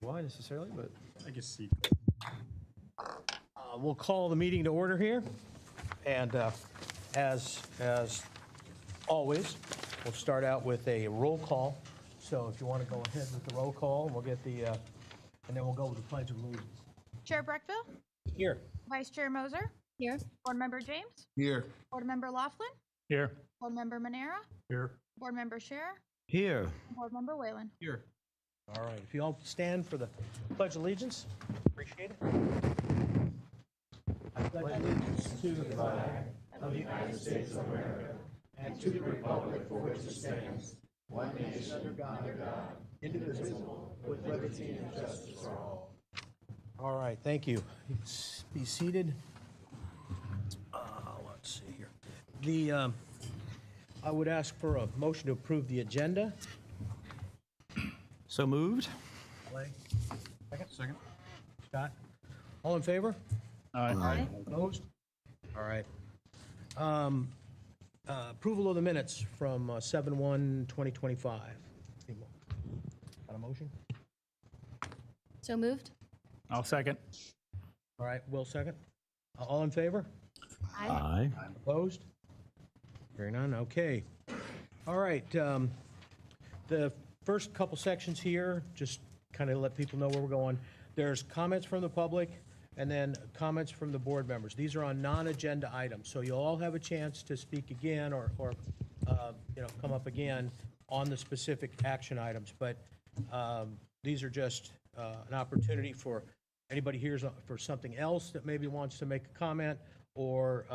Why necessarily, but I guess see. we'll call the meeting to order here. And as always, we'll start out with a roll call. So if you want to go ahead with the roll call, we'll get the, and then we'll go with the Pledge of Allegiance. Chair Breckville, Here. Vice Chair Moser, Here. Board Member James, Here. Board Member Laughlin, Here. Board Member Manera, Here. Board Member Scherer, Here. and Board Member Whalen. Here. All right, if you all stand for the Pledge of Allegiance, appreciate it. I pledge allegiance to the flag of the United States of America and to the republic for which it stands, one nation under God, indivisible, with liberty and justice for all. All right, thank you. Be seated. Let's see here. I would ask for a motion to approve the agenda. So moved. Clay? Second. Scott? All in favor? Aye. Opposed? All right. Approval of the minutes from 7/1/2025. Got a motion? So moved. I'll second. All right, Will second. All in favor? Aye. Opposed? Hearing none, okay. All right, the first couple sections here, just kind of let people know where we're going. There's comments from the public and then comments from the board members. These are on non-agenda items, so you'll all have a chance to speak again or come up again on the specific action items. But these are just an opportunity for anybody here for something else that maybe wants to make a comment or,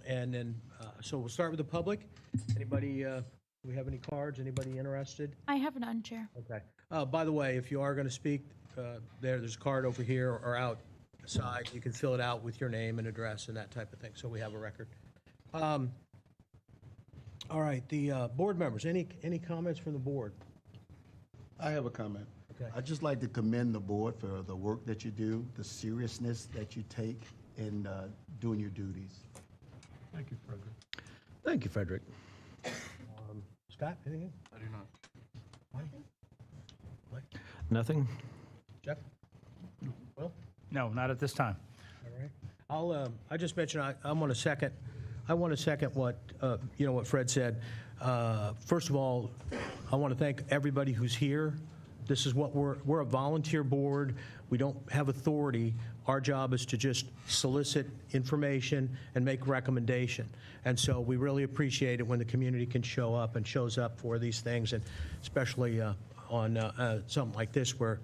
and then, so we'll start with the public. Anybody, do we have any cards? Anybody interested? I have none, Chair. Okay. By the way, if you are going to speak, there's a card over here or outside. You can fill it out with your name and address and that type of thing, so we have a record. All right, the board members, any comments from the board? I have a comment. Okay. I'd just like to commend the board for the work that you do, the seriousness that you take in doing your duties. Thank you, Frederick. Thank you, Frederick. Scott, anything? I do not. Mike? Nothing? Jeff? Will? No, not at this time. All right. I just mentioned, I want to second what, what Fred said. First of all, I want to thank everybody who's here. This is what we're a volunteer board. We don't have authority. Our job is to just solicit information and make recommendation. And so we really appreciate it when the community can show up and shows up for these things, and especially on something like this where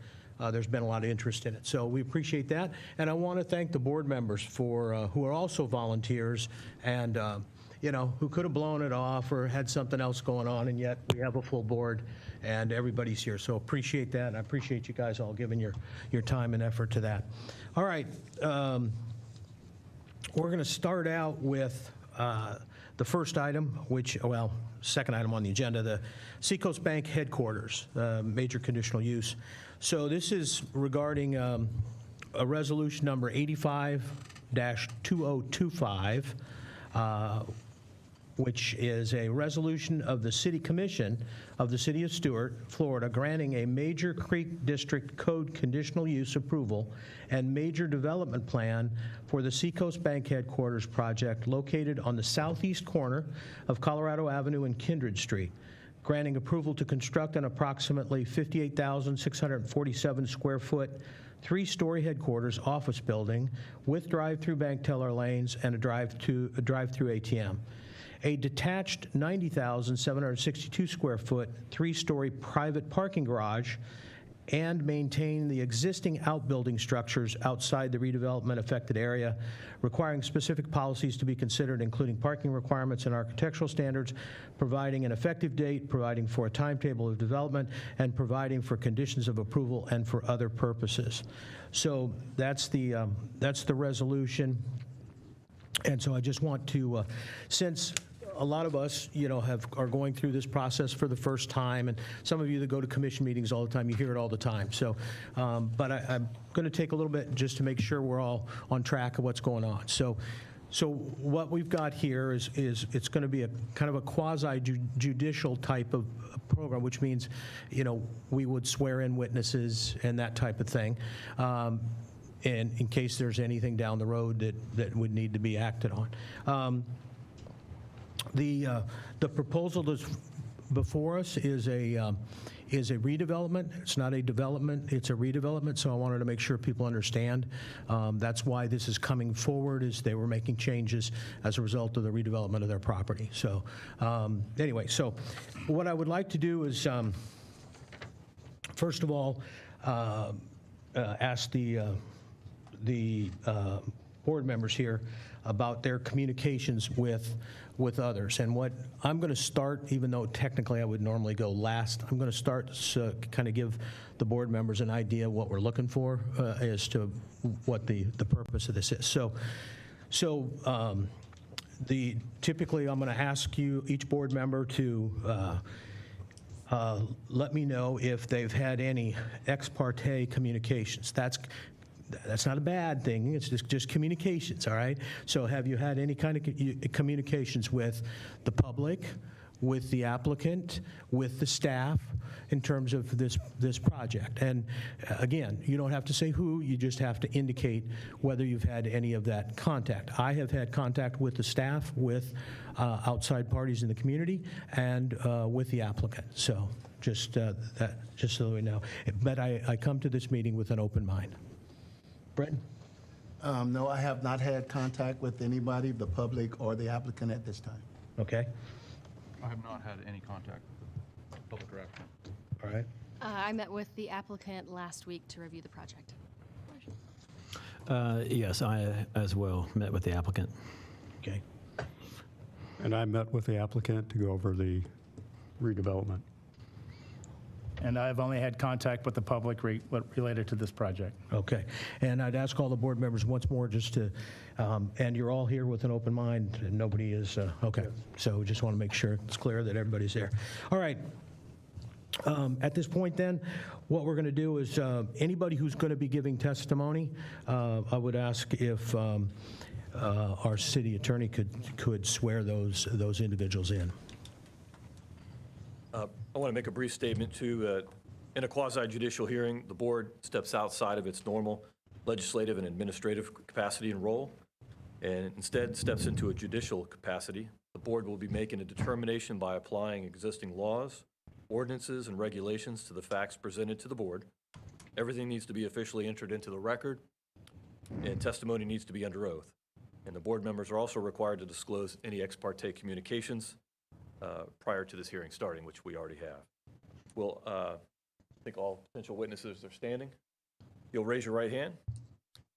there's been a lot of interest in it. So we appreciate that. And I want to thank the board members for who are also volunteers and who could have blown it off or had something else going on, and yet we have a full board and everybody's here. So appreciate that, and I appreciate you guys all giving your time and effort to that. All right, we're going to start out with the first item, second item on the agenda, the Seacoast Bank headquarters, major conditional use. So this is regarding a resolution number 85-2025, which is a resolution of the City Commission of the City of Stuart, Florida, granting a Major Creek District Code conditional use approval and major development plan for the Seacoast Bank headquarters project located on the southeast corner of Colorado Avenue and Kindred Street, granting approval to construct an approximately 58,647 square foot, three-story headquarters office building with drive-through bank teller lanes and a drive-through ATM. A detached 90,762 square foot, three-story private parking garage, and maintain the existing outbuilding structures outside the redevelopment affected area, requiring specific policies to be considered, including parking requirements and architectural standards, providing an effective date, providing for a timetable of development, and providing for conditions of approval and for other purposes. So that's the resolution. And so I just want to, since a lot of us, are going through this process for the first time, and some of you that go to commission meetings all the time, you hear it all the time. So, but I'm going to take a little bit just to make sure we're all on track of what's going on. So So what we've got here is it's going to be a kind of a quasi-judicial type of program, which means, we would swear in witnesses and that type of thing, and in case there's anything down the road that would need to be acted on. The proposal that's before us is a redevelopment. It's not a development, it's a redevelopment, so I wanted to make sure people understand. That's why this is coming forward, is they were making changes as a result of the redevelopment of their property. So anyway, so what I would like to do is, first of all, ask the board members here about their communications with others. And what I'm going to start, even though technically I would normally go last, I'm going to start to kind of give the board members an idea what we're looking for as to what the purpose of this is. So typically I'm going to ask you, each board member, to let me know if they've had any ex parte communications. That's not a bad thing. It's just communications, all right? So have you had any kind of communications with the public, with the applicant, with the staff in terms of this project? And again, you don't have to say who, you just have to indicate whether you've had any of that contact. I have had contact with the staff, with outside parties in the community, and with the applicant. So just so we know. But I come to this meeting with an open mind. Bretton? No, I have not had contact with anybody, the public or the applicant at this time. Okay, I have not had any contact with the public or applicant. all right. I met with the applicant last week to review the project. Yes, I as well met with the applicant. Okay. And I met with the applicant to go over the redevelopment. And I've only had contact with the public related to this project. Okay, and I'd ask all the board members once more just to, and you're all here with an open mind, and nobody is, okay. So we just want to make sure it's clear that everybody's there. All right. At this point then, what we're going to do is, anybody who's going to be giving testimony, I would ask if our city attorney could swear those individuals in. I want to make a brief statement, too. In a quasi-judicial hearing, the board steps outside of its normal legislative and administrative capacity and role, and instead steps into a judicial capacity. The board will be making a determination by applying existing laws, ordinances, and regulations to the facts presented to the board. Everything needs to be officially entered into the record, and testimony needs to be under oath. And the board members are also required to disclose any ex parte communications prior to this hearing starting, which we already have. Well, I think all potential witnesses are standing. You'll raise your right hand.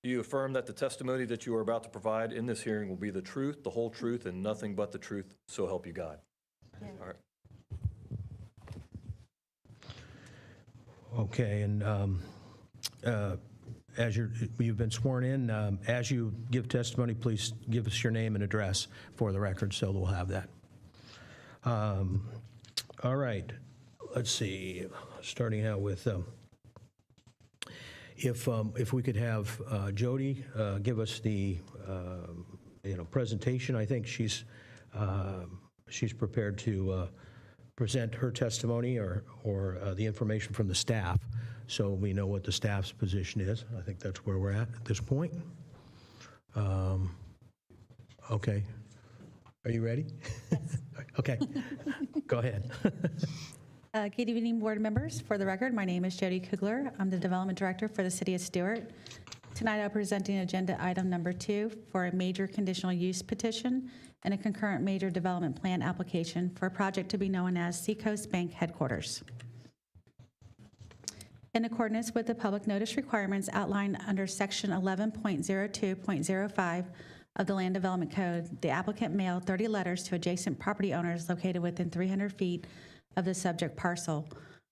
Do you affirm that the testimony that you are about to provide in this hearing will be the truth, the whole truth, and nothing but the truth, so help you God? Yeah. All right. Okay, and as you've been sworn in, as you give testimony, please give us your name and address for the record, so we'll have that. All right, let's see, starting out with, if we could have Jody give us the, presentation. I think she's prepared to present her testimony or the information from the staff, so we know what the staff's position is. I think that's where we're at this point. Okay. Are you ready? Yes. Okay. Go ahead. Good evening, board members. For the record, my name is Jody Kugler. I'm the Development Director for the City of Stuart. Tonight, I'm presenting agenda item number 2 for a major conditional use petition and a concurrent major development plan application for a project to be known as Seacoast Bank Headquarters. In accordance with the public notice requirements outlined under Section 11.02.05 of the Land Development Code, the applicant mailed 30 letters to adjacent property owners located within 300 feet of the subject parcel,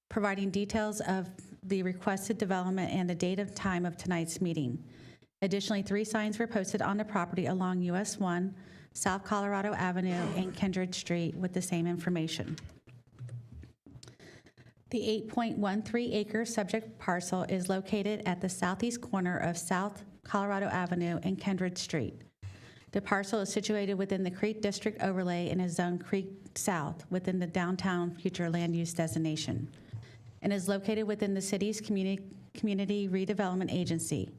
providing details of the requested development and the date and time of tonight's meeting. Additionally, 3 signs were posted on the property along US 1, South Colorado Avenue, and Kindred Street with the same information. The 8.13-acre subject parcel is located at the southeast corner of South Colorado Avenue and Kindred Street. The parcel is situated within the Creek District overlay and is zoned Creek South within the downtown future land use designation, and is located within the city's community redevelopment agency.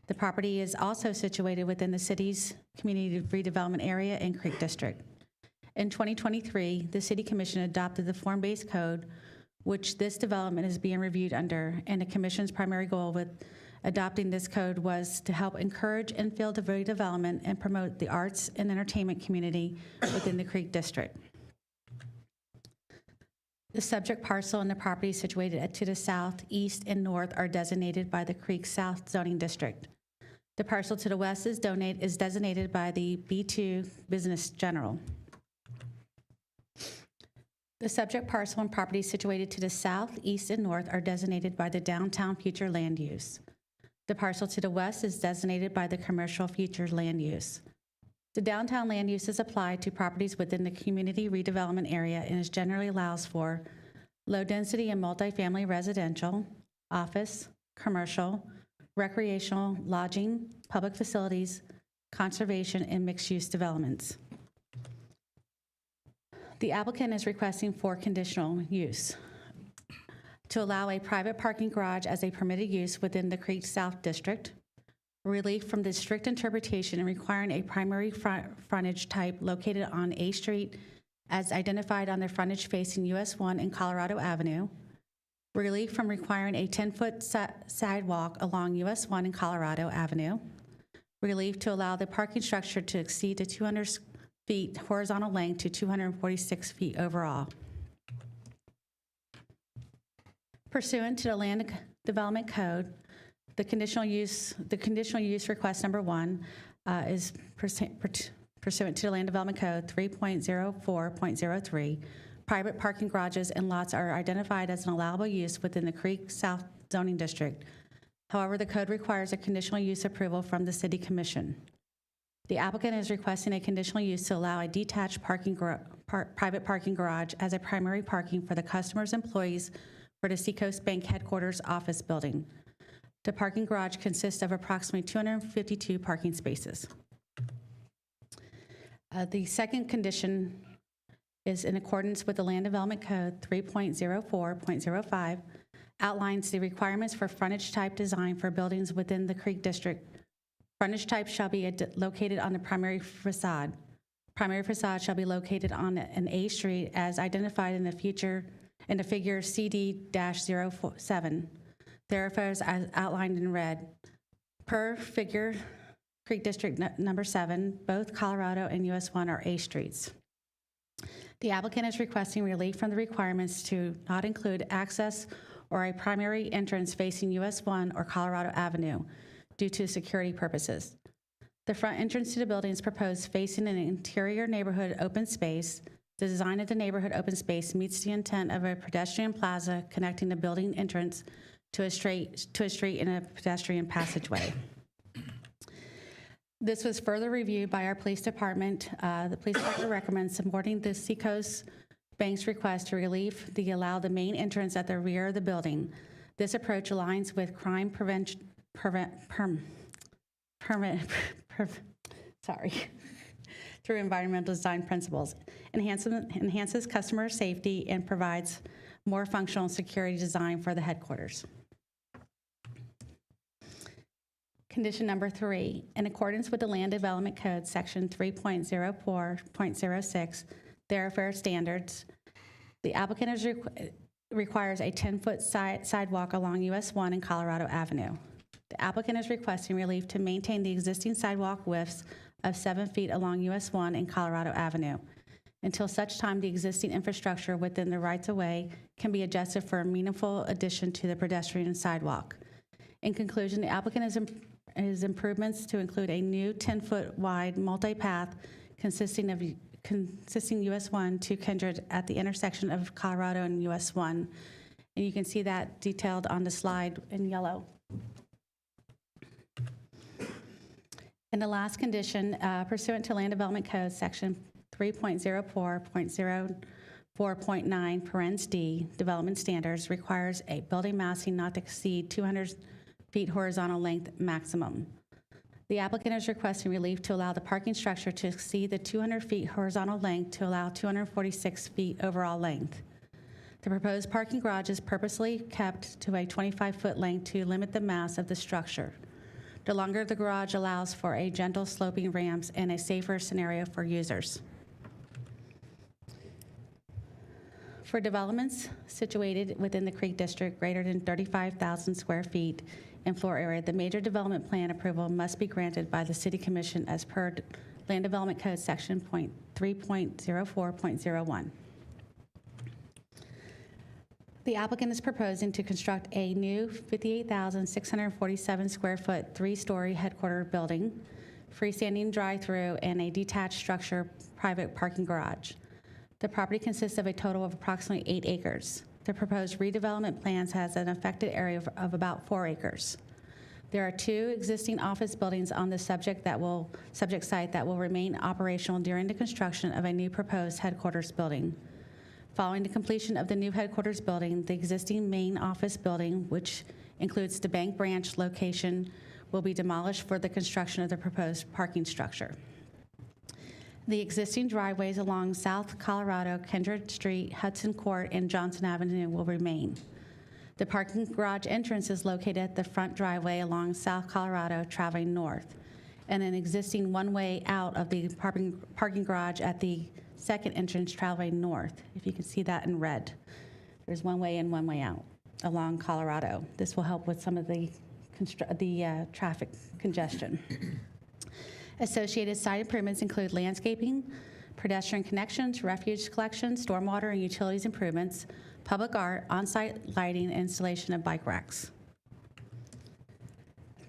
The property is also situated within the city's community redevelopment area and Creek District. In 2023, the City Commission adopted the form-based code, which this development is being reviewed under, and the Commission's primary goal with adopting this code was to help encourage infill redevelopment and promote the arts and entertainment community within the Creek District. The subject parcel and the property situated to the south, east, and north are designated by the Creek South zoning district. The parcel to the west is designated by the B2 Business General. The subject parcel and property situated to the south, east, and north are designated by the downtown future land use. The parcel to the west is designated by the commercial future land use. The downtown land use is applied to properties within the community redevelopment area and is generally allows for low-density and multifamily residential, office, commercial, recreational, lodging, public facilities, conservation, and mixed-use developments. The applicant is requesting for conditional use to allow a private parking garage as a permitted use within the Creek South District, relief from the strict interpretation and requiring a primary frontage type located on A Street as identified on the frontage facing US 1 and Colorado Avenue, relief from requiring a 10-foot sidewalk along US 1 and Colorado Avenue, relief to allow the parking structure to exceed the 200 feet horizontal length to 246 feet overall. Pursuant to the Land Development Code, the conditional use request number 1 is pursuant to the Land Development Code 3.04.03. Private parking garages and lots are identified as an allowable use within the Creek South zoning district. However, the code requires a conditional use approval from the City Commission. The applicant is requesting a conditional use to allow a detached private parking garage as a primary parking for the customer's employees for the Seacoast Bank headquarters office building. The parking garage consists of approximately 252 parking spaces. The second condition is in accordance with the Land Development Code 3.04.05, outlines the requirements for frontage type design for buildings within the Creek District. Frontage type shall be located on the primary facade. Primary facade shall be located on an A street as identified in the figure CD-07. Thoroughfares as outlined in red. Per figure, Creek District number 7, both Colorado and US 1 are A streets. The applicant is requesting relief from the requirements to not include access or a primary entrance facing US 1 or Colorado Avenue due to security purposes. The front entrance to the building is proposed facing an interior neighborhood open space. The design of the neighborhood open space meets the intent of a pedestrian plaza connecting the building entrance to a street in a pedestrian passageway. This was further reviewed by our police department. The police department recommends supporting the Seacoast Bank's request to allow the main entrance at the rear of the building. This approach aligns with crime prevention through environmental design principles, enhances customer safety, and provides more functional security design for the headquarters. Condition number 3, in accordance with the Land Development Code, Section 3.04.06, thoroughfare standards, the applicant requires a 10-foot sidewalk along US 1 and Colorado Avenue. The applicant is requesting relief to maintain the existing sidewalk widths of 7 feet along US 1 and Colorado Avenue until such time the existing infrastructure within the rights-of-way can be adjusted for a meaningful addition to the pedestrian sidewalk. In conclusion, the applicant is improvements to include a new 10-foot wide multi-path consisting US 1 to Kindred at the intersection of Colorado and US 1. And you can see that detailed on the slide in yellow. And the last condition, pursuant to Land Development Code, Section 3.04.04.9, parens D, development standards, requires a building massing not to exceed 200 feet horizontal length maximum. The applicant is requesting relief to allow the parking structure to exceed the 200 feet horizontal length to allow 246 feet overall length. The proposed parking garage is purposely kept to a 25-foot length to limit the mass of the structure. The longer the garage allows for a gentle sloping ramps and a safer scenario for users. For developments situated within the Creek District greater than 35,000 square feet in floor area, the major development plan approval must be granted by the City Commission as per Land Development Code Section 3.04.01. The applicant is proposing to construct a new 58,647 square foot, 3-story headquarter building, freestanding drive-through, and a detached structure private parking garage. The property consists of a total of approximately 8 acres. The proposed redevelopment plans has an affected area of about 4 acres. There are 2 existing office buildings on the subject site that will remain operational during the construction of a new proposed headquarters building. Following the completion of the new headquarters building, the existing main office building, which includes the bank branch location, will be demolished for the construction of the proposed parking structure. The existing driveways along South Colorado, Kindred Street, Hudson Court, and Johnson Avenue will remain. The parking garage entrance is located at the front driveway along South Colorado, traveling north, and an existing one-way out of the parking garage at the second entrance traveling north. If you can see that in red, there's one way in, one way out along Colorado. This will help with some of the traffic congestion. Associated site improvements include landscaping, pedestrian connections, refuge collection, stormwater and utilities improvements, public art, on-site lighting, and installation of bike racks.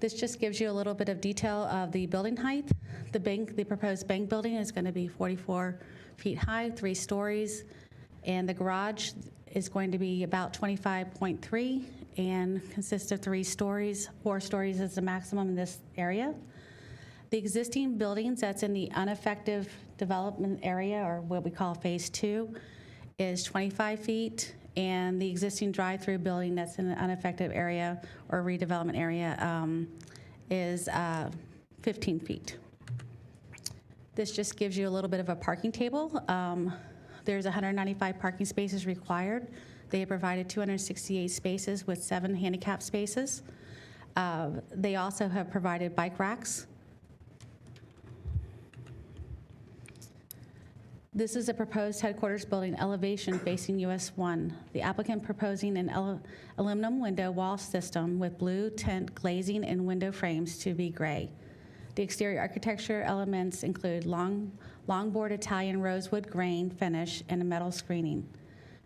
This just gives you a little bit of detail of the building height. The proposed bank building is going to be 44 feet high, 3 stories, and the garage is going to be about 25.3 and consists of 3 stories. 4 stories is the maximum in this area. The existing buildings that's in the unaffected development area, or what we call Phase 2, is 25 feet, and the existing drive-through building that's in the unaffected area or redevelopment area is 15 feet. This just gives you a little bit of a parking table. There's 195 parking spaces required. They have provided 268 spaces with 7 handicap spaces. They also have provided bike racks. This is a proposed headquarters building elevation facing US 1. The applicant proposing an aluminum window wall system with blue tint glazing and window frames to be gray. The exterior architecture elements include longboard Italian rosewood grain finish and a metal screening.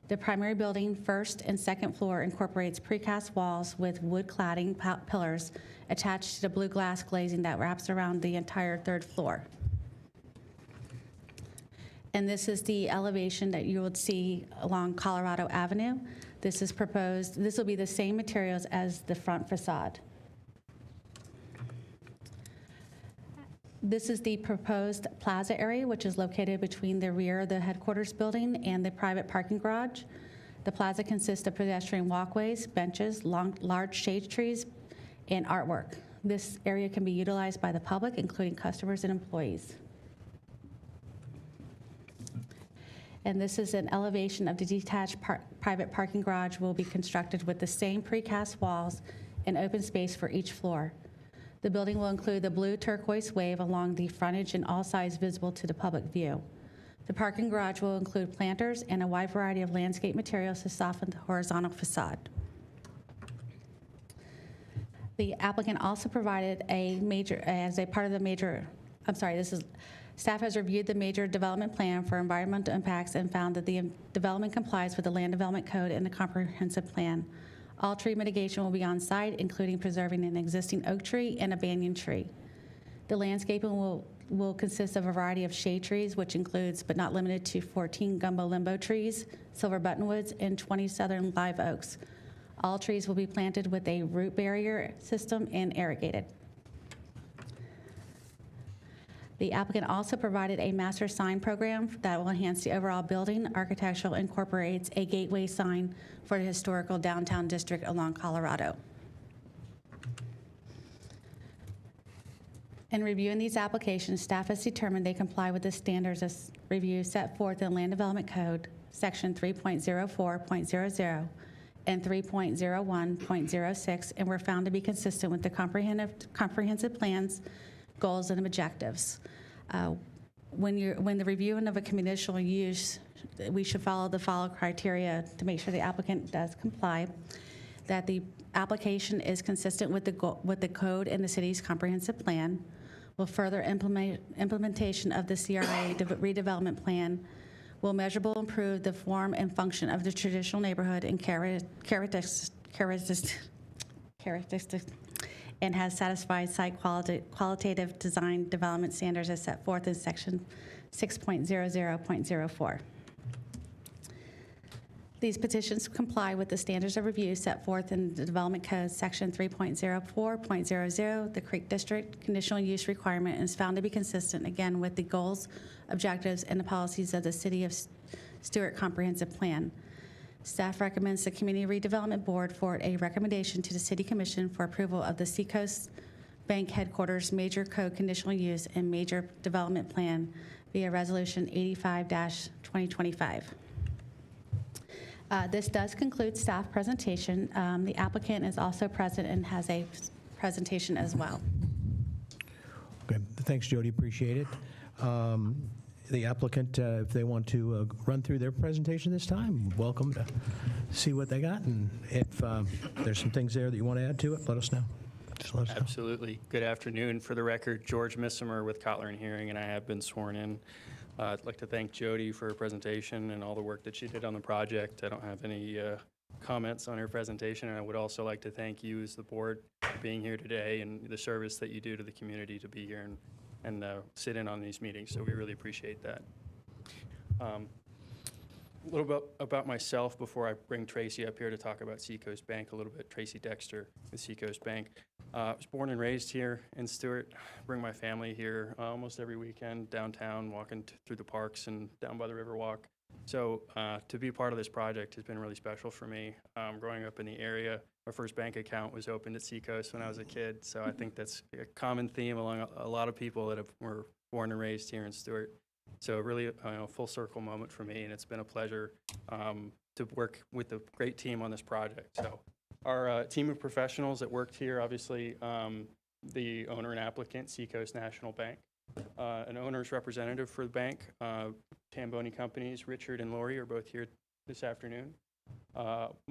The primary building, first and second floor, incorporates precast walls with wood cladding pillars attached to the blue glass glazing that wraps around the entire 3rd floor. And this is the elevation that you would see along Colorado Avenue. This is proposed, this will be the same materials as the front facade. This is the proposed plaza area, which is located between the rear of the headquarters building and the private parking garage. The plaza consists of pedestrian walkways, benches, large shade trees, and artwork. This area can be utilized by the public, including customers and employees. And this is an elevation of the detached private parking garage will be constructed with the same precast walls and open space for each floor. The building will include the blue turquoise wave along the frontage and all sides visible to the public view. The parking garage will include planters and a wide variety of landscape materials to soften the horizontal facade. The applicant also provided staff has reviewed the major development plan for environmental impacts and found that the development complies with the Land Development Code and the comprehensive plan. All tree mitigation will be on site, including preserving an existing oak tree and a banyan tree. The landscaping will consist of a variety of shade trees, which includes, but not limited to, 14 gumbo limbo trees, silver buttonwoods, and 20 southern live oaks. All trees will be planted with a root barrier system and irrigated. The applicant also provided a master sign program that will enhance the overall building. Architectural incorporates a gateway sign for the historical downtown district along Colorado. In reviewing these applications, staff has determined they comply with the standards of review set forth in Land Development Code, Section 3.04.00 and 3.01.06, and were found to be consistent with the comprehensive plans, goals, and objectives. When the reviewing of a conditional use, we should follow the following criteria to make sure the applicant does comply, that the application is consistent with the code and the city's comprehensive plan, will further implementation of the CRA redevelopment plan, will measurable improve the form and function of the traditional neighborhood and characteristics, and has satisfied site qualitative design development standards as set forth in section 6.00.04. These petitions comply with the standards of review set forth in the Development Code, Section 3.04.00, the Creek District conditional use requirement, and is found to be consistent, again, with the goals, objectives, and the policies of the City of Stuart Comprehensive Plan. Staff recommends the Community Redevelopment Board forward a recommendation to the City Commission for approval of the Seacoast Bank Headquarters Major Code Conditional Use and Major Development Plan via Resolution 85-2025. This does conclude staff presentation. The applicant is also present and has a presentation as well. Okay, thanks, Jody, appreciate it. The applicant, if they want to run through their presentation this time, welcome to see what they got, and if there's some things there that you want to add to it, let us know. Just let us know. Absolutely. Good afternoon. For the record, George Missimer with Kotler and Hearing, and I have been sworn in. I'd like to thank Jody for her presentation and all the work that she did on the project. I don't have any comments on her presentation, and I would also like to thank you as the board for being here today and the service that you do to the community to be here and sit in on these meetings, so we really appreciate that. A little bit about myself before I bring Tracy up here to talk about Seacoast Bank a little bit. Tracy Dexter with Seacoast Bank. I was born and raised here in Stuart. Bring my family here almost every weekend downtown, walking through the parks and down by the Riverwalk. So to be a part of this project has been really special for me. Growing up in the area, my first bank account was opened at Seacoast when I was a kid. So I think that's a common theme among a lot of people that were born and raised here in Stuart. So really a full circle moment for me, and it's been a pleasure to work with a great team on this project. So our team of professionals that worked here, obviously the owner and applicant, Seacoast National Bank, an owner's representative for the bank, Tamboni Companies, Richard and Lori are both here this afternoon.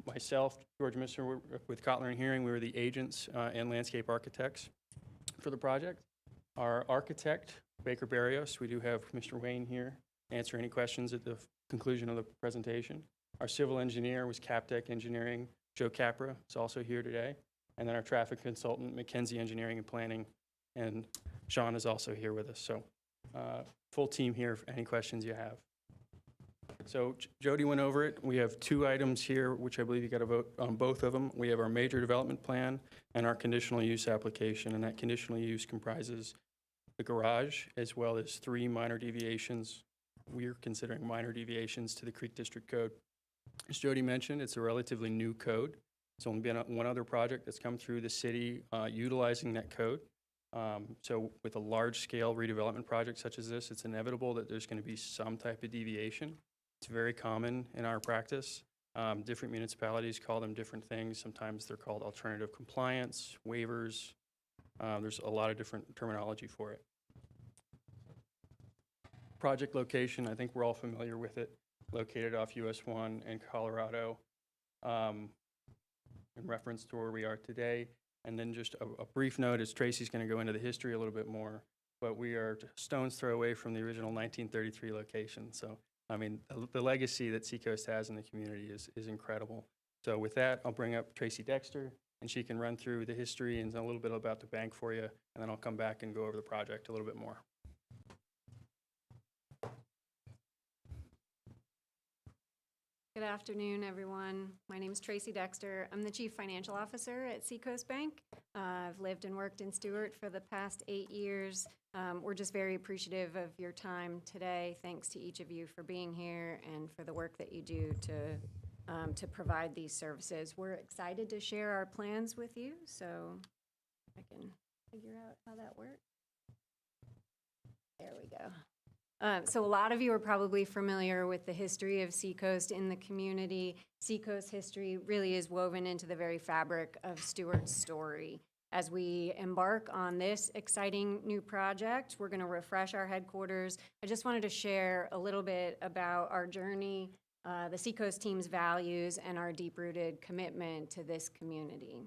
Myself, George Mister with Kotler and Hearing, we were the agents and landscape architects for the project. Our architect, Baker Barrios, we do have Mr. Wayne here, answer any questions at the conclusion of the presentation. Our civil engineer was Captech Engineering, Joe Capra is also here today. And then our traffic consultant, McKenzie Engineering and Planning, and Sean is also here with us. So full team here for any questions you have. So Jody went over it. We have two items here, which I believe you got to vote on both of them. We have our major development plan and our conditional use application, and that conditional use comprises the garage as well as 3 minor deviations. We're considering minor deviations to the Creek District Code. As Jody mentioned, it's a relatively new code. It's only been one other project that's come through the city utilizing that code. So with a large-scale redevelopment project such as this, it's inevitable that there's going to be some type of deviation. It's very common in our practice. Different municipalities call them different things. Sometimes they're called alternative compliance, waivers. There's a lot of different terminology for it. Project location, I think we're all familiar with it, located off US 1 in Colorado, in reference to where we are today. And then just a brief note, as Tracy's going to go into the history a little bit more, but we are stone's throw away from the original 1933 location. So, I mean, the legacy that Seacoast has in the community is incredible. So with that, I'll bring up Tracy Dexter, and she can run through the history and a little bit about the bank for you, and then I'll come back and go over the project a little bit more. Good afternoon, everyone. My name is Tracy Dexter. I'm the Chief Financial Officer at Seacoast Bank. I've lived and worked in Stuart for the past 8 years. We're just very appreciative of your time today. Thanks to each of you for being here and for the work that you do to provide these services. We're excited to share our plans with you, so I can figure out how that works. There we go. So a lot of you are probably familiar with the history of Seacoast in the community. Seacoast history really is woven into the very fabric of Stuart's story. As we embark on this exciting new project, we're going to refresh our headquarters. I just wanted to share a little bit about our journey, the Seacoast team's values, and our deep-rooted commitment to this community.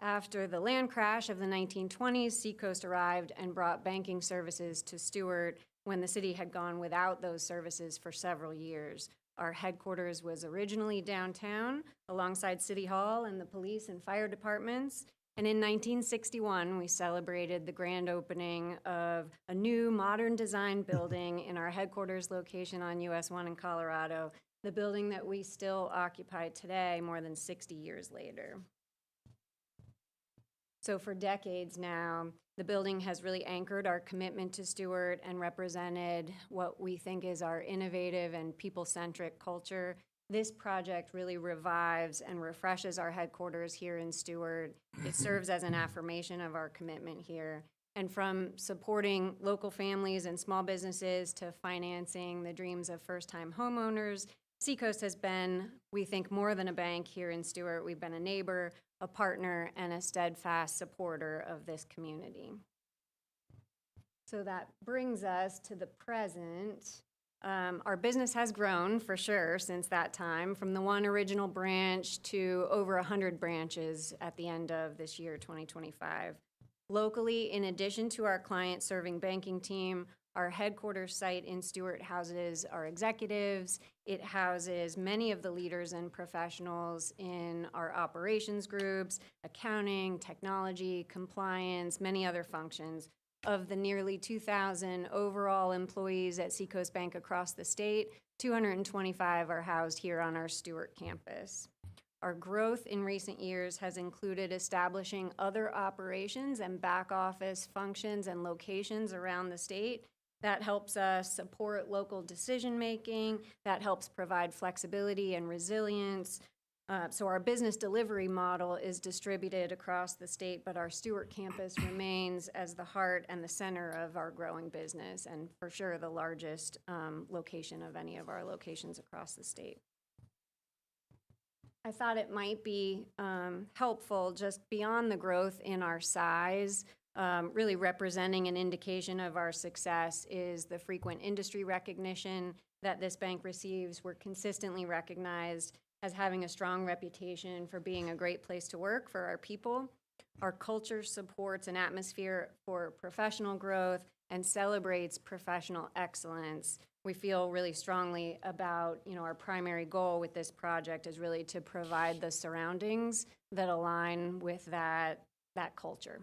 After the land crash of the 1920s, Seacoast arrived and brought banking services to Stuart when the city had gone without those services for several years. Our headquarters was originally downtown alongside City Hall and the police and fire departments. And in 1961, we celebrated the grand opening of a new modern design building in our headquarters location on US 1 in Colorado, the building that we still occupy today more than 60 years later. So for decades now, the building has really anchored our commitment to Stuart and represented what we think is our innovative and people-centric culture. This project really revives and refreshes our headquarters here in Stuart. It serves as an affirmation of our commitment here. And from supporting local families and small businesses to financing the dreams of first-time homeowners, Seacoast has been, we think, more than a bank here in Stuart. We've been a neighbor, a partner, and a steadfast supporter of this community. So that brings us to the present. Our business has grown for sure since that time, from the one original branch to over 100 branches at the end of this year, 2025. Locally, in addition to our client-serving banking team, our headquarters site in Stuart houses our executives. It houses many of the leaders and professionals in our operations groups, accounting, technology, compliance, many other functions. Of the nearly 2,000 overall employees at Seacoast Bank across the state, 225 are housed here on our Stuart campus. Our growth in recent years has included establishing other operations and back office functions and locations around the state. That helps us support local decision-making. That helps provide flexibility and resilience. So our business delivery model is distributed across the state, but our Stuart campus remains as the heart and the center of our growing business, and for sure the largest location of any of our locations across the state. I thought it might be helpful, just beyond the growth in our size, really representing an indication of our success is the frequent industry recognition that this bank receives. We're consistently recognized as having a strong reputation for being a great place to work for our people. Our culture supports an atmosphere for professional growth and celebrates professional excellence. We feel really strongly about, our primary goal with this project is really to provide the surroundings that align with that culture.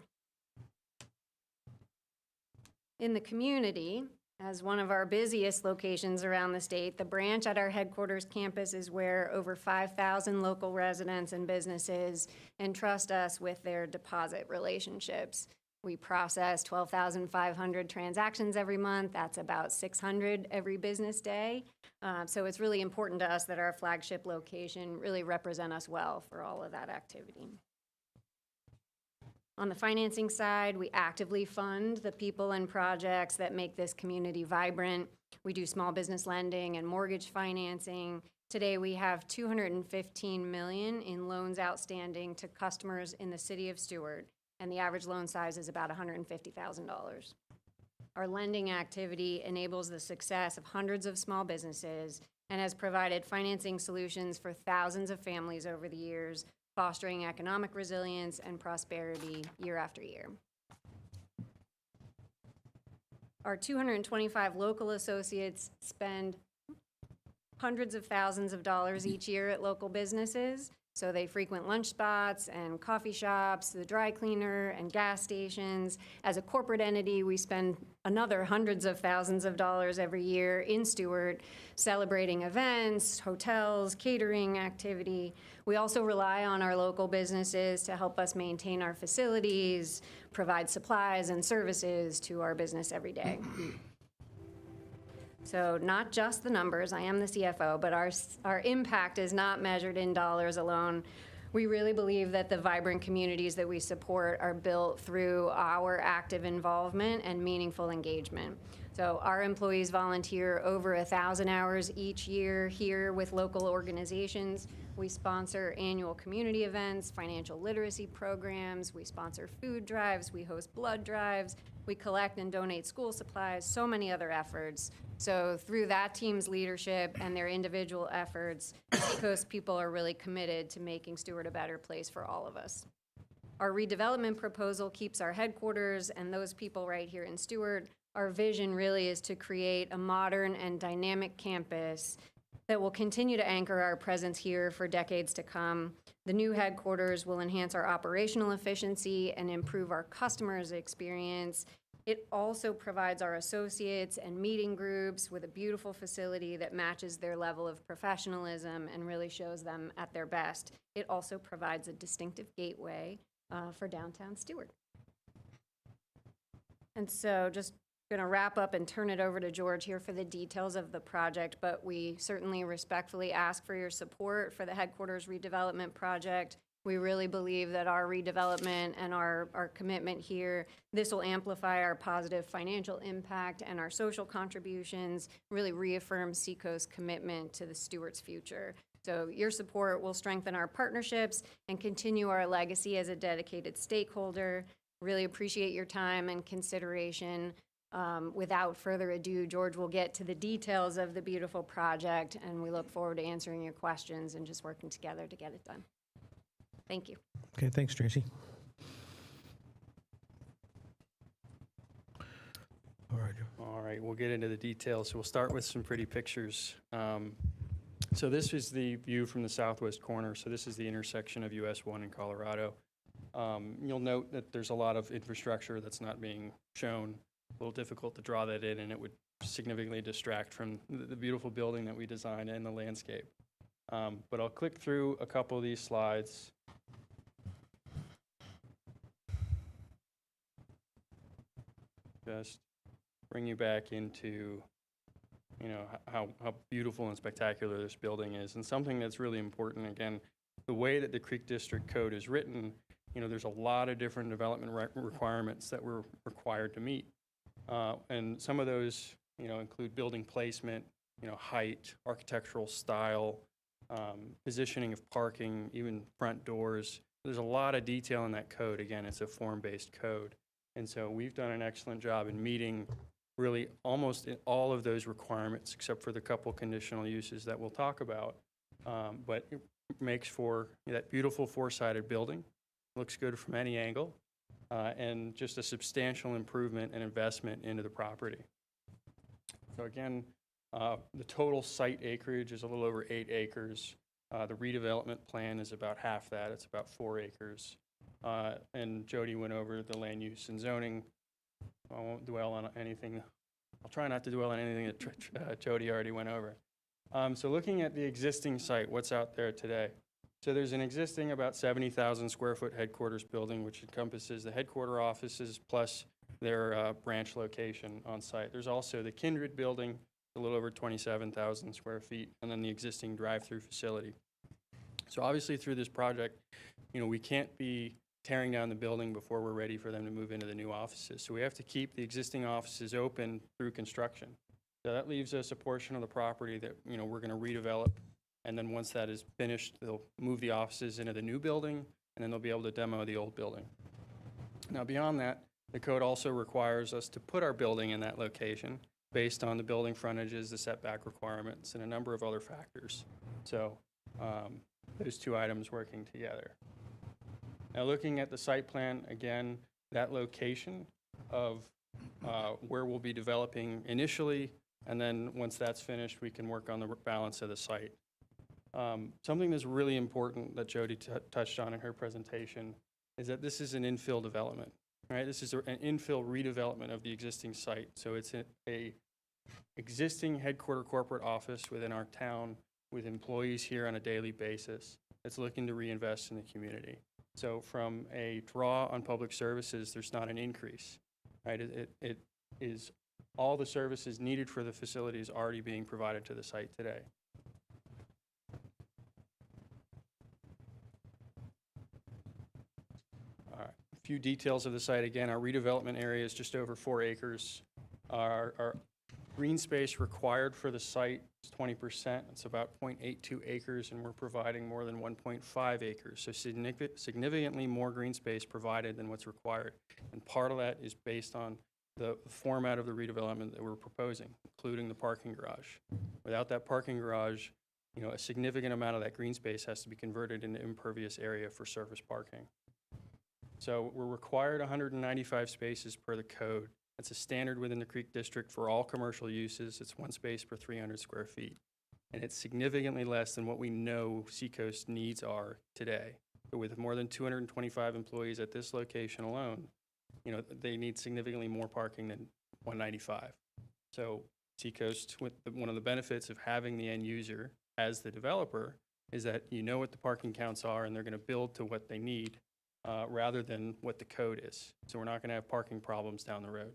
In the community, as one of our busiest locations around the state, the branch at our headquarters campus is where over 5,000 local residents and businesses entrust us with their deposit relationships. We process 12,500 transactions every month. That's about 600 every business day. So it's really important to us that our flagship location really represent us well for all of that activity. On the financing side, we actively fund the people and projects that make this community vibrant. We do small business lending and mortgage financing. Today, we have $215 million in loans outstanding to customers in the city of Stuart, and the average loan size is about $150,000. Our lending activity enables the success of hundreds of small businesses and has provided financing solutions for thousands of families over the years, fostering economic resilience and prosperity year after year. Our 225 local associates spend hundreds of thousands of dollars each year at local businesses. So they frequent lunch spots and coffee shops, the dry cleaner and gas stations. As a corporate entity, we spend another hundreds of thousands of dollars every year in Stuart, celebrating events, hotels, catering activity. We also rely on our local businesses to help us maintain our facilities, provide supplies and services to our business every day. So not just the numbers, I am the CFO, but our impact is not measured in dollars alone. We really believe that the vibrant communities that we support are built through our active involvement and meaningful engagement. So our employees volunteer over 1,000 hours each year here with local organizations. We sponsor annual community events, financial literacy programs, we sponsor food drives, we host blood drives, we collect and donate school supplies, so many other efforts. So through that team's leadership and their individual efforts, Seacoast people are really committed to making Stuart a better place for all of us. Our redevelopment proposal keeps our headquarters and those people right here in Stuart. Our vision really is to create a modern and dynamic campus that will continue to anchor our presence here for decades to come. The new headquarters will enhance our operational efficiency and improve our customers' experience. It also provides our associates and meeting groups with a beautiful facility that matches their level of professionalism and really shows them at their best. It also provides a distinctive gateway for downtown Stuart. And so just going to wrap up and turn it over to George here for the details of the project, but we certainly respectfully ask for your support for the headquarters redevelopment project. We really believe that our redevelopment and our commitment here, this will amplify our positive financial impact and our social contributions, really reaffirm Seacoast's commitment to the Stuart's future. So your support will strengthen our partnerships and continue our legacy as a dedicated stakeholder. Really appreciate your time and consideration. Without further ado, George will get to the details of the beautiful project, and we look forward to answering your questions and just working together to get it done. Thank you. Okay, thanks, Tracy. All right, we'll get into the details. So we'll start with some pretty pictures. So this is the view from the southwest corner. So this is the intersection of US 1 and Colorado. You'll note that there's a lot of infrastructure that's not being shown. A little difficult to draw that in, and it would significantly distract from the beautiful building that we designed and the landscape. But I'll click through a couple of these slides. Just bring you back into, you know, how beautiful and spectacular this building is. And something that's really important, again, the way that the Creek District Code is written, you know, there's a lot of different development requirements that we're required to meet. And some of those, you know, include building placement, you know, height, architectural style, positioning of parking, even front doors. There's a lot of detail in that code. Again, it's a form-based code. And so we've done an excellent job in meeting really almost all of those requirements, except for the couple conditional uses that we'll talk about. But it makes for that beautiful four-sided building. Looks good from any angle. And just a substantial improvement and investment into the property. So again, the total site acreage is a little over 8 acres. The redevelopment plan is about half that. It's about 4 acres. And Jody went over the land use and zoning. I won't dwell on anything. I'll try not to dwell on anything that Jody already went over. So looking at the existing site, what's out there today? So there's an existing about 70,000 square foot headquarters building, which encompasses the headquarter offices plus their branch location on site. There's also the Kindred building, a little over 27,000 square feet, and then the existing drive-through facility. So obviously through this project, you know, we can't be tearing down the building before we're ready for them to move into the new offices. So we have to keep the existing offices open through construction. So that leaves us a portion of the property that, you know, we're going to redevelop. And then once that is finished, they'll move the offices into the new building, and then they'll be able to demo the old building. Now, beyond that, the code also requires us to put our building in that location based on the building frontages, the setback requirements, and a number of other factors. So those two items working together. Now, looking at the site plan, again, that location of where we'll be developing initially, and then once that's finished, we can work on the balance of the site. Something that's really important that Jody touched on in her presentation is that this is an infill development, right? This is an infill redevelopment of the existing site. So it's a existing headquarter corporate office within our town with employees here on a daily basis that's looking to reinvest in the community. So from a draw on public services, there's not an increase, right? It is all the services needed for the facilities already being provided to the site today. Few details of the site. Again, our redevelopment area is just over 4 acres. Our green space required for the site is 20%. It's about 0.82 acres, and we're providing more than 1.5 acres. So significantly more green space provided than what's required. And part of that is based on the format of the redevelopment that we're proposing, including the parking garage. Without that parking garage, a significant amount of that green space has to be converted into impervious area for surface parking. So we're required 195 spaces per the code. That's a standard within the Creek District for all commercial uses. It's 1 space per 300 square feet. And it's significantly less than what we know Seacoast needs are today. But with more than 225 employees at this location alone, they need significantly more parking than 195. So Seacoast, one of the benefits of having the end user as the developer is that you know what the parking counts are and they're going to build to what they need rather than what the code is. So we're not going to have parking problems down the road.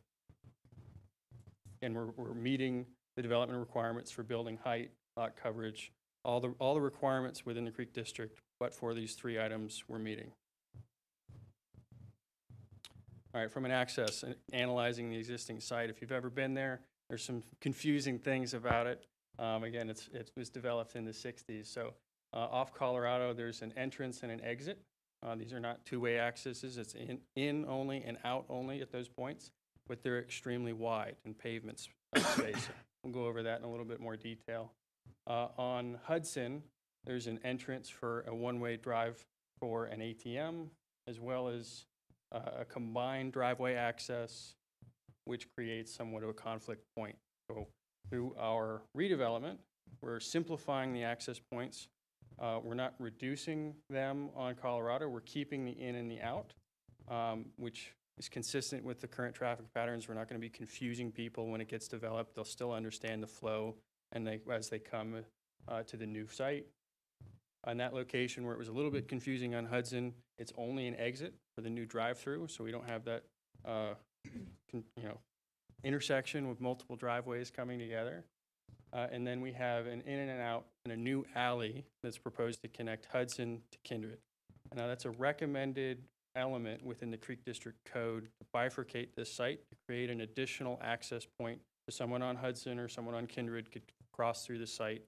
And we're meeting the development requirements for building height, lot coverage, all the requirements within the Creek District, but for these 3 items we're meeting. All right, from an access and analyzing the existing site, if you've ever been there, there's some confusing things about it. Again, it was developed in the 60s. So off Colorado, there's an entrance and an exit. These are not two-way accesses. It's in only and out only at those points, but they're extremely wide in pavement space. We'll go over that in a little bit more detail. On Hudson, there's an entrance for a one-way drive for an ATM, as well as a combined driveway access, which creates somewhat of a conflict point. So through our redevelopment, we're simplifying the access points. We're not reducing them on Colorado. We're keeping the in and the out, which is consistent with the current traffic patterns. We're not going to be confusing people when it gets developed. They'll still understand the flow and as they come to the new site. On that location where it was a little bit confusing on Hudson, it's only an exit for the new drive-through, so we don't have that intersection with multiple driveways coming together. And then we have an in and an out and a new alley that's proposed to connect Hudson to Kindred. Now that's a recommended element within the Creek District Code to bifurcate this site to create an additional access point so someone on Hudson or someone on Kindred could cross through the site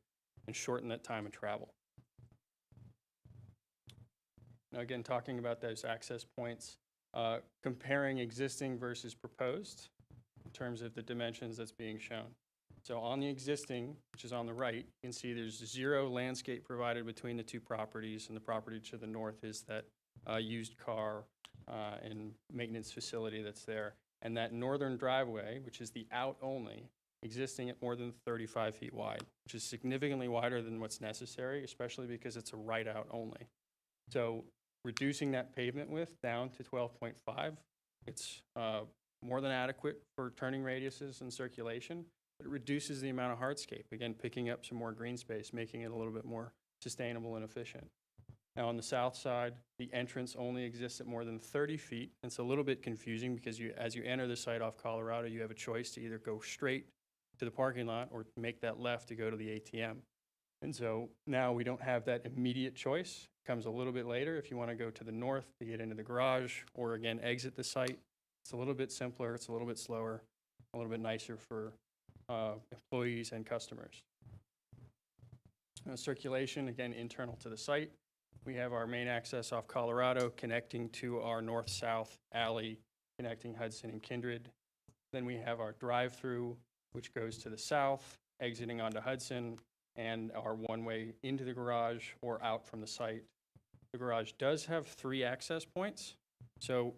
and shorten that time of travel. Now again, talking about those access points, comparing existing versus proposed in terms of the dimensions that's being shown. So on the existing, which is on the right, you can see there's 0 landscape provided between the 2 properties, and the property to the north is that used car and maintenance facility that's there. And that northern driveway, which is the out only, existing at more than 35 feet wide, which is significantly wider than what's necessary, especially because it's a right out only. So reducing that pavement width down to 12.5, it's more than adequate for turning radiuses and circulation, but it reduces the amount of hardscape, again, picking up some more green space, making it a little bit more sustainable and efficient. Now on the south side, the entrance only exists at more than 30 feet. It's a little bit confusing because as you enter the site off Colorado, you have a choice to either go straight to the parking lot or make that left to go to the ATM. And so now we don't have that immediate choice. It comes a little bit later if you want to go to the north to get into the garage or again exit the site. It's a little bit simpler, it's a little bit slower, a little bit nicer for employees and customers. Circulation, again, internal to the site. We have our main access off Colorado connecting to our north-south alley connecting Hudson and Kindred. Then we have our drive-through, which goes to the south, exiting onto Hudson, and our one-way into the garage or out from the site. The garage does have 3 access points. So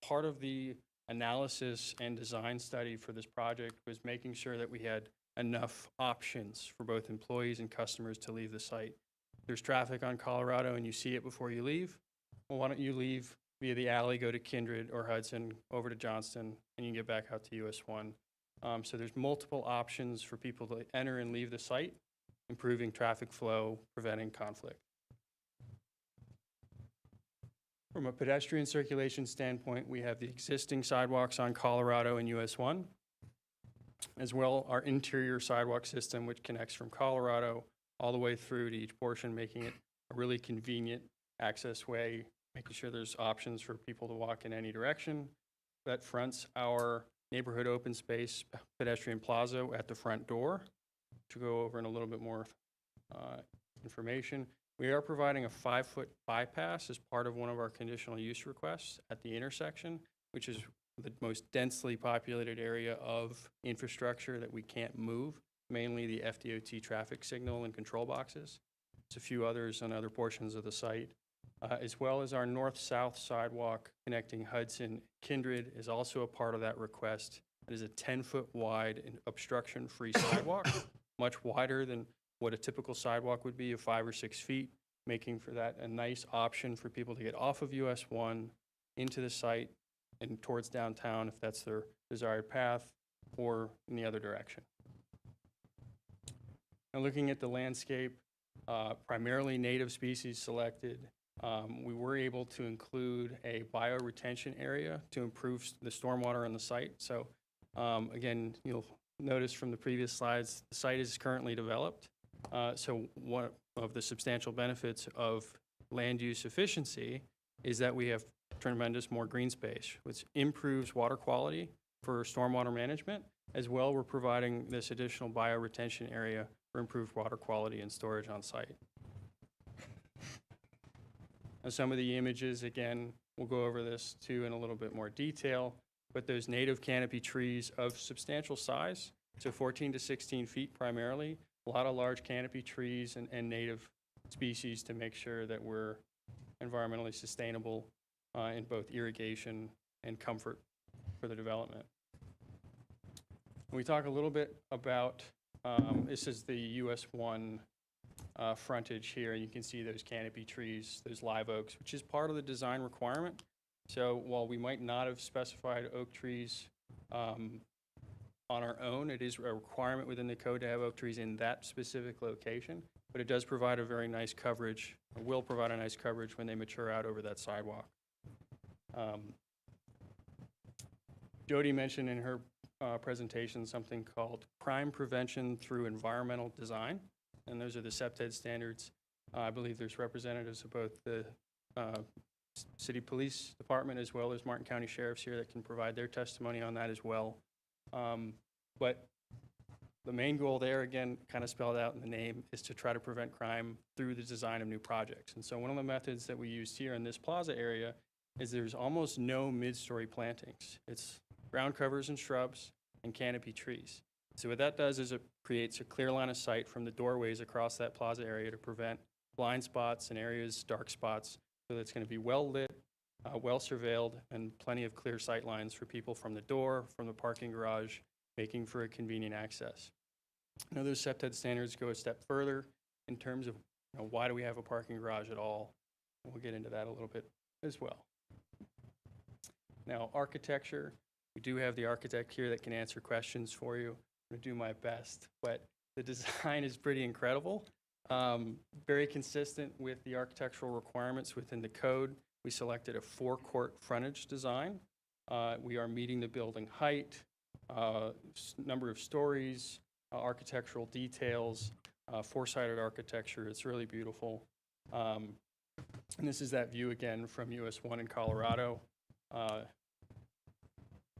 part of the analysis and design study for this project was making sure that we had enough options for both employees and customers to leave the site. There's traffic on Colorado and you see it before you leave. Well, why don't you leave via the alley, go to Kindred or Hudson, over to Johnston, and you can get back out to US 1. So there's multiple options for people to enter and leave the site, improving traffic flow, preventing conflict. From a pedestrian circulation standpoint, we have the existing sidewalks on Colorado and US 1, as well our interior sidewalk system, which connects from Colorado all the way through to each portion, making it a really convenient access way making sure there's options for people to walk in any direction. That fronts our neighborhood open space pedestrian plaza at the front door. To go over in a little bit more information, we are providing a 5-foot bypass as part of one of our conditional use requests at the intersection, which is the most densely populated area of infrastructure that we can't move, mainly the FDOT traffic signal and control boxes. There's a few others on other portions of the site, as well as our north-south sidewalk connecting Hudson. Kindred is also a part of that request. It is a 10-foot wide and obstruction-free sidewalk, much wider than what a typical sidewalk would be of 5 or 6 feet, making for that a nice option for people to get off of US 1 into the site and towards downtown if that's their desired path, or in the other direction. Now, looking at the landscape, primarily native species selected, we were able to include a bioretention area to improve the stormwater on the site. So again, you'll notice from the previous slides, the site is currently developed. So one of the substantial benefits of land use efficiency is that we have tremendous more green space, which improves water quality for stormwater management. As well, we're providing this additional bioretention area for improved water quality and storage on site. Now, some of the images, again, we'll go over this too in a little bit more detail, but those native canopy trees of substantial size, so 14 to 16 feet primarily, a lot of large canopy trees and native species to make sure that we're environmentally sustainable in both irrigation and comfort for the development. We talk a little bit about, this is the US 1 frontage here. You can see those canopy trees, those live oaks, which is part of the design requirement. So while we might not have specified oak trees on our own, it is a requirement within the code to have oak trees in that specific location, but it does provide a very nice coverage, or will provide a nice coverage when they mature out over that sidewalk. Jody mentioned in her presentation something called crime prevention through environmental design, and those are the CPTED standards. I believe there's representatives of both the City Police Department as well as Martin County Sheriffs here that can provide their testimony on that as well. But the main goal there, again, kind of spelled out in the name, is to try to prevent crime through the design of new projects. And so one of the methods that we used here in this plaza area is there's almost no mid-story plantings. It's ground covers and shrubs and canopy trees. So what that does is it creates a clear line of sight from the doorways across that plaza area to prevent blind spots and areas, dark spots, so that it's going to be well lit, well surveilled, and plenty of clear sight lines for people from the door, from the parking garage, making for a convenient access. Now, those CPTED standards go a step further in terms of why do we have a parking garage at all? And we'll get into that a little bit as well. Now, architecture, we do have the architect here that can answer questions for you. I'm going to do my best, but the design is pretty incredible. Very consistent with the architectural requirements within the code. We selected a 4-court frontage design. We are meeting the building height, number of stories, architectural details, 4-sided architecture. It's really beautiful. And this is that view again from US 1 in Colorado,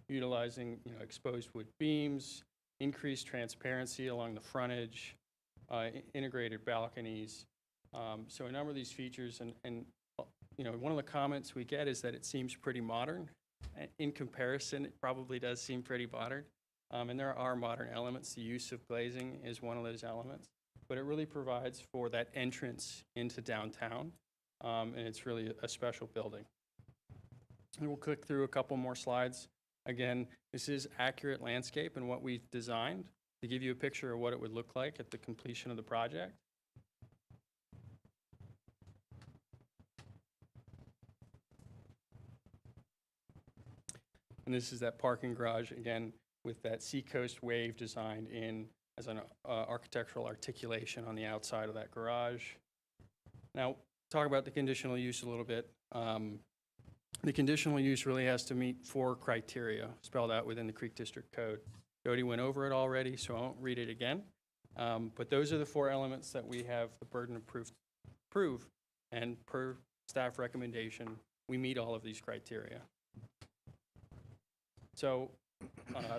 utilizing exposed wood beams, increased transparency along the frontage, integrated balconies. So a number of these features, and one of the comments we get is that it seems pretty modern. In comparison, it probably does seem pretty modern. And there are modern elements. The use of glazing is one of those elements. But it really provides for that entrance into downtown. And it's really a special building. And we'll click through a couple more slides. Again, this is accurate landscape and what we've designed to give you a picture of what it would look like at the completion of the project. And this is that parking garage, again, with that Seacoast wave designed in as an architectural articulation on the outside of that garage. Now, talk about the conditional use a little bit. The conditional use really has to meet 4 criteria spelled out within the Creek District Code. Jody went over it already, so I won't read it again. But those are the 4 elements that we have the burden of proof. And per staff recommendation, we meet all of these criteria. So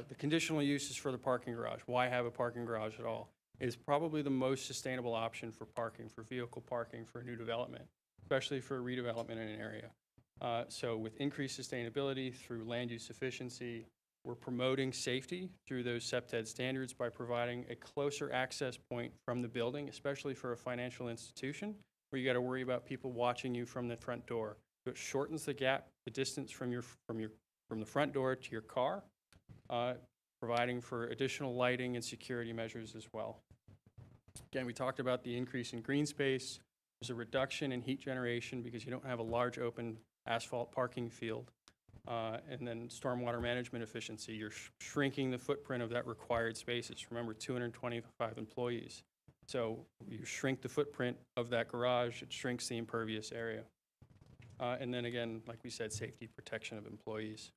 the conditional uses for the parking garage, why have a parking garage at all, is probably the most sustainable option for parking, for vehicle parking, for new development, especially for redevelopment in an area. So with increased sustainability through land use efficiency, we're promoting safety through those SEPTED standards by providing a closer access point from the building, especially for a financial institution where you got to worry about people watching you from the front door. So it shortens the gap, the distance from the front door to your car, providing for additional lighting and security measures as well. Again, we talked about the increase in green space. There's a reduction in heat generation because you don't have a large open asphalt parking field. And then stormwater management efficiency, you're shrinking the footprint of that required spaces. Remember, 225 employees. So you shrink the footprint of that garage, it shrinks the impervious area. And then again, like we said, safety protection of employees.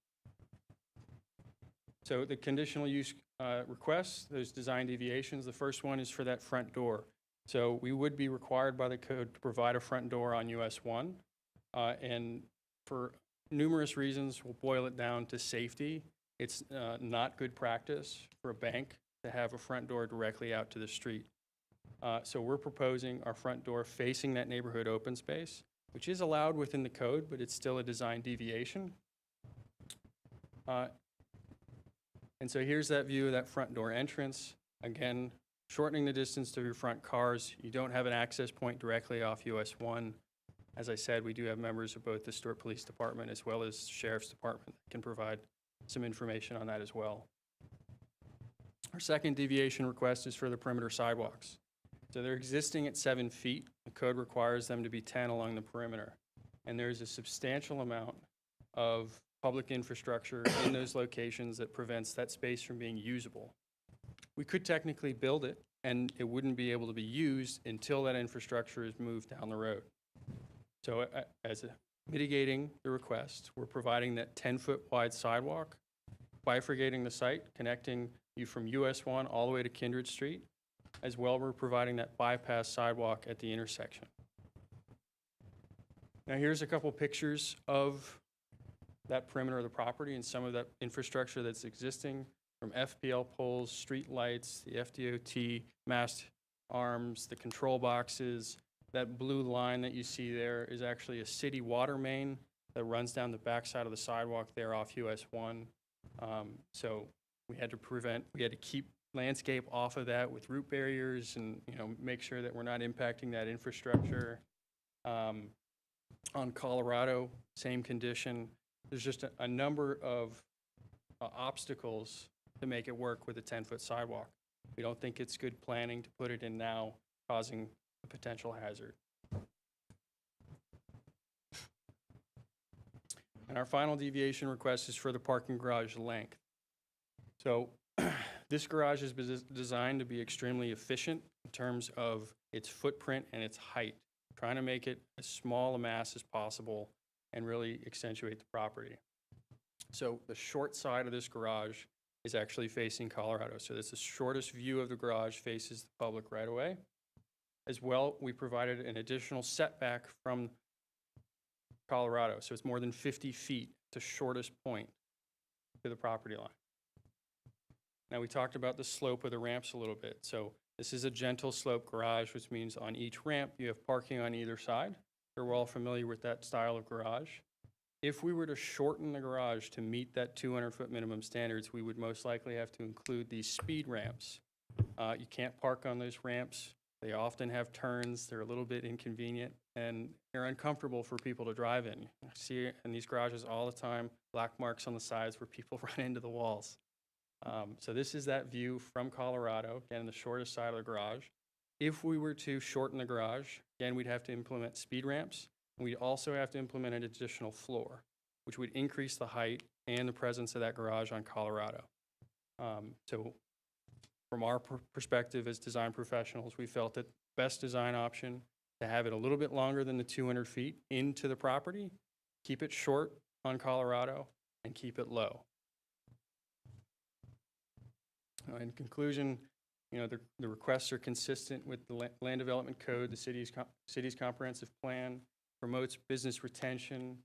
So the conditional use requests, those design deviations, the first one is for that front door. So we would be required by the code to provide a front door on US 1. And for numerous reasons, we'll boil it down to safety. It's not good practice for a bank to have a front door directly out to the street. So we're proposing our front door facing that neighborhood open space, which is allowed within the code, but it's still a design deviation. And so here's that view of that front door entrance. Again, shortening the distance to your front cars. You don't have an access point directly off US 1. As I said, we do have members of both the Stuart Police Department as well as Sheriff's Department that can provide some information on that as well. Our second deviation request is for the perimeter sidewalks. So they're existing at 7 feet. The code requires them to be 10 along the perimeter. And there's a substantial amount of public infrastructure in those locations that prevents that space from being usable. We could technically build it, and it wouldn't be able to be used until that infrastructure is moved down the road. So as mitigating the request, we're providing that 10-foot wide sidewalk, bifurcating the site, connecting you from US 1 all the way to Kindred Street. As well, we're providing that bypass sidewalk at the intersection. Now here's a couple pictures of that perimeter of the property and some of that infrastructure that's existing, from FPL poles, street lights, the FDOT mast arms, the control boxes. That blue line that you see there is actually a city water main that runs down the backside of the sidewalk there off US 1. So we had to keep landscape off of that with root barriers and, make sure that we're not impacting that infrastructure. On Colorado, same condition. There's just a number of obstacles to make it work with a 10-foot sidewalk. We don't think it's good planning to put it in now, causing a potential hazard. And our final deviation request is for the parking garage length. So this garage is designed to be extremely efficient in terms of its footprint and its height, trying to make it as small a mass as possible and really accentuate the property. So the short side of this garage is actually facing Colorado. So that's the shortest view of the garage faces the public right away. As well, we provided an additional setback from Colorado. So it's more than 50 feet, the shortest point to the property line. Now we talked about the slope of the ramps a little bit. So this is a gentle slope garage, which means on each ramp you have parking on either side. We're all familiar with that style of garage. If we were to shorten the garage to meet that 200-foot minimum standards, we would most likely have to include these speed ramps. You can't park on those ramps. They often have turns. They're a little bit inconvenient, and they're uncomfortable for people to drive in. I see it in these garages all the time, black marks on the sides where people run into the walls. So this is that view from Colorado, again, the shortest side of the garage. If we were to shorten the garage, again, we'd have to implement speed ramps. We'd also have to implement an additional floor, which would increase the height and the presence of that garage on Colorado. So from our perspective as design professionals, we felt that best design option to have it a little bit longer than the 200 feet into the property, keep it short on Colorado, and keep it low. In conclusion, the requests are consistent with the Land Development Code, the city's comprehensive plan, promotes business retention.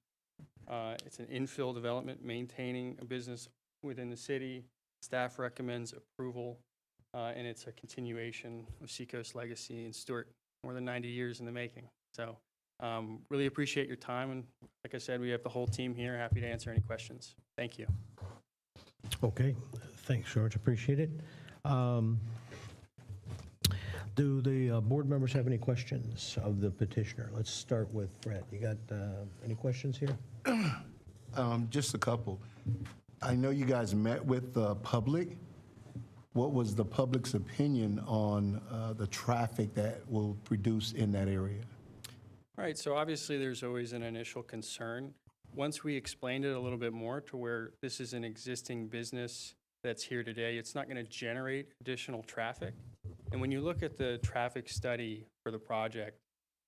It's an infill development, maintaining a business within the city. Staff recommends approval, and it's a continuation of Seacoast legacy in Stuart, more than 90 years in the making. So really appreciate your time, and like I said, we have the whole team here, happy to answer any questions. Thank you. Okay, thanks, George, appreciate it. Do the board members have any questions of the petitioner? Let's start with Brett. You got any questions here? Just a couple. I know you guys met with the public. What was the public's opinion on the traffic that will produce in that area? All right, so obviously there's always an initial concern. Once we explained it a little bit more to where this is an existing business that's here today, it's not going to generate additional traffic. And when you look at the traffic study for the project,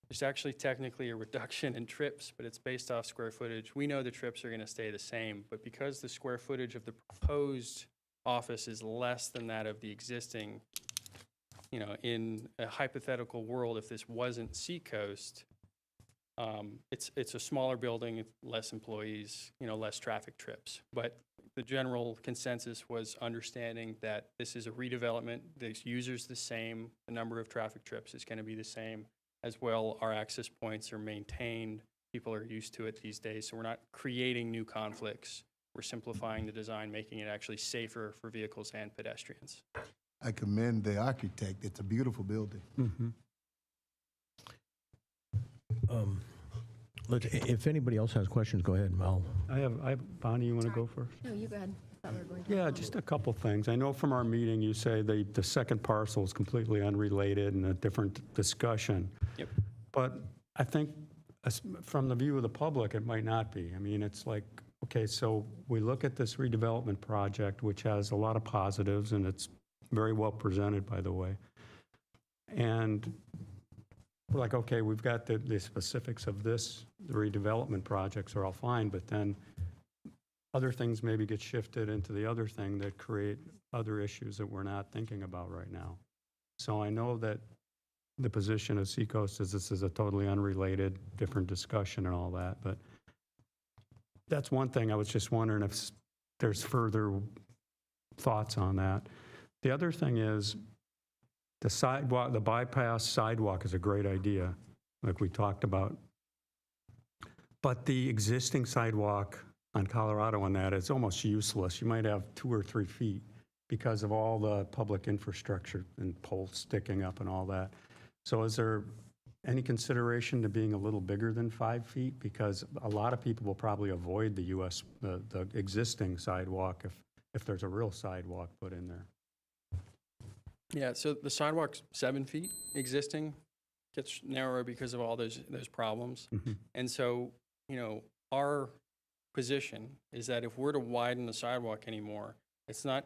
there's actually technically a reduction in trips, but it's based off square footage. We know the trips are going to stay the same, but because the square footage of the proposed office is less than that of the existing, you know, in a hypothetical world, if this wasn't Seacoast, it's a smaller building, less employees, you know, less traffic trips. But the general consensus was understanding that this is a redevelopment, the user's the same, the number of traffic trips is going to be the same, as well our access points are maintained. People are used to it these days, so we're not creating new conflicts. We're simplifying the design, making it actually safer for vehicles and pedestrians. I commend the architect. It's a beautiful building. If anybody else has questions, go ahead, Mel. I have, Bonnie, you want to go first? No, you go ahead. I thought we were going to. Yeah, just a couple things. I know from our meeting, you say the second parcel is completely unrelated and a different discussion. Yep. But I think from the view of the public, it might not be. I mean, it's like, okay, so we look at this redevelopment project, which has a lot of positives, and it's very well presented, by the way. And we're like, okay, we've got the specifics of this, the redevelopment projects are all fine, but then other things maybe get shifted into the other thing that create other issues that we're not thinking about right now. So I know that the position of Seacoast is this is a totally unrelated, different discussion and all that, but that's one thing. I was just wondering if there's further thoughts on that. The other thing is the sidewalk, the bypass sidewalk is a great idea, like we talked about. But the existing sidewalk on Colorado on that is almost useless. You might have 2 or 3 feet because of all the public infrastructure and poles sticking up and all that. So is there any consideration to being a little bigger than 5 feet? Because a lot of people will probably avoid the existing sidewalk if there's a real sidewalk put in there. Yeah, so the sidewalk's 7 feet existing, gets narrower because of all those problems. And so, you know, our position is that if we're to widen the sidewalk anymore, it's not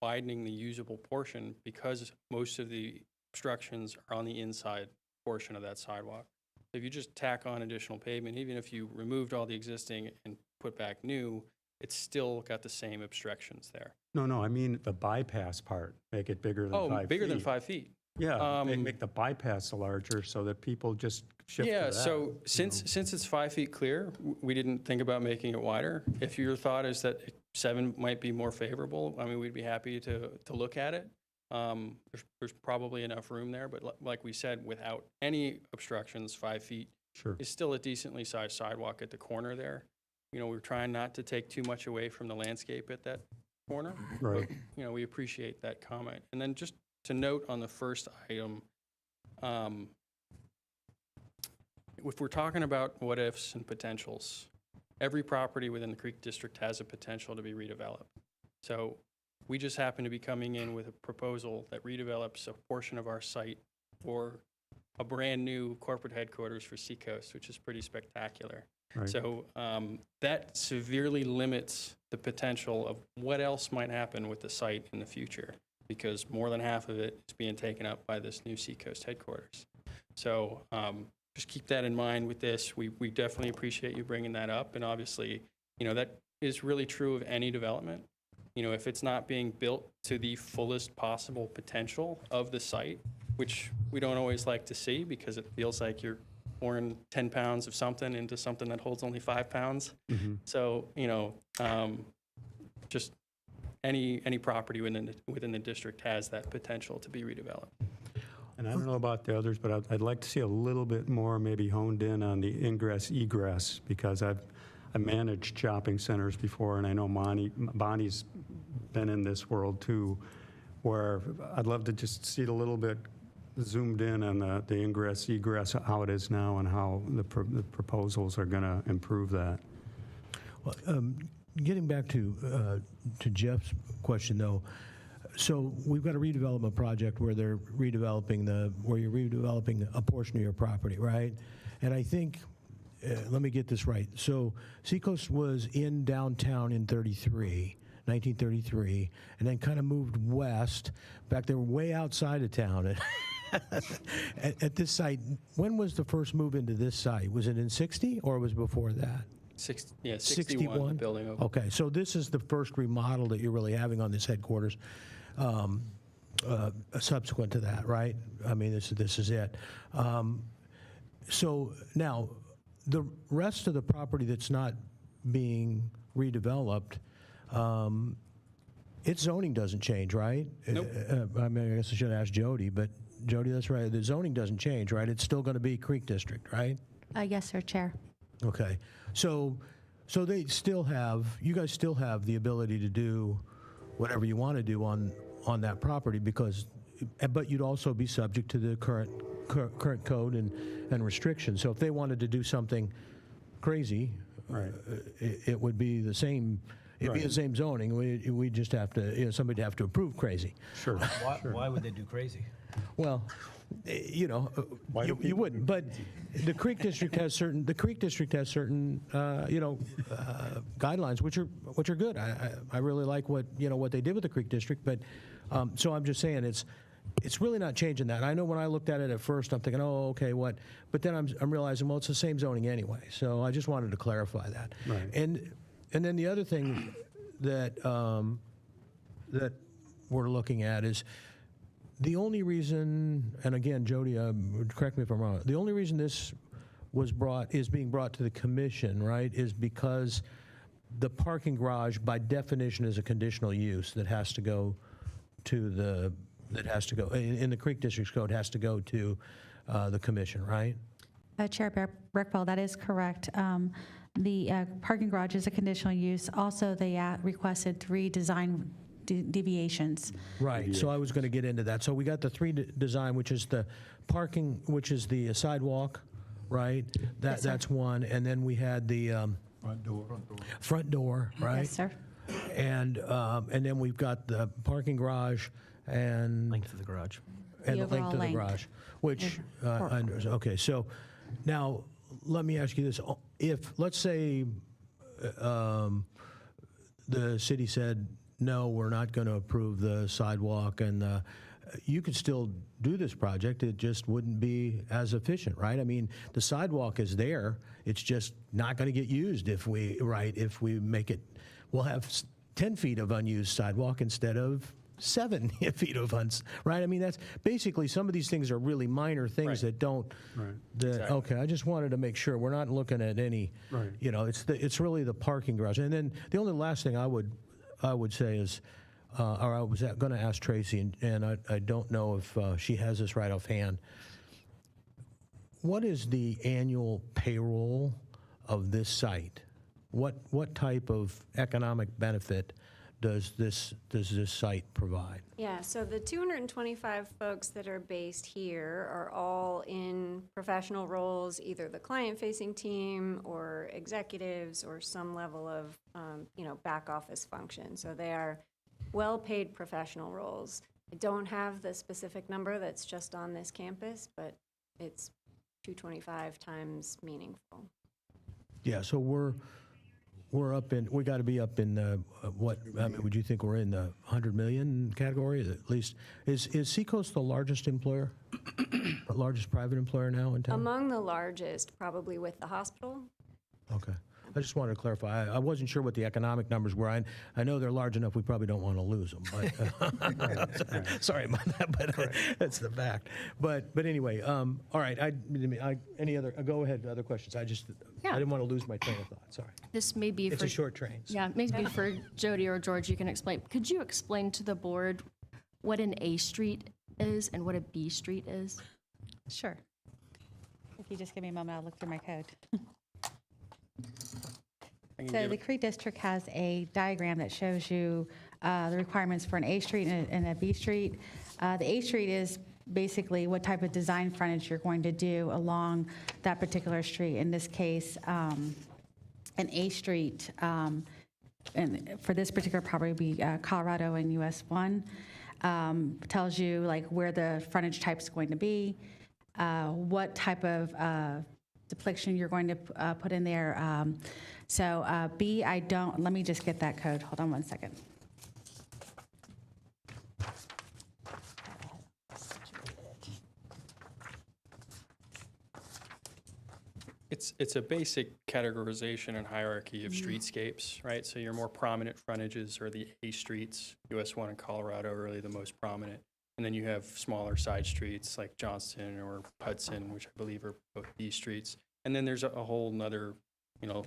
widening the usable portion because most of the obstructions are on the inside portion of that sidewalk. If you just tack on additional pavement, even if you removed all the existing and put back new, it's still got the same obstructions there. No, I mean the bypass part, make it bigger than 5 feet. Oh, bigger than 5 feet. Yeah, make the bypass larger so that people just shift to that. Yeah, so since it's 5 feet clear, we didn't think about making it wider. If your thought is that 7 might be more favorable, I mean, we'd be happy to look at it. There's probably enough room there, but like we said, without any obstructions, 5 feet is still a decently sized sidewalk at the corner there. You know, we're trying not to take too much away from the landscape at that corner. Right. But, you know, we appreciate that comment. And then just to note on the first item, if we're talking about what ifs and potentials, every property within the Creek District has a potential to be redeveloped. So we just happen to be coming in with a proposal that redevelops a portion of our site for a brand new corporate headquarters for Seacoast, which is pretty spectacular. Right. So that severely limits the potential of what else might happen with the site in the future, because more than half of it is being taken up by this new Seacoast headquarters. So just keep that in mind with this. We definitely appreciate you bringing that up. And obviously, you know, that is really true of any development. You know, if it's not being built to the fullest possible potential of the site, which we don't always like to see because it feels like you're pouring 10 pounds of something into something that holds only 5 pounds. So, just any property within the district has that potential to be redeveloped. And I don't know about the others, but I'd like to see a little bit more maybe honed in on the ingress egress, because I've managed shopping centers before, and I know Bonnie's been in this world too, where I'd love to just see it a little bit zoomed in on the ingress egress, how it is now and how the proposals are going to improve that. Well, getting back to Jeff's question, though, so we've got a redevelopment project where they're redeveloping where you're redeveloping a portion of your property, right? And I think, let me get this right. So Seacoast was in downtown in 1933, and then kind of moved west. In fact, they were way outside of town at this site. When was the first move into this site? Was it in 60 or was it before that? 61, the building opened. Okay, so this is the first remodel that you're really having on this headquarters, subsequent to that, right? I mean, this is it. So now, the rest of the property that's not being redeveloped, its zoning doesn't change, right? Nope. I mean, I guess I should ask Jody, but Jody, that's right. The zoning doesn't change, right? It's still going to be Creek District, right? Yes, sir, Chair. Okay, so they still have, you guys still have the ability to do whatever you want to do on that property, but you'd also be subject to the current code and restrictions. So if they wanted to do something crazy, Right. it would be the same. It'd be the same zoning. We just have to, somebody'd have to approve crazy. Sure. Why would they do crazy? Well, you wouldn't. But the Creek District has certain. Guidelines which are good. I really like what they did with the Creek District. But so I'm just saying it's really not changing that. I know when I looked at it at first, I'm thinking, oh, okay, what? But then I'm realizing, well, it's the same zoning anyway. So I just wanted to clarify that. Right. And then the other thing that that we're looking at is the only reason, and again, Jody, correct me if I'm wrong, the only reason this is being brought to the commission, right, is because the parking garage, by definition, is a conditional use that has to go to in the Creek District's code, has to go to the commission, right? Chair Breckville, that is correct. The parking garage is a conditional use. Also, they requested 3 design deviations. Right, so I was going to get into that. So we got the 3 design, which is the parking, which is the sidewalk, right? That's one, and then we had the front door, right? Yes, sir. And then we've got the parking garage and Length of the garage. and The the length of the overall garage, which okay. So now let me ask you this: if let's say the city said, no, we're not going to approve the sidewalk, and you could still do this project. It just wouldn't be as efficient, right? I mean, the sidewalk is there. It's just not going to get used if we make it. We'll have 10 feet of unused sidewalk instead of 7 feet of right? I mean, that's basically, some of these things are really minor things that don't. Right. Exactly. Okay, I just wanted to make sure we're not looking at any. Right. It's really the parking garage, and then the only last thing I would say is, or I was going to ask Tracy, and I don't know if she has this right offhand. What is the annual payroll of this site? What type of economic benefit does this site provide? Yeah, so the 225 folks that are based here are all in professional roles, either the client-facing team or executives or some level of, back office function. So they are well-paid professional roles. I don't have the specific number that's just on this campus, but it's 225 times meaningful. Yeah, so we got to be up in the, would you think we're in the 100 million category at least? Is Seacoast the largest employer, largest private employer now in town? Among the largest, probably with the hospital. Okay. I just wanted to clarify. I wasn't sure what the economic numbers were. I know they're large enough, we probably don't want to lose them, but, sorry about that, but that's the fact. But anyway, all right, any other, go ahead, other questions? I didn't want to lose my train of thought, sorry. This may be It's for... a short train. so- Yeah, maybe for Jody or George, you can explain. Could you explain to the board what an A street is and what a B street is? Sure. If you just give me a moment, I'll look through my code. So the Creek District has a diagram that shows you the requirements for an A street and a B street. The A street is basically what type of design frontage you're going to do along that particular street. In this case, an A street, and for this particular property would be Colorado and US 1, tells you like where the frontage type is going to be, what type of depiction you're going to put in there. So B, let me just get that code. Hold on one second. It's a basic categorization and hierarchy of streetscapes, right? So your more prominent frontages are the A streets, US 1 and Colorado are really the most prominent. And then you have smaller side streets like Johnston or Hudson, which I believe are both B streets. And then there's a whole nother,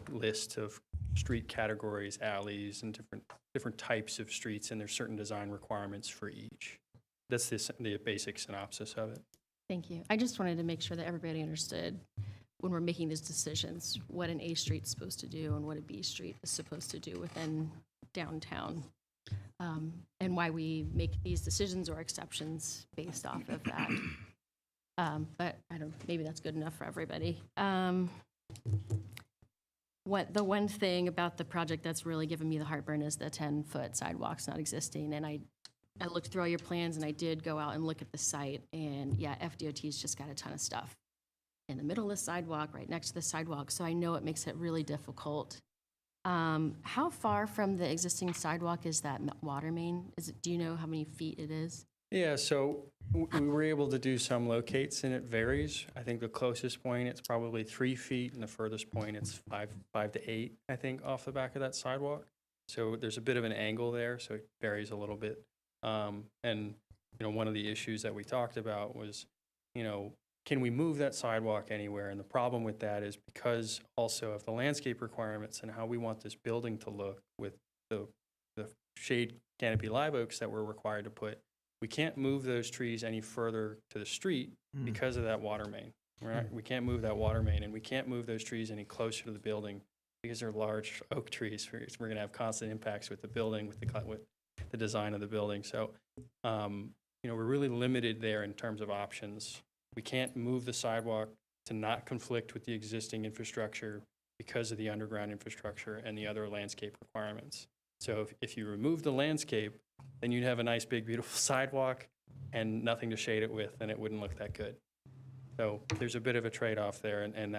list of street categories, alleys, and different types of streets, and there's certain design requirements for each. That's the basic synopsis of it. Thank you. I just wanted to make sure that everybody understood when we're making these decisions, what an A street's supposed to do and what a B street is supposed to do within downtown, and why we make these decisions or exceptions based off of that. But maybe that's good enough for everybody. The one thing about the project that's really given me the heartburn is the 10-foot sidewalks not existing. And I looked through all your plans and I did go out and look at the site, and yeah, FDOT's just got a ton of stuff in the middle of the sidewalk, right next to the sidewalk. So I know it makes it really difficult. How far from the existing sidewalk is that water main? Do you know how many feet it is? Yeah, so we were able to do some locates, and it varies. I think the closest point, it's probably 3 feet, and the furthest point, it's 5 to 8, I think, off the back of that sidewalk. So there's a bit of an angle there, so it varies a little bit. And, one of the issues that we talked about was, can we move that sidewalk anywhere? And the problem with that is because also of the landscape requirements and how we want this building to look with the shade canopy live oaks that we're required to put, we can't move those trees any further to the street because of that water main. Right? We can't move that water main, and we can't move those trees any closer to the building because they're large oak trees. We're going to have constant impacts with the building, with the design of the building. So, we're really limited there in terms of options. We can't move the sidewalk to not conflict with the existing infrastructure because of the underground infrastructure and the other landscape requirements. So if you remove the landscape, then you'd have a nice, big, beautiful sidewalk and nothing to shade it with, and it wouldn't look that good. So there's a bit of a trade-off there, and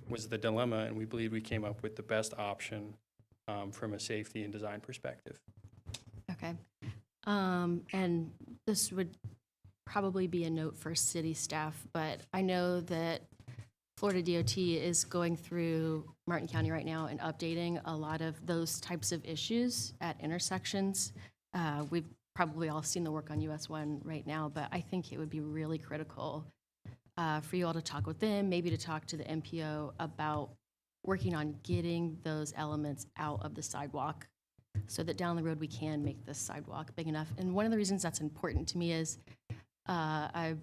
was the dilemma, and we believe we came up with the best option from a safety and design perspective. Okay. And this would probably be a note for city staff, but I know that Florida DOT is going through Martin County right now and updating a lot of those types of issues at intersections. We've probably all seen the work on US 1 right now, but I think it would be really critical for you all to talk with them, maybe to talk to the MPO about working on getting those elements out of the sidewalk so that down the road we can make this sidewalk big enough. And one of the reasons that's important to me is I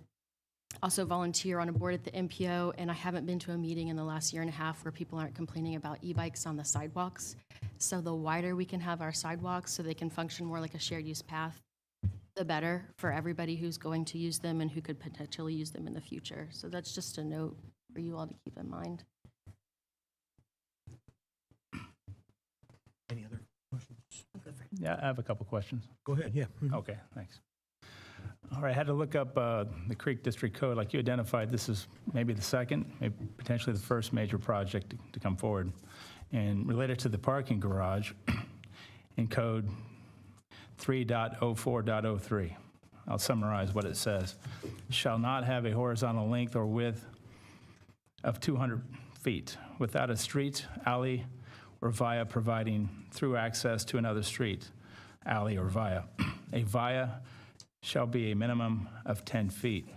also volunteer on a board at the MPO, and I haven't been to a meeting in the last year and a half where people aren't complaining about e-bikes on the sidewalks. So the wider we can have our sidewalks so they can function more like a shared use path, the better for everybody who's going to use them and who could potentially use them in the future. So that's just a note for you all to keep in mind. Any other questions? Yeah, I have a couple questions. Go ahead, yeah. Okay, thanks. All right, I had to look up the Creek District Code. Like you identified, this is maybe the second, maybe potentially the first major project to come forward. And related to the parking garage, in code 3.04.03, I'll summarize what it says. Shall not have a horizontal length or width of 200 feet without a street, alley, or via providing through access to another street, alley, or via. A via shall be a minimum of 10 feet.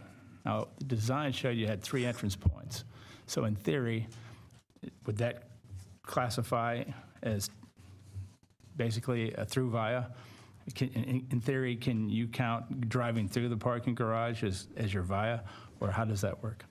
Now, the design showed you had 3 entrance points. So in theory, would that classify as basically a through via? In theory, can you count driving through the parking garage as your via, or how does that work?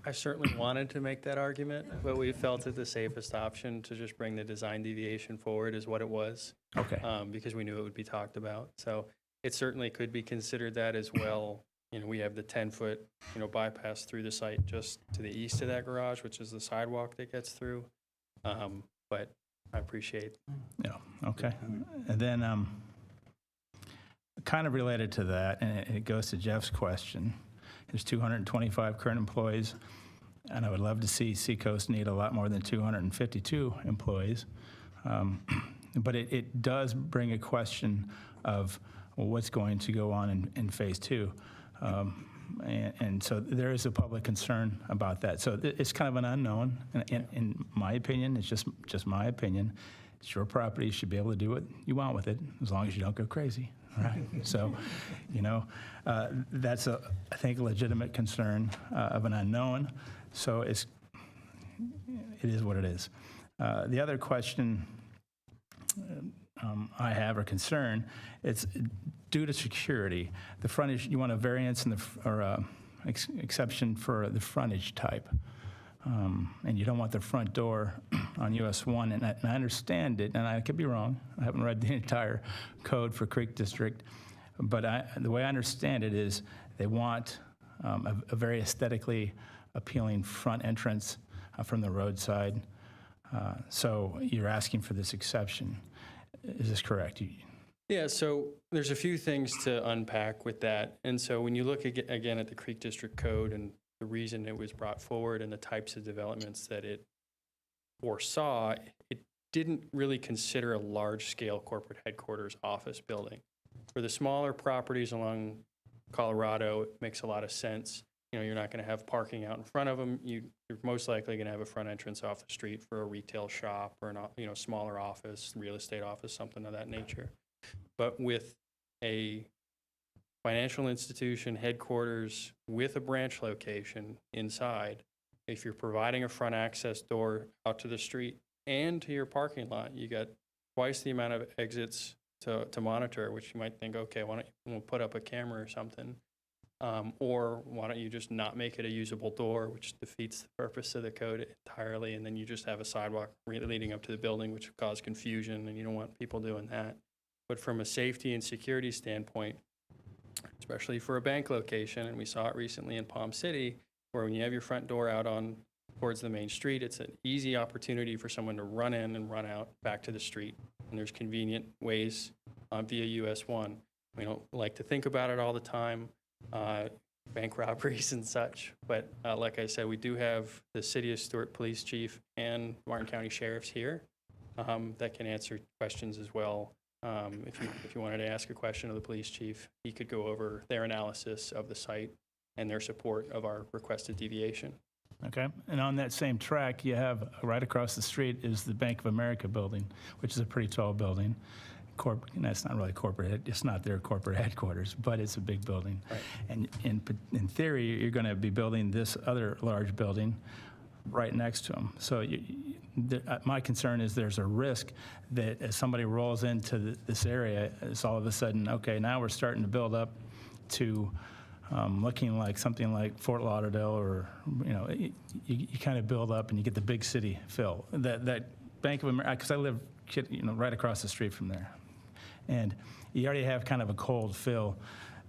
I certainly wanted to make that argument, but we felt it the safest option to just bring the design deviation forward is what it was. Okay. Because we knew it would be talked about. So it certainly could be considered that as well. We have the 10-foot, bypass through the site just to the east of that garage, which is the sidewalk that gets through. But I appreciate. Yeah, okay. And then kind of related to that, and it goes to Jeff's question, there's 225 current employees, and I would love to see Seacoast need a lot more than 252 employees. But it does bring a question of what's going to go on in phase 2. And so there is a public concern about that. So it's kind of an unknown, in my opinion. It's just my opinion. It's your property. You should be able to do what you want with it, as long as you don't go crazy. All right. So, that's I think a legitimate concern of an unknown. So it is what it is. The other question I have or concern, it's due to security. The frontage, you want a variance or exception for the frontage type. And you don't want the front door on US 1, and I understand it, and I could be wrong. I haven't read the entire code for Creek District, but the way I understand it is they want a very aesthetically appealing front entrance from the roadside. So you're asking for this exception. Is this correct? Yeah, so there's a few things to unpack with that. And so when you look again at the Creek District Code and the reason it was brought forward and the types of developments that it foresaw, it didn't really consider a large-scale corporate headquarters office building. For the smaller properties along Colorado, it makes a lot of sense. You're not going to have parking out in front of them. You're most likely going to have a front entrance off the street for a retail shop or an smaller office, real estate office, something of that nature. But with a financial institution headquarters with a branch location inside, if you're providing a front access door out to the street and to your parking lot, you got twice the amount of exits to monitor, which you might think, okay, why don't you put up a camera or something? Or why don't you just not make it a usable door, which defeats the purpose of the code entirely, and then you just have a sidewalk leading up to the building, which would cause confusion, and you don't want people doing that. But from a safety and security standpoint, especially for a bank location, and we saw it recently in Palm City, where when you have your front door out towards the main street, it's an easy opportunity for someone to run in and run out back to the street. And there's convenient ways via US 1. We don't like to think about it all the time, bank robberies and such. But like I said, we do have the City of Stuart Police Chief and Martin County Sheriffs here that can answer questions as well. If you wanted to ask a question of the police chief, he could go over their analysis of the site and their support of our requested deviation. Okay, and on that same track, you have right across the street is the Bank of America building, which is a pretty tall building. That's not really corporate, it's not their corporate headquarters, but it's a big building. Right. And in theory, you're going to be building this other large building right next to them. So my concern is there's a risk that as somebody rolls into this area, it's all of a sudden, okay, now we're starting to build up to looking like something like Fort Lauderdale, or you kind of build up and you get the big city feel. That Bank of America, because I live right across the street from there, and you already have kind of a cold feel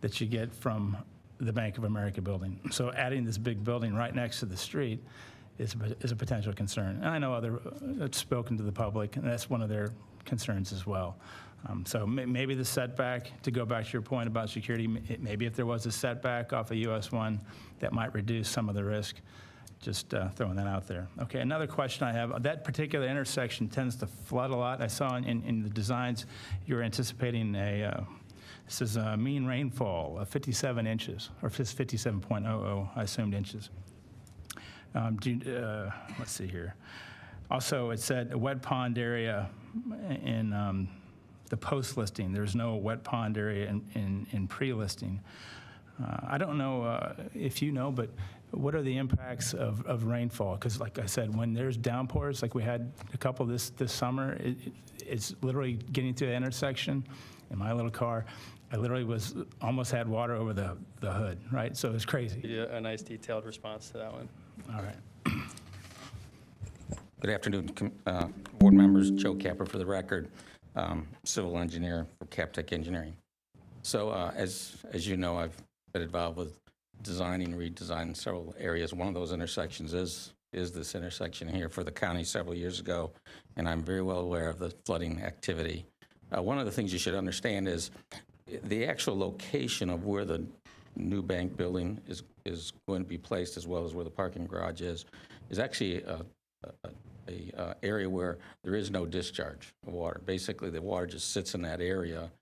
that you get from the Bank of America building. So adding this big building right next to the street is a potential concern. And I know I've spoken to the public, and that's one of their concerns as well. So maybe the setback, to go back to your point about security, maybe if there was a setback off of US 1, that might reduce some of the risk. Just throwing that out there. Okay, another question I have, that particular intersection tends to flood a lot. I saw in the designs you're anticipating this is a mean rainfall of 57 inches, or 57.00, I assumed inches. Let's see here. Also, it said a wet pond area in the post listing. There's no wet pond area in pre-listing. I don't know if you know, but what are the impacts of rainfall? Because like I said, when there's downpours, like we had a couple this summer, it's literally getting to the intersection in my little car. I literally almost had water over the hood, right? So it's crazy. Yeah, a nice detailed response to that one. All right. Good afternoon, board members. Joe Capper for the record, civil engineer for Captech Engineering. So as you know, I've been involved with designing and redesigning several areas. One of those intersections is this intersection here for the county several years ago, and I'm very well aware of the flooding activity. One of the things you should understand is the actual location of where the new bank building is going to be placed, as well as where the parking garage is actually a area where there is no discharge of water. Basically, the water just sits in that area,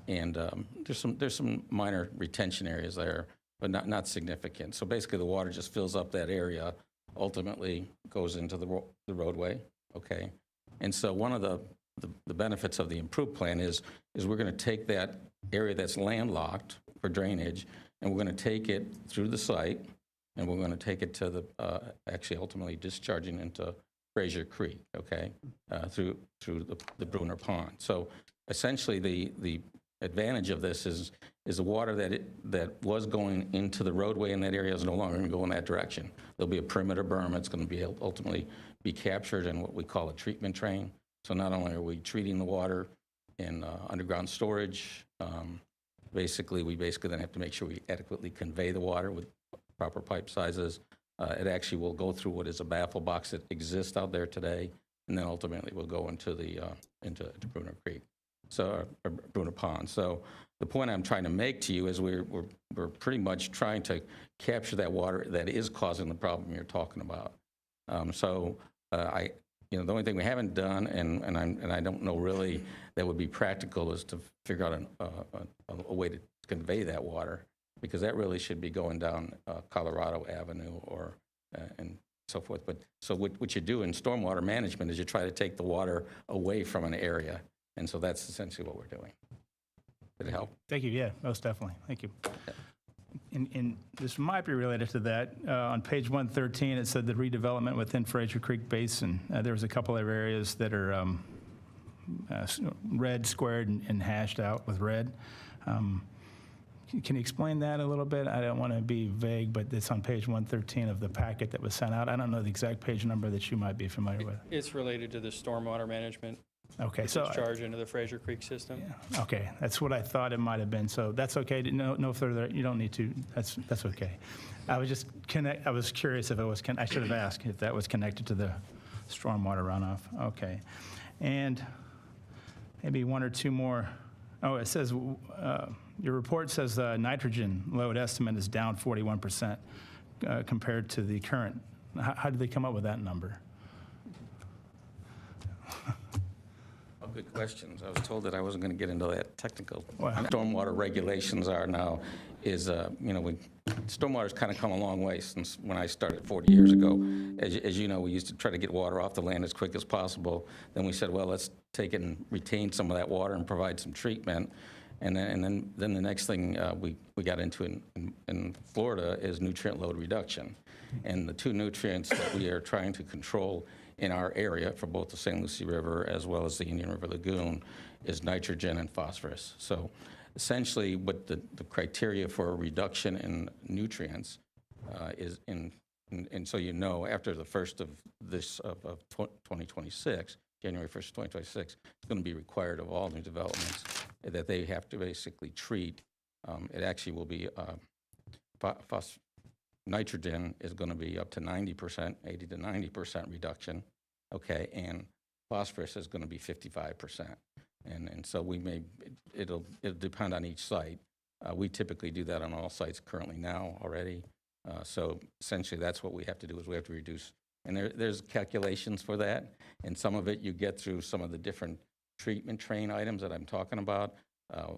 and there's some minor retention areas there, but not significant. So basically, the water just fills up that area, ultimately goes into the roadway. Okay, and so one of the benefits of the improved plan is we're going to take that area that's landlocked for drainage, and we're going to take it through the site, and we're going to take it to the actually ultimately discharging into Fraser Creek, okay, through the Bruner Pond. So essentially, the advantage of this is the water that was going into the roadway in that area is no longer going to go in that direction. There'll be a perimeter berm. It's going to be ultimately be captured in what we call a treatment train. So not only are we treating the water in underground storage, we then have to make sure we adequately convey the water with proper pipe sizes. It actually will go through what is a baffle box that exists out there today, and then ultimately will go into into Bruner Creek, so Bruner Pond. So the point I'm trying to make to you is we're pretty much trying to capture that water that is causing the problem you're talking about. The only thing we haven't done, and I don't know really that would be practical, is to figure out a way to convey that water, because that really should be going down Colorado Avenue and so forth. But so what you do in stormwater management is you try to take the water away from an area, and so that's essentially what we're doing. Did it help? Thank you. Yeah, most definitely. Thank you. And this might be related to that. On page 113, it said the redevelopment within Fraser Creek Basin. There was a couple of areas that are red squared and hashed out with red. Can you explain that a little bit? I don't want to be vague, but it's on page 113 of the packet that was sent out. I don't know the exact page number that you might be familiar with. It's related to the stormwater management. Okay, so discharge into the Fraser Creek system. Yeah, okay, that's what I thought it might have been. So that's okay. No further. You don't need to. That's okay. I was just I was curious if it was. I should have asked if that was connected to the stormwater runoff. Okay, and maybe one or two more. Oh, it says your report says the nitrogen load estimate is down 41% compared to the current. How did they come up with that number? Good questions. I was told that I wasn't going to get into that technical. Wow. Stormwater regulations are now stormwater's kind of come a long way since when I started 40 years ago. As you know, we used to try to get water off the land as quick as possible. Then we said, well, let's take it and retain some of that water and provide some treatment. And then the next thing we got into in Florida is nutrient load reduction. And the two nutrients that we are trying to control in our area for both the St. Lucie River as well as the Indian River Lagoon is nitrogen and phosphorus. So essentially what the criteria for a reduction in nutrients is and so after the first of 2026, January 1st, 2026, it's going to be required of all new developments that they have to basically treat. It actually will be nitrogen is going to be up to 90%, 80 to 90% reduction, okay, and phosphorus is going to be 55%. And so it'll depend on each site. We typically do that on all sites currently now already. So essentially that's what we have to do is we have to reduce. And there's calculations for that. And some of it you get through some of the different treatment train items that I'm talking about.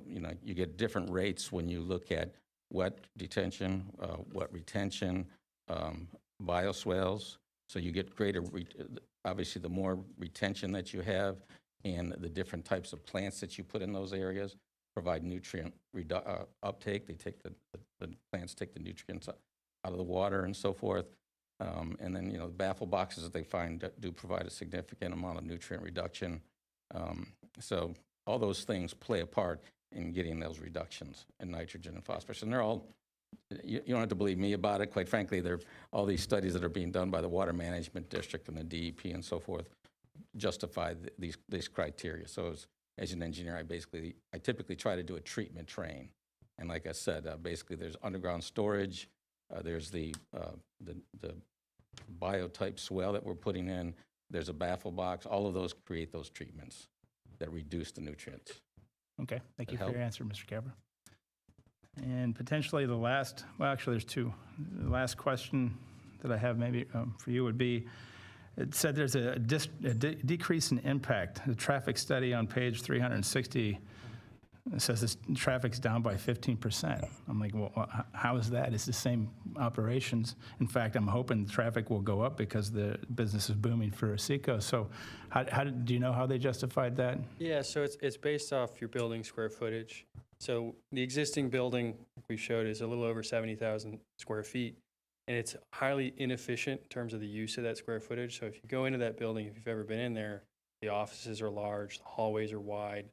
You get different rates when you look at wet detention, wet retention, bioswales, So you get greater, obviously, the more retention that you have and the different types of plants that you put in those areas provide nutrient uptake. They take the plants take the nutrients out of the water and so forth. And then, the baffle boxes that they find do provide a significant amount of nutrient reduction. So all those things play a part in getting those reductions in nitrogen and phosphorus. And they're all, you don't have to believe me about it. Quite frankly, they're all these studies that are being done by the Water Management District and the DEP and so forth justify these criteria. So as an engineer, I typically try to do a treatment train. And like I said, basically there's underground storage, there's the biotype swell that we're putting in, there's a baffle box. All of those create those treatments that reduce the nutrients. Okay, thank you That for your answer, Mr. Capper. And potentially the last, well, actually, there's two. The last question that I have maybe for you would be, it said there's a decrease in impact. The traffic study on page 360 says this traffic's down by 15%. I'm like, well, how is that? It's the same operations. In fact, I'm hoping traffic will go up because the business is booming for Seacoast. So do you know how they justified that? Yeah, so it's based off your building square footage. So the existing building we showed is a little over 70,000 square feet, and it's highly inefficient in terms of the use of that square footage. So if you go into that building, if you've ever been in there, the offices are large, the hallways are wide.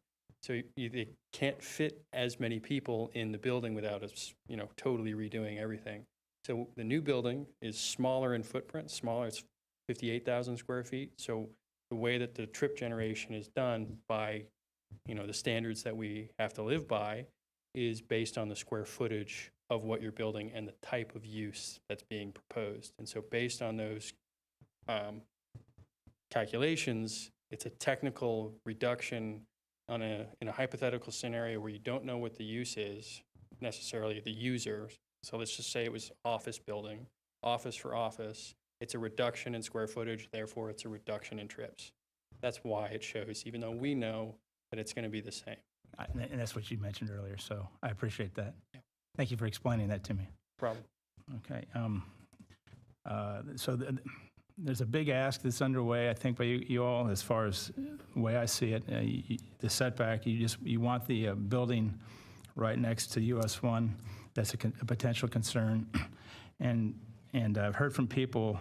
So they can't fit as many people in the building without us, totally redoing everything. So the new building is smaller in footprint, smaller, it's 58,000 square feet. So the way that the trip generation is done by, the standards that we have to live by is based on the square footage of what you're building and the type of use that's being proposed. And so based on those calculations, it's a technical reduction in a hypothetical scenario where you don't know what the use is, necessarily the user. So let's just say it was office building, office for office. It's a reduction in square footage, therefore it's a reduction in trips. That's why it shows, even though we know that it's going to be the same. And that's what you mentioned earlier, so I appreciate that. Yeah. Thank you for explaining that to me. Problem. Okay. There's a big ask that's underway, I think, by you all, as far as the way I see it. The setback, you want the building right next to US 1. That's a potential concern. And I've heard from people,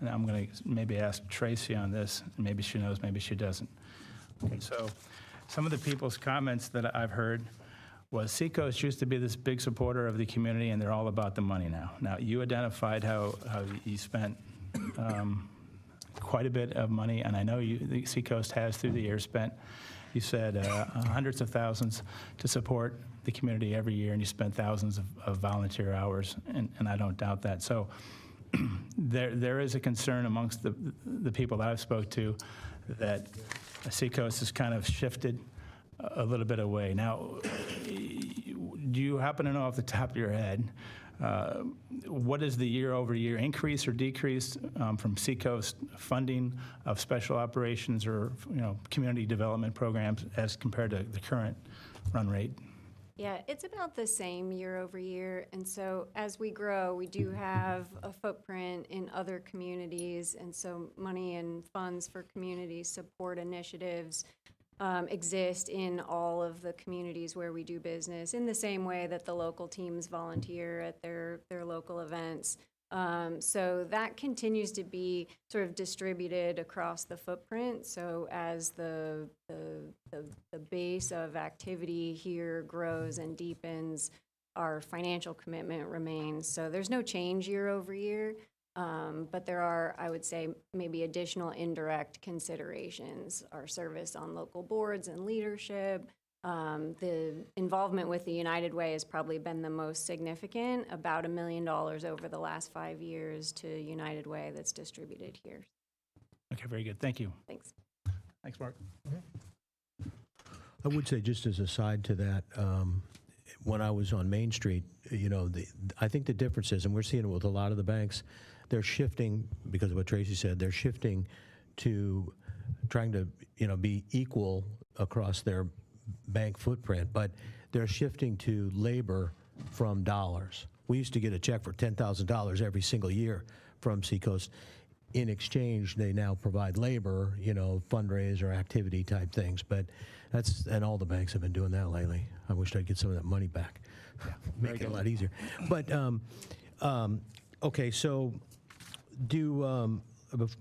and I'm going to maybe ask Tracy on this. Maybe she knows, maybe she doesn't. Okay, so some of the people's comments that I've heard was Seacoast used to be this big supporter of the community, and they're all about the money now. Now, you identified how you spent quite a bit of money, and I know the Seacoast has through the years spent, you said, hundreds of thousands to support the community every year, and you spent thousands of volunteer hours, and I don't doubt that. So there is a concern amongst the people that I've spoke to that Seacoast has kind of shifted a little bit away. Now, do you happen to know off the top of your head what is the year-over-year increase or decrease from Seacoast funding of special operations or community development programs as compared to the current run rate? Yeah, it's about the same year over year. And so as we grow, we do have a footprint in other communities. And so money and funds for community support initiatives exist in all of the communities where we do business in the same way that the local teams volunteer at their local events. So that continues to be sort of distributed across the footprint. So as the base of activity here grows and deepens, our financial commitment remains. So there's no change year over year, but there are, I would say, maybe additional indirect considerations. Our service on local boards and leadership. The involvement with the United Way has probably been the most significant, about $1 million over the last 5 years to United Way that's distributed here. Okay, very good. Thank you. Thanks. Thanks, Mark. I would say, just as a side to that, when I was on Main Street, I think the difference is, and we're seeing it with a lot of the banks, they're shifting, because of what Tracy said, they're shifting to trying to, be equal across their bank footprint, but they're shifting to labor from dollars. We used to get a check for $10,000 every single year from Seacoast. in exchange, they now provide labor, fundraiser, activity type things. But and all the banks have been doing that lately. I wish I'd get some of that money back. Make it a lot easier. But, okay, so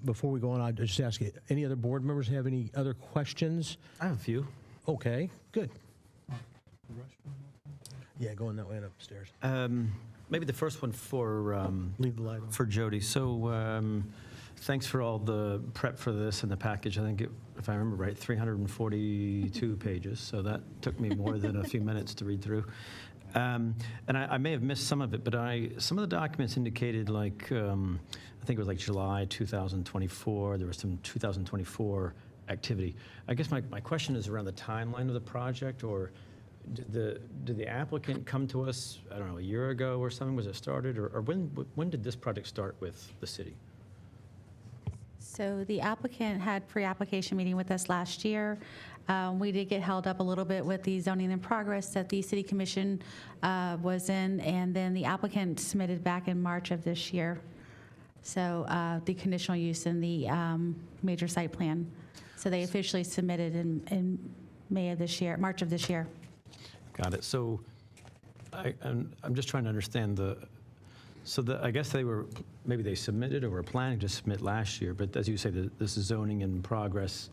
before we go on, I'll just ask you, any other board members have any other questions? I have a few. Okay, good. Yeah, going that way and upstairs. Maybe the first one for Leave the light on. for Jody. So thanks for all the prep for this and the package. I think, if I remember right, 342 pages. So that took me more than a few minutes to read through. And I may have missed some of it, but some of the documents indicated I think it was like July 2024. There was some 2024 activity. I guess my question is around the timeline of the project, or did the applicant come to us, I don't know, a year ago or something? Was it started, or when did this project start with the city? So the applicant had pre-application meeting with us last year. We did get held up a little bit with the zoning in progress that the city commission was in, and then the applicant submitted back in March of this year. So the conditional use in the major site plan. So they officially submitted in March of this year. Got it. So I'm just trying to understand I guess maybe they submitted or were planning to submit last year, but as you say, this is zoning in progress.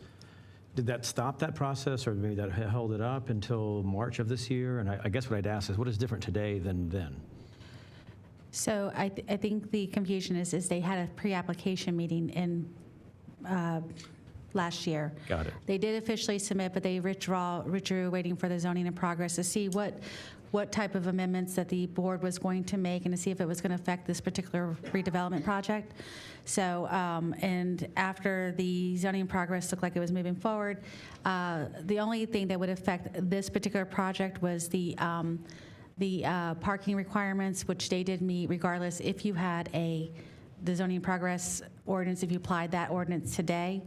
Did that stop that process, or maybe that held it up until March of this year? And I guess what I'd ask is, what is different today than then? So I think the confusion is they had a pre-application meeting in last year. Got it. They did officially submit, but they withdrew, waiting for the zoning in progress to see what type of amendments that the board was going to make and to see if it was going to affect this particular redevelopment project. So, and after the zoning progress looked like it was moving forward, the only thing that would affect this particular project was the parking requirements, which they did meet regardless if you had the zoning progress ordinance, if you applied that ordinance today,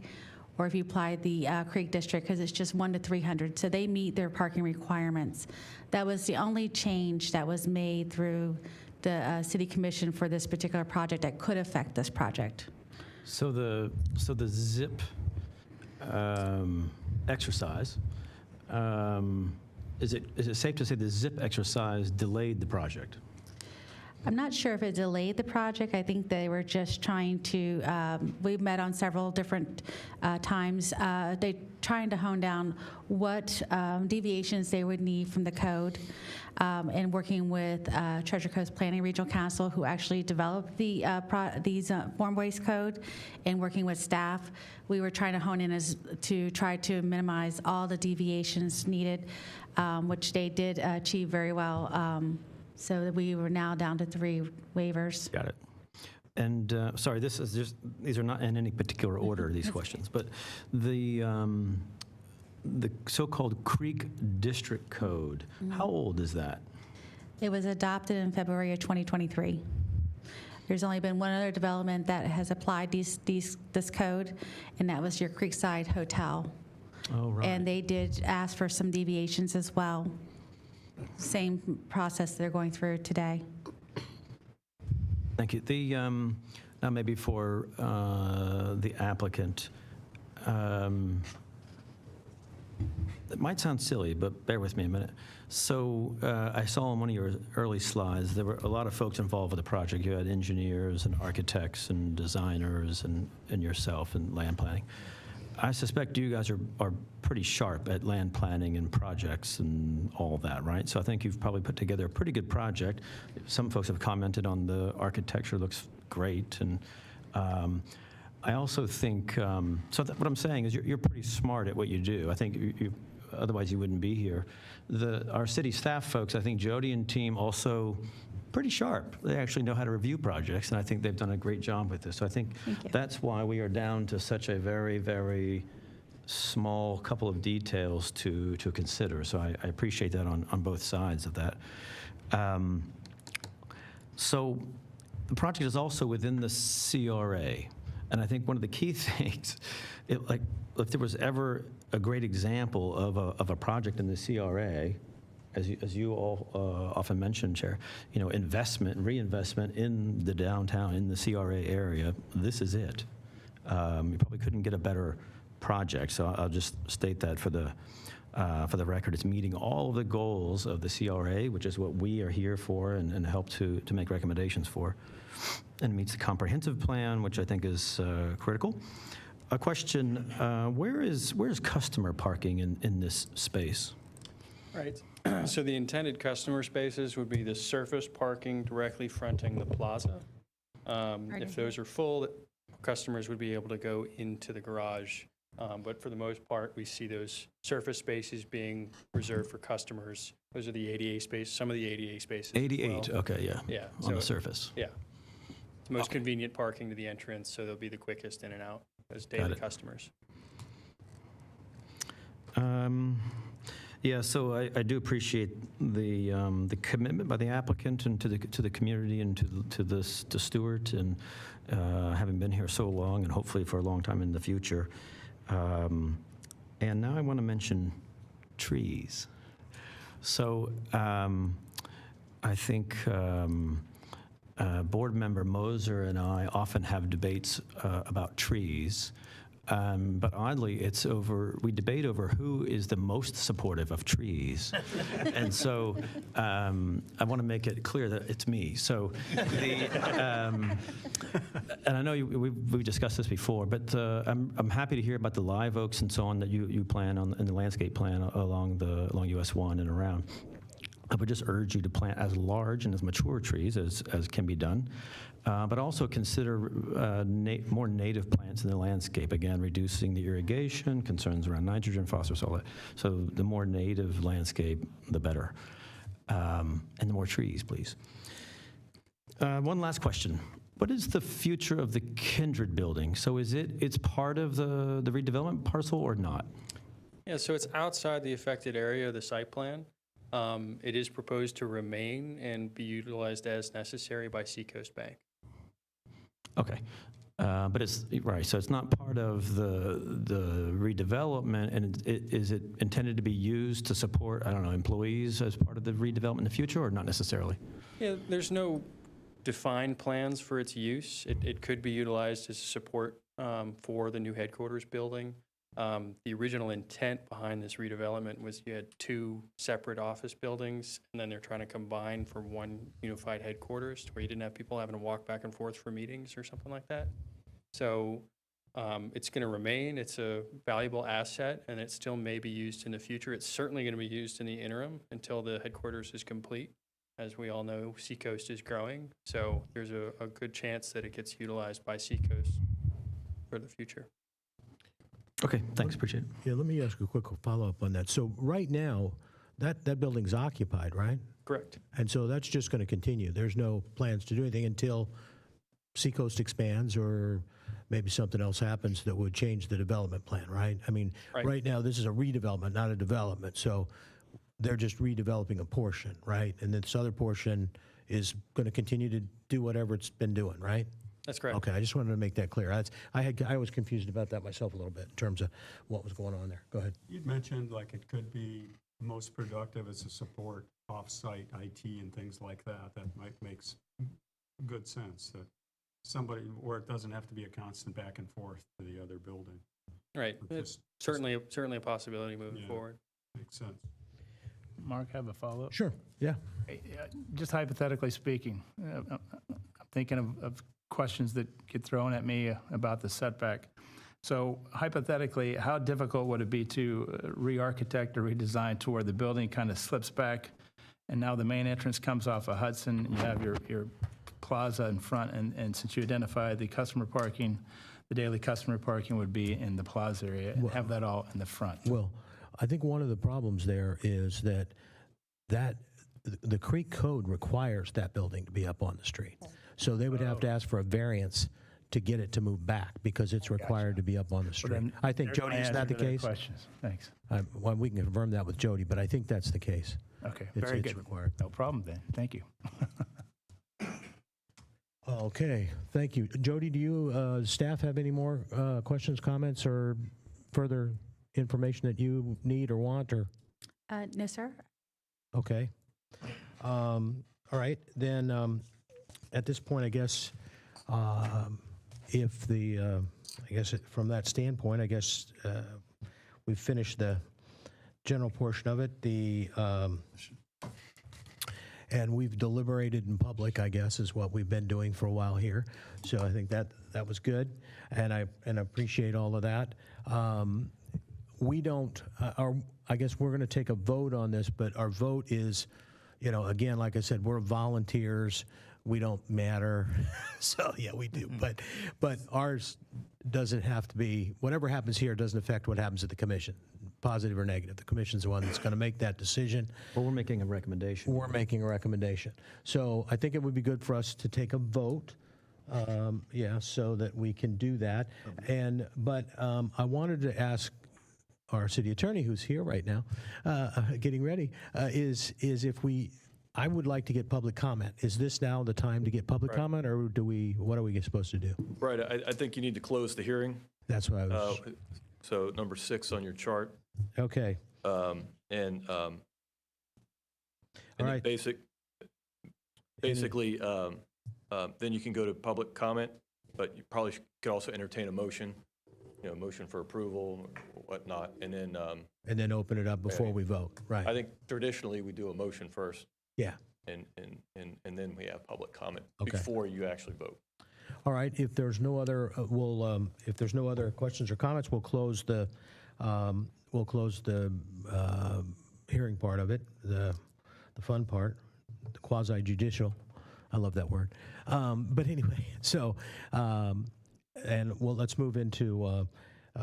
or if you applied the Creek District, because it's just 1 to 300. So they meet their parking requirements. That was the only change that was made through the City Commission for this particular project that could affect this project. So the ZIP exercise, is it safe to say the ZIP exercise delayed the project? I'm not sure if it delayed the project. I think they were just trying to, we met on several different times. They trying to hone down what deviations they would need from the code, and working with Treasure Coast Planning Regional Council, who actually developed these form-based code, and working with staff. We were trying to hone in to try to minimize all the deviations needed, which they did achieve very well. So we were now down to 3 waivers. Got it. And sorry, these are not in any particular order, these questions, but the so-called Creek District Code, how old is that? It was adopted in February of 2023. There's only been one other development that has applied this code, and that was your Creekside Hotel. Oh, right. And they did ask for some deviations as well. Same process they're going through today. Thank you. Now maybe for the applicant, it might sound silly, but bear with me a minute. So I saw on one of your early slides, there were a lot of folks involved with the project. You had engineers and architects and designers and yourself and land planning. I suspect you guys are pretty sharp at land planning and projects and all that, right? So I think you've probably put together a pretty good project. Some folks have commented on the architecture looks great. And I also think, what I'm saying is you're pretty smart at what you do. I think otherwise you wouldn't be here. Our city staff folks, I think Jody and team also pretty sharp. They actually know how to review projects, and I think they've done a great job with this. So I think that's why we are down to such a very, very small couple of details to consider. So I appreciate that on both sides of that. So the project is also within the CRA, and I think one of the key things, if there was ever a great example of a project in the CRA, as you all often mention, Chair, investment, reinvestment in the downtown, in the CRA area, this is it. You probably couldn't get a better project. So I'll just state that for the record. It's meeting all of the goals of the CRA, which is what we are here for and help to make recommendations for. And meets the comprehensive plan, which I think is critical. A question, where's customer parking in this space? Right. So the intended customer spaces would be the surface parking directly fronting the plaza. If those are full, customers would be able to go into the garage. But for the most part, we see those surface spaces being reserved for customers. Those are the ADA space, some of the ADA spaces. 88, okay, yeah. Yeah. On the surface. Yeah. It's most convenient parking to the entrance, so they'll be the quickest in and out as daily customers. Yeah, so I do appreciate the commitment by the applicant and to the community and to Stuart, and having been here so long and hopefully for a long time in the future. And now I want to mention trees. So I think Board Member Moser and I often have debates about trees. But oddly, we debate over who is the most supportive of trees. And so I want to make it clear that it's me. So, and I know we've discussed this before, but I'm happy to hear about the live oaks and so on that you plan on in the landscape plan along US 1 and around. I would just urge you to plant as large and as mature trees as can be done, but also consider more native plants in the landscape, again, reducing the irrigation, concerns around nitrogen, phosphorus, all that. So the more native landscape, the better. And the more trees, please. One last question. What is the future of the Kindred building? So it's part of the redevelopment parcel or not? Yeah, so it's outside the affected area of the site plan. It is proposed to remain and be utilized as necessary by Seacoast Bank. Okay. But it's, right, so it's not part of the redevelopment, and is it intended to be used to support, I don't know, employees as part of the redevelopment in the future, or not necessarily? Yeah, there's no defined plans for its use. It could be utilized as support for the new headquarters building. The original intent behind this redevelopment was you had two separate office buildings, and then they're trying to combine for one unified headquarters to where you didn't have people having to walk back and forth for meetings or something like that. So it's going to remain. It's a valuable asset, and it still may be used in the future. It's certainly going to be used in the interim until the headquarters is complete. As we all know, Seacoast is growing, so there's a good chance that it gets utilized by Seacoast for the future. Okay, thanks, appreciate it. Yeah, let me ask a quick follow-up on that. So right now, that building's occupied, right? Correct. And so that's just going to continue. There's no plans to do anything until Seacoast expands or maybe something else happens that would change the development plan, right? I mean, right now, this is a redevelopment, not a development. So they're just redeveloping a portion, right? And this other portion is going to continue to do whatever it's been doing, right? That's correct. Okay, I just wanted to make that clear. I was confused about that myself a little bit in terms of what was going on there. Go ahead. You'd mentioned like it could be most productive as a support off-site IT and things like that. That might make good sense that somebody, where it doesn't have to be a constant back and forth to the other building. Right. It's certainly a possibility moving forward. Makes sense. Mark, have a follow-up? Sure, yeah. Just hypothetically speaking, I'm thinking of questions that get thrown at me about the setback. So hypothetically, how difficult would it be to re-architect or redesign to where the building kind of slips back, and now the main entrance comes off of Hudson, and you have your plaza in front, and since you identified the customer parking, the daily customer parking would be in the plaza area, and have that all in the front? Well, I think one of the problems there is that the Creek Code requires that building to be up on the street. So they would have to ask for a variance to get it to move back because it's required to be up on the street. I think, Jody, is that the case? Questions. Thanks. Well, we can confirm that with Jody, but I think that's the case. Okay, It's very good. required. No problem then. Thank you. Okay, thank you. Jody, do you, staff, have any more questions, comments, or further information that you need or want? Or No, sir. Okay. All right, then at this point, I guess if the, I guess from that standpoint, I guess we've finished the general portion of it. And we've deliberated in public, I guess, is what we've been doing for a while here. So I think that was good, and I appreciate all of that. We don't, I guess we're going to take a vote on this, but our vote is, again, like I said, we're volunteers. We don't matter. So, yeah, we do. But ours doesn't have to be, whatever happens here doesn't affect what happens at the commission, positive or negative. The commission's the one that's going to make that decision. Well, we're making a recommendation. We're making a recommendation. So I think it would be good for us to take a vote, so that we can do that. But I wanted to ask our city attorney, who's here right now, getting ready, is if I would like to get public comment. Is this now the time to get public comment, or what are we supposed to do? Right, I think you need to close the hearing. That's what I was, So number 6 on your chart. okay. All right. Basically, then you can go to public comment, but you probably could also entertain a motion, motion for approval or whatnot, and then open it up before we vote, right? I think traditionally we do a motion first. Yeah. And then we have public comment Okay. before you actually vote. All right, if there's no other, if there's no other questions or comments, we'll close the hearing part of it, the fun part, the quasi-judicial. I love that word. But anyway, so, let's move into,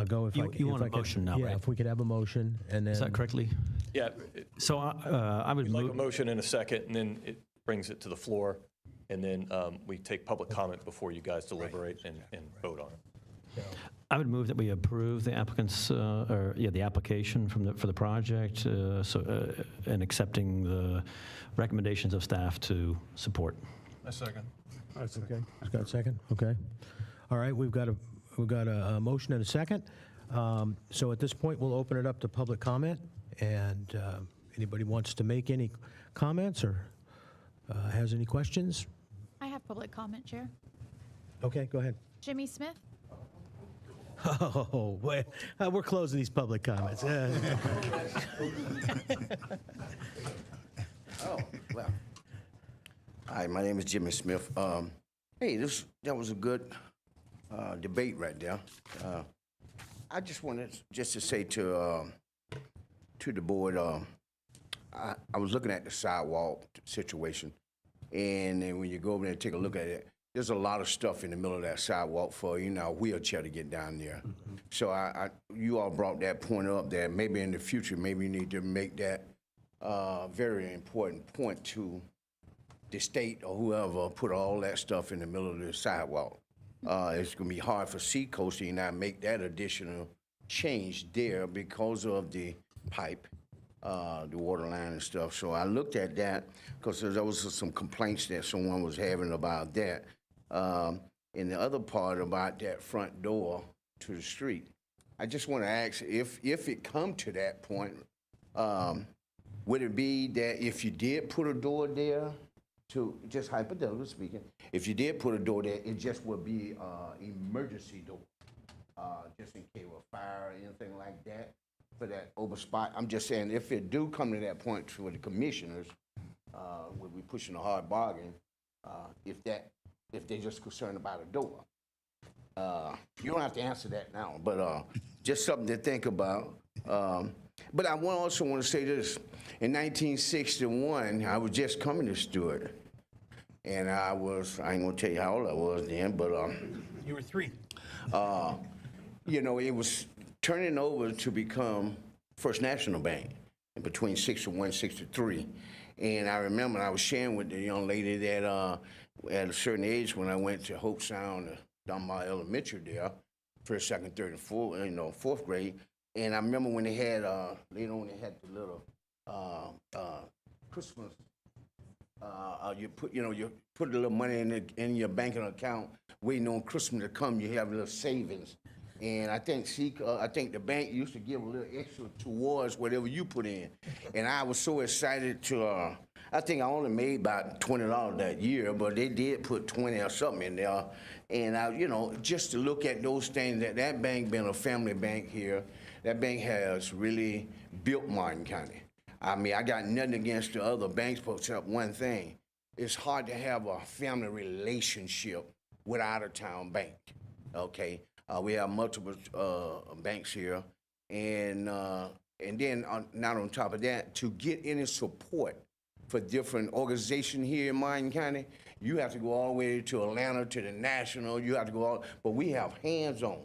go if I You want a motion now, yeah, right? if we could have a motion, and then. Is that correctly? Yeah, So I would we'd like a move, motion in a second, and then it brings it to the floor, and then we take public comment before you guys deliberate and vote on it. I would move that we approve the applicant's, the application for the project, and accepting the recommendations of staff to support. A second. Okay, got a second? Okay. All right, we've got a motion and a second. So at this point, we'll open it up to public comment, and anybody wants to make any comments or has any questions? I have public comment, Chair. Okay, go ahead. Jimmy Smith? Oh, wait, we're closing these public comments. Oh, well. Hi, my name is Jimmy Smith. Hey, that was a good debate right there. I just wanted to say to the board, I was looking at the sidewalk situation, and then when you go over there and take a look at it, there's a lot of stuff in the middle of that sidewalk for, a wheelchair to get down there. Mm-hmm. So you all brought that point up that maybe in the future, maybe you need to make that very important point to the state or whoever put all that stuff in the middle of the sidewalk. It's going to be hard for Seacoast to not make that additional change there because of the pipe, the water line and stuff. So I looked at that because there was some complaints that someone was having about that. And the other part about that front door to the street, I just want to ask if it come to that point, would it be that if you did put a door there, to just hypothetically speaking, if you did put a door there, it just would be emergency door, just in case of fire or anything like that for that over spot. I'm just saying if it do come to that point for the commissioners, would we pushing a hard bargain if they're just concerned about a door. You don't have to answer that now, but just something to think about. But I also want to say this. In 1961, I was just coming to Stuart, and I ain't going to tell you how old I was then, but... You were 3. It was turning over to become First National Bank in between 61 and 63. And I remember I was sharing with the young lady that at a certain age when I went to Hope Sound, Dunbar Elementary there, first, second, third, and fourth grade. And I remember when they had, later on they had the little Christmas, you put a little money in your banking account, waiting on Christmas to come, you have a little savings. And I think the bank used to give a little extra towards whatever you put in. And I was so excited I think I only made about $20 that year, but they did put 20 or something in there. And you know, just to look at those things, that bank being a family bank here, that bank has really built Martin County. I mean, I got nothing against the other banks, but except one thing. It's hard to have a family relationship with an out-of-town bank, okay? We have multiple banks here, and then not on top of that, to get any support for different organizations here in Martin County, you have to go all the way to Atlanta, to the National, you have to go all, but we have hands-on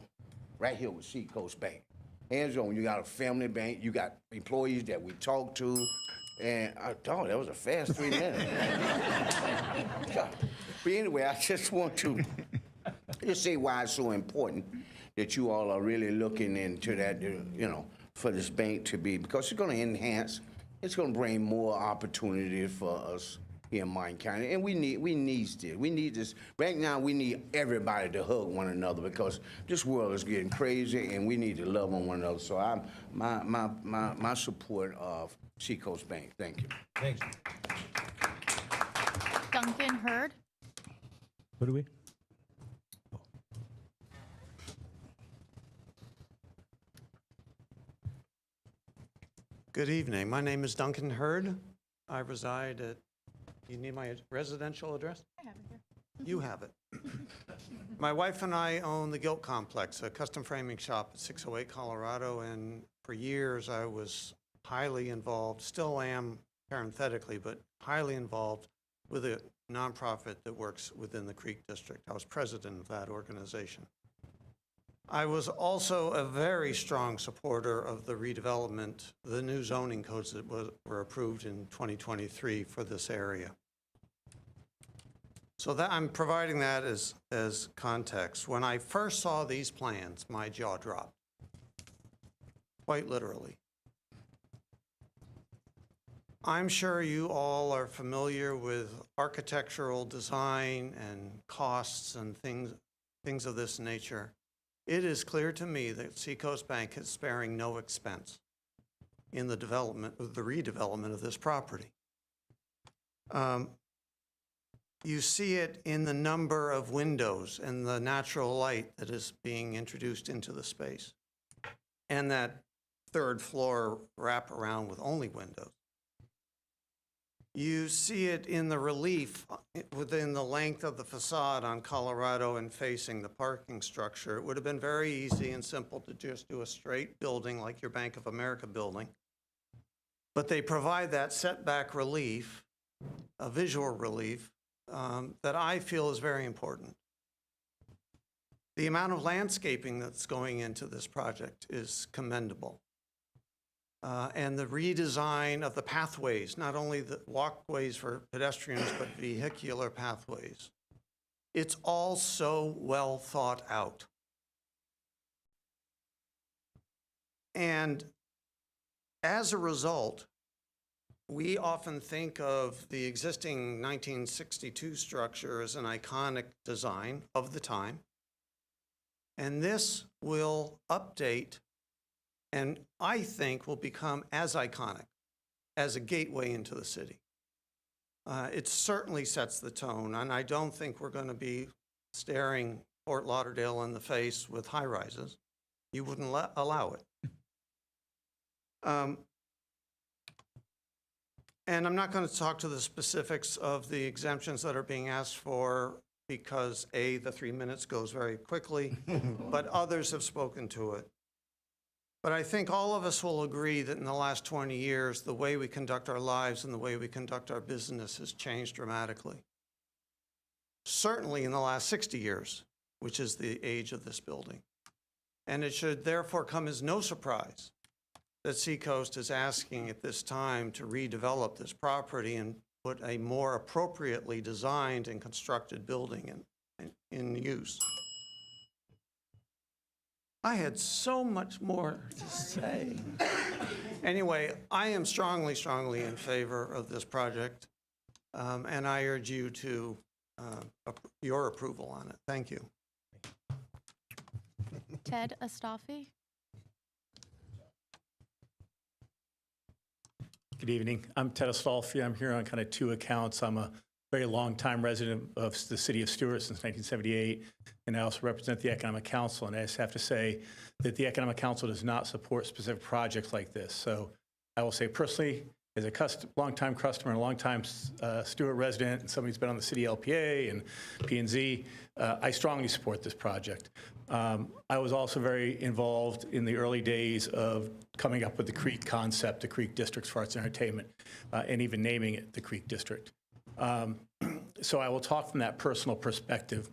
right here with Seacoast Bank. Hands-on, you got a family bank, you got employees that we talk to, and I thought that was a fast 3 minutes. But anyway, I just want to just say why it's so important that you all are really looking into that, you know, for this bank to be, because it's going to enhance, it's going to bring more opportunities for us here in Martin County, and we need this. We need this. Right now, we need everybody to hug one another because this world is getting crazy, and we need to love on one another. So my support of Seacoast Bank. Thank you. Thanks. Duncan Hurd. Who do we? Good evening. My name is Duncan Hurd. I reside at, you need my residential address? I have it here. You have it. My wife and I own the Gilt Complex, a custom framing shop at 608 Colorado, and for years I was highly involved, still am parenthetically, but highly involved with a nonprofit that works within the Creek District. I was president of that organization. I was also a very strong supporter of the redevelopment, the new zoning codes that were approved in 2023 for this area. So that I'm providing that as context. When I first saw these plans, my jaw dropped, quite literally. I'm sure you all are familiar with architectural design and costs and things of this nature. It is clear to me that Seacoast Bank is sparing no expense in the redevelopment of this property. You see it in the number of windows and the natural light that is being introduced into the space, and that third floor wraparound with only windows. You see it in the relief within the length of the facade on Colorado and facing the parking structure. It would have been very easy and simple to just do a straight building like your Bank of America building. But they provide that setback relief, a visual relief, that I feel is very important. The amount of landscaping that's going into this project is commendable. And the redesign of the pathways, not only the walkways for pedestrians, but vehicular pathways. It's all so well thought out. And as a result, we often think of the existing 1962 structure as an iconic design of the time. And this will update and I think will become as iconic as a gateway into the city. It certainly sets the tone, and I don't think we're going to be staring Fort Lauderdale in the face with high-rises. You wouldn't allow it. And I'm not going to talk to the specifics of the exemptions that are being asked for because A, the 3 minutes goes very quickly, but others have spoken to it. But I think all of us will agree that in the last 20 years, the way we conduct our lives and the way we conduct our business has changed dramatically. Certainly in the last 60 years, which is the age of this building. And it should therefore come as no surprise that Seacoast is asking at this time to redevelop this property and put a more appropriately designed and constructed building in use. I had so much more to say. Anyway, I am strongly, strongly in favor of this project, and I urge you to your approval on it. Thank you. Ted Astolfi. Good evening. I'm Ted Astolfi. I'm here on kind of two accounts. I'm a very long-time resident of the city of Stuart since 1978, and I also represent the Economic Council. And I just have to say that the Economic Council does not support specific projects like this. So I will say personally, as a long-time customer and a long-time Stuart resident, and somebody who's been on the city LPA and P&Z, I strongly support this project. I was also very involved in the early days of coming up with the Creek concept, the Creek Districts for Arts and Entertainment, and even naming it the Creek District. So I will talk from that personal perspective.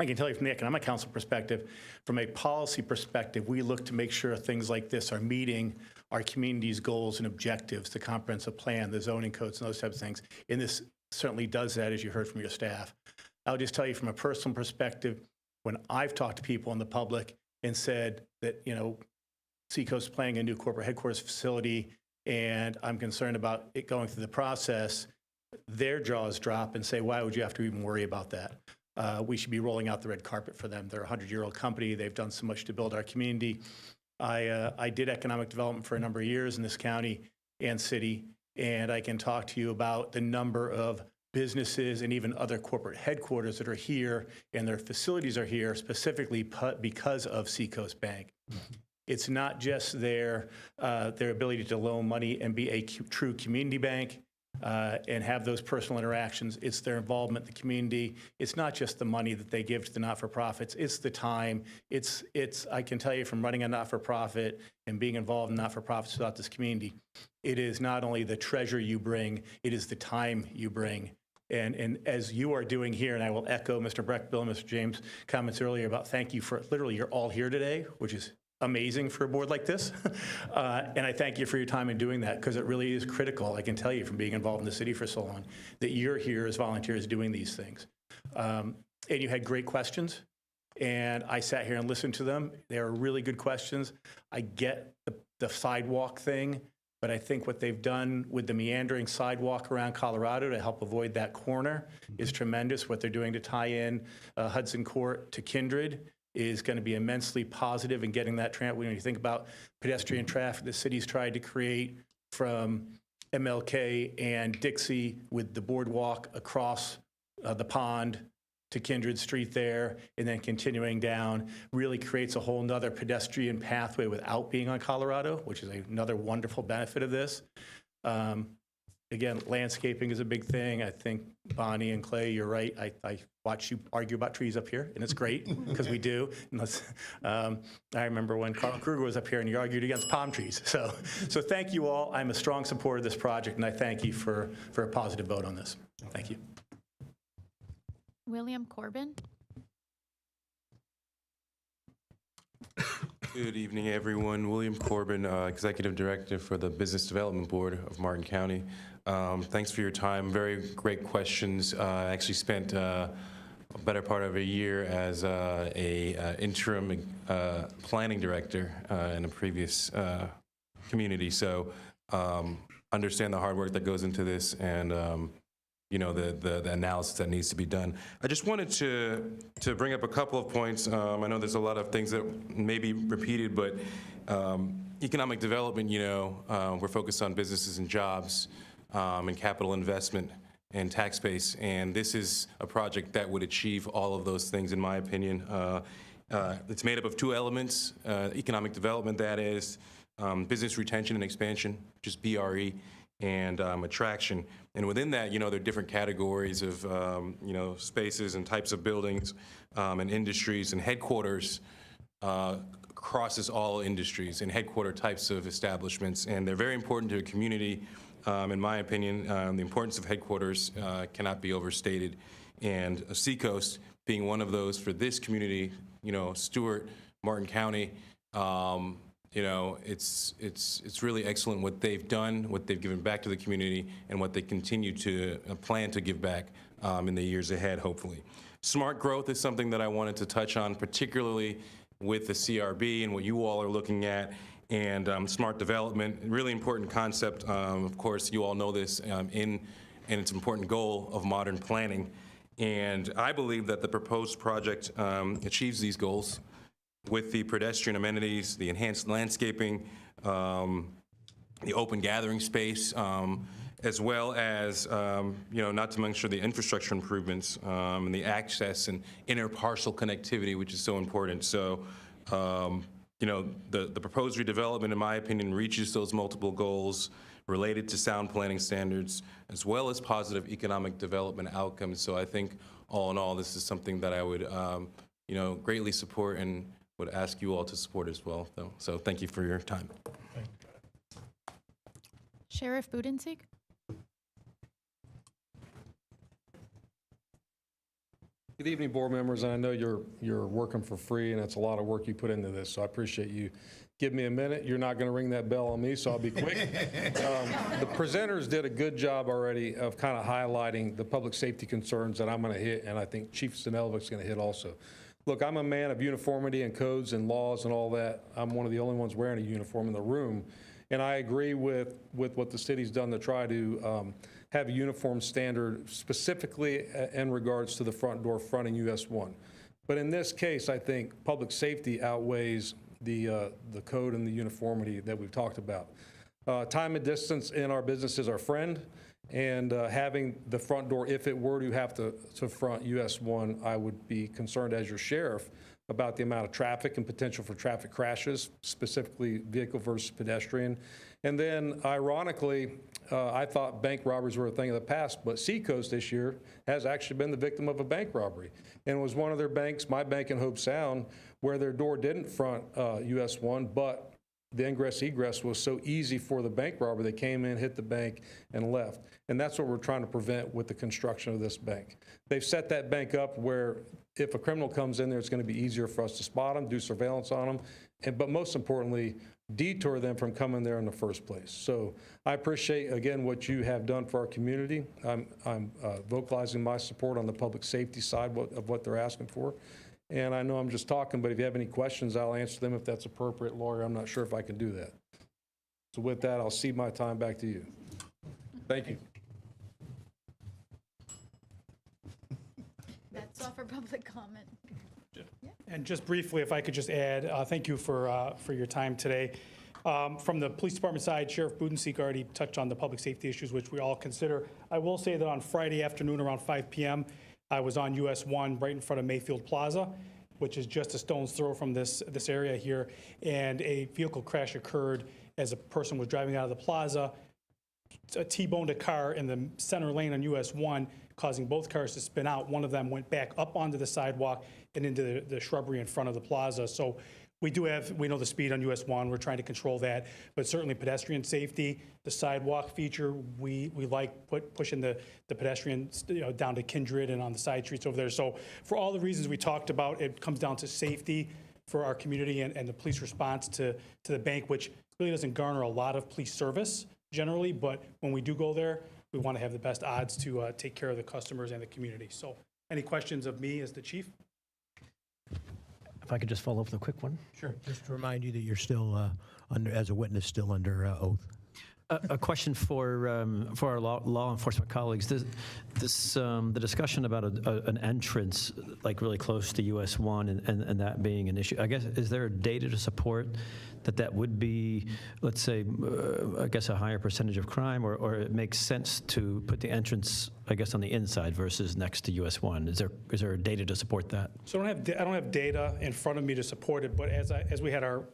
I can tell you from the Economic Council perspective, from a policy perspective, we look to make sure things like this are meeting our community's goals and objectives, the comprehensive plan, the zoning codes, and those types of things. And this certainly does that, as you heard from your staff. I'll just tell you from a personal perspective, when I've talked to people in the public and said that, you know, Seacoast is planning a new corporate headquarters facility, and I'm concerned about it going through the process, their jaws drop and say, why would you have to even worry about that? We should be rolling out the red carpet for them. They're a 100-year-old company. They've done so much to build our community. I did economic development for a number of years in this county and city, and I can talk to you about the number of businesses and even other corporate headquarters that are here, and their facilities are here specifically because of Seacoast Bank. It's not just their ability to loan money and be a true community bank and have those personal interactions. It's their involvement in the community. It's not just the money that they give to the not-for-profits. It's the time. I can tell you from running a not-for-profit and being involved in not-for-profits throughout this community, it is not only the treasure you bring, it is the time you bring. And as you are doing here, and I will echo Mr. Breckbill and Mr. James' comments earlier about thank you for, literally, you're all here today, which is amazing for a board like this. And I thank you for your time in doing that, because it really is critical, I can tell you from being involved in the city for so long, that you're here as volunteers doing these things. And you had great questions, and I sat here and listened to them. They are really good questions. I get the sidewalk thing, but I think what they've done with the meandering sidewalk around Colorado to help avoid that corner is tremendous. What they're doing to tie in Hudson Court to Kindred is going to be immensely positive in getting that when you think about pedestrian traffic the city's tried to create from MLK and Dixie with the boardwalk across the pond to Kindred Street there, and then continuing down, really creates a whole nother pedestrian pathway without being on Colorado, which is another wonderful benefit of this. Again, landscaping is a big thing. I think Bonnie and Clay, you're right. I watch you argue about trees up here, and it's great because we do. I remember when Carl Kruger was up here and he argued against palm trees. So thank you all. I'm a strong supporter of this project, and I thank you for a positive vote on this. Thank you. William Corbin. Good evening, everyone. William Corbin, Executive Director for the Business Development Board of Martin County. Thanks for your time. Very great questions. I actually spent a better part of a year as a interim planning director in a previous community. So understand the hard work that goes into this, and you know, the analysis that needs to be done. I just wanted to bring up a couple of points. I know there's a lot of things that may be repeated, but economic development, you know, we're focused on businesses and jobs and capital investment and tax base, and this is a project that would achieve all of those things, in my opinion. It's made up of two elements, economic development, that is, business retention and expansion, which is BRE, and attraction. And within that, you know, there are different categories of, you know, spaces and types of buildings and industries, and headquarters crosses all industries and headquarter types of establishments. And they're very important to a community. In my opinion, the importance of headquarters cannot be overstated. And Seacoast being one of those for this community, you know, Stuart, Martin County, you know, it's really excellent what they've done, what they've given back to the community, and what they continue to plan to give back in the years ahead, hopefully. Smart growth is something that I wanted to touch on, particularly with the CRB and what you all are looking at, and smart development, really important concept. Of course, you all know this, and it's an important goal of modern planning. And I believe that the proposed project achieves these goals with the pedestrian amenities, the enhanced landscaping, the open gathering space, as well as, not to mention the infrastructure improvements and the access and interparcel connectivity, which is so important. So, the proposed redevelopment, in my opinion, reaches those multiple goals related to sound planning standards, as well as positive economic development outcomes. So I think, all in all, this is something that I would, greatly support and would ask you all to support as well. So thank you for your time. Sheriff Budensiek? Good evening, board members. And I know you're working for free, and it's a lot of work you put into this, so I appreciate you. Give me a minute. You're not going to ring that bell on me, so I'll be quick. The presenters did a good job already of kind of highlighting the public safety concerns that I'm going to hit, and I think Chief Stanelovic's going to hit also. Look, I'm a man of uniformity and codes and laws and all that. I'm one of the only ones wearing a uniform in the room, and I agree with what the city's done to try to have a uniform standard specifically in regards to the front door fronting US 1. But in this case, I think public safety outweighs the code and the uniformity that we've talked about. Time and distance in our business is our friend, and having the front door, if it were to have to front US 1, I would be concerned as your sheriff about the amount of traffic and potential for traffic crashes, specifically vehicle versus pedestrian. And then, ironically, I thought bank robberies were a thing of the past, but Seacoast this year has actually been the victim of a bank robbery. And it was one of their banks, my bank in Hope Sound, where their door didn't front US 1, but the ingress-egress was so easy for the bank robber. They came in, hit the bank, and left. And that's what we're trying to prevent with the construction of this bank. They've set that bank up where if a criminal comes in there, it's going to be easier for us to spot them, do surveillance on them, but most importantly, detour them from coming there in the first place. So I appreciate, again, what you have done for our community. I'm vocalizing my support on the public safety side of what they're asking for. And I know I'm just talking, but if you have any questions, I'll answer them if that's appropriate. Lawyer, I'm not sure if I can do that. So with that, I'll cede my time back to you. Thank you. That's all for public comment. And just briefly, if I could just add, thank you for your time today. From the police department side, Sheriff Budensiek already touched on the public safety issues, which we all consider. I will say that on Friday afternoon around 5 p.m., I was on US 1 right in front of Mayfield Plaza, which is just a stone's throw from this area here, and a vehicle crash occurred as a person was driving out of the plaza, T-boned a car in the center lane on US 1, causing both cars to spin out. One of them went back up onto the sidewalk and into the shrubbery in front of the plaza. So we know the speed on US 1. We're trying to control that, but certainly pedestrian safety, the sidewalk feature, we like pushing the pedestrians down to Kindred and on the side streets over there. So for all the reasons we talked about, it comes down to safety for our community and the police response to the bank, which really doesn't garner a lot of police service generally, but when we do go there, we want to have the best odds to take care of the customers and the community. So any questions of me as the chief? If I could just follow up with a quick one. Sure. Just to remind you that you're still as a witness, still under oath. A question for our law enforcement colleagues. The discussion about an entrance like really close to US 1 and that being an issue, I guess, is there data to support that would be, let's say, I guess a higher percentage of crime, or it makes sense to put the entrance, I guess, on the inside versus next to US 1? Is there data to support that? So I don't have data in front of me to support it, but as we had our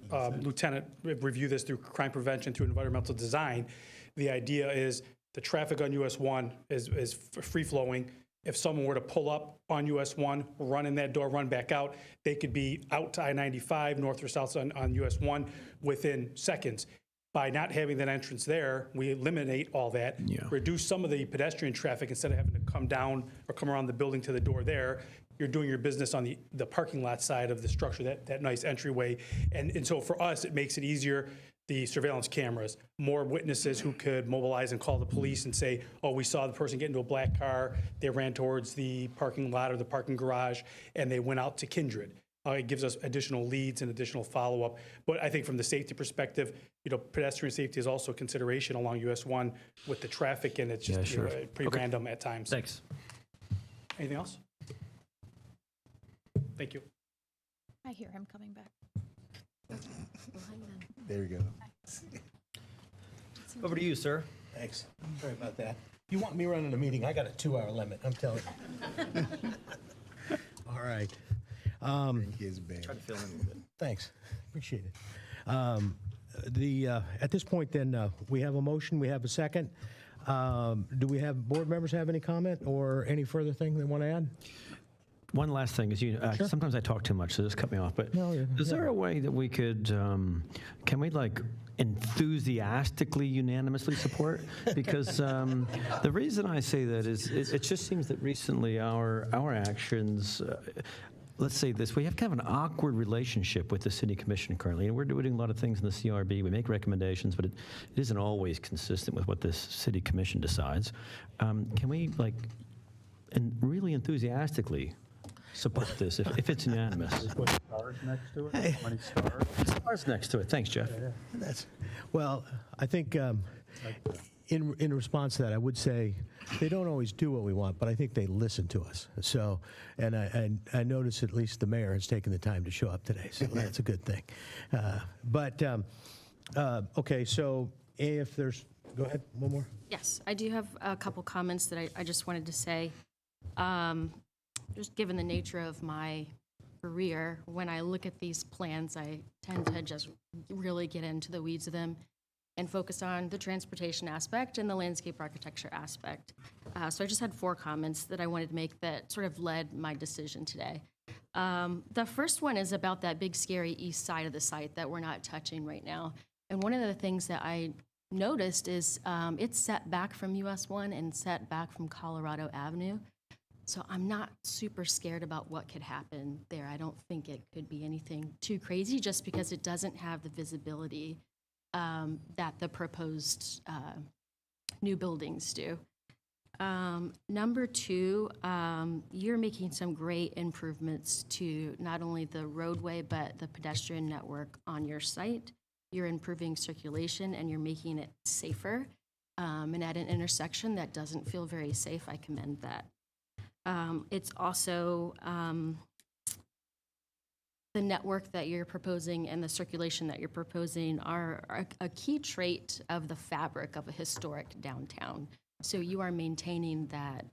lieutenant review this through crime prevention, through environmental design, the idea is the traffic on US 1 is free-flowing. If someone were to pull up on US 1, run in that door, run back out, they could be out to I-95, north or south on US 1 within seconds. By not having that entrance there, we eliminate all that, reduce some of the pedestrian traffic instead of having to come down or come around the building to the door there. You're doing your business on the parking lot side of the structure, that nice entryway. And so for us, it makes it easier. The surveillance cameras, more witnesses who could mobilize and call the police and say, oh, we saw the person get into a black car, they ran towards the parking lot or the parking garage, and they went out to Kindred. It gives us additional leads and additional follow-up. But I think from the safety perspective, pedestrian safety is also a consideration along US 1 with the traffic, and it's just pretty random at times. Thanks. Anything else? Thank you. I hear him coming back. There you go. Over to you, sir. Thanks. Sorry about that. You want me running a meeting, I got a 2-hour limit, I'm telling you. All right. Thanks, appreciate it. At this point, then, we have a motion, we have a second. Do we have, board members have any comment or any further thing they want to add? One last thing is, sometimes I talk too much, so just cut me off. But is there a way that we could, can we like enthusiastically, unanimously support? Because the reason I say that is it just seems that recently our actions, let's say this, we have kind of an awkward relationship with the city commission currently. And we're doing a lot of things in the CRB. We make recommendations, but it isn't always consistent with what this city commission decides. Can we like, and really enthusiastically support this if it's unanimous? Put stars next to it? How many stars? Stars next to it. Thanks, Jeff. Well, I think in response to that, I would say they don't always do what we want, but I think they listen to us. So, and I notice at least the mayor has taken the time to show up today, so that's a good thing. Okay, so if there's, go ahead, one more. Yes, I do have a couple comments that I just wanted to say. Just given the nature of my career, when I look at these plans, I tend to just really get into the weeds of them and focus on the transportation aspect and the landscape architecture aspect. So I just had 4 comments that I wanted to make that sort of led my decision today. The first one is about that big, scary east side of the site that we're not touching right now. And one of the things that I noticed is it's set back from US 1 and set back from Colorado Avenue. So I'm not super scared about what could happen there. I don't think it could be anything too crazy just because it doesn't have the visibility that the proposed new buildings do. Number 2, you're making some great improvements to not only the roadway, but the pedestrian network on your site. You're improving circulation and you're making it safer. And at an intersection that doesn't feel very safe, I commend that. It's also the network that you're proposing and the circulation that you're proposing are a key trait of the fabric of a historic downtown. So you are maintaining that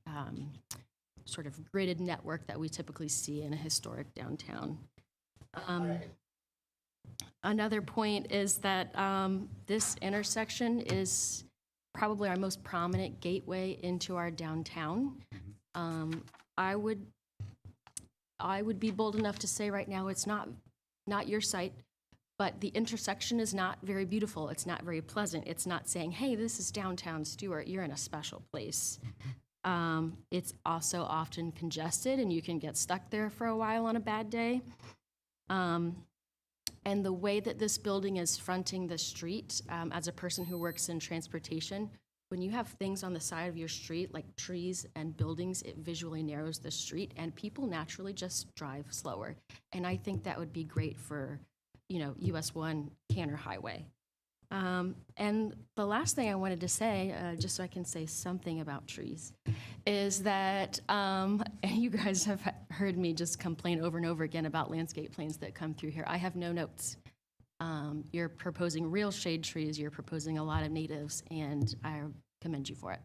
sort of gridded network that we typically see in a historic downtown. Another point is that this intersection is probably our most prominent gateway into our downtown. I would be bold enough to say right now it's not your site, but the intersection is not very beautiful. It's not very pleasant. It's not saying, hey, this is downtown Stuart. You're in a special place. It's also often congested and you can get stuck there for a while on a bad day. And the way that this building is fronting the street, as a person who works in transportation, when you have things on the side of your street, like trees and buildings, it visually narrows the street and people naturally just drive slower. And I think that would be great for, US 1 Canner Highway. And the last thing I wanted to say, just so I can say something about trees, is that, and you guys have heard me just complain over and over again about landscape plans that come through here. I have no notes. You're proposing real shade trees, you're proposing a lot of natives, and I commend you for it.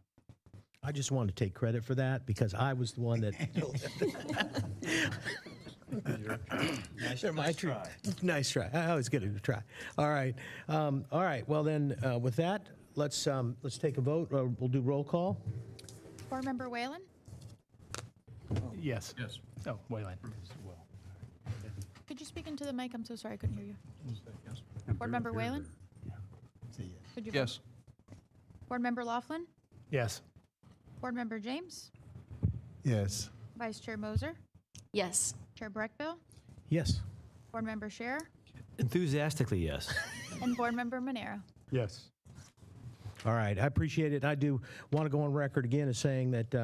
I just want to take credit for that because I was the one that. Nice try. I always get it to try. All right. Well then, with that, let's take a vote. We'll do roll call. Board Member Whalen? Yes. Yes. Oh, Wayland. Could you speak into the mic? I'm so sorry, I couldn't hear you. Board Member Whalen? Could you vote? Yes. Board Member Laughlin? Yes. Board Member James? Yes. Vice Chair Moser? Yes. Chair Breckbill? Yes. Board Member Scherer? Enthusiastically, yes. And Board Member Monero? Yes. All right. I appreciate it. I do want to go on record again as saying that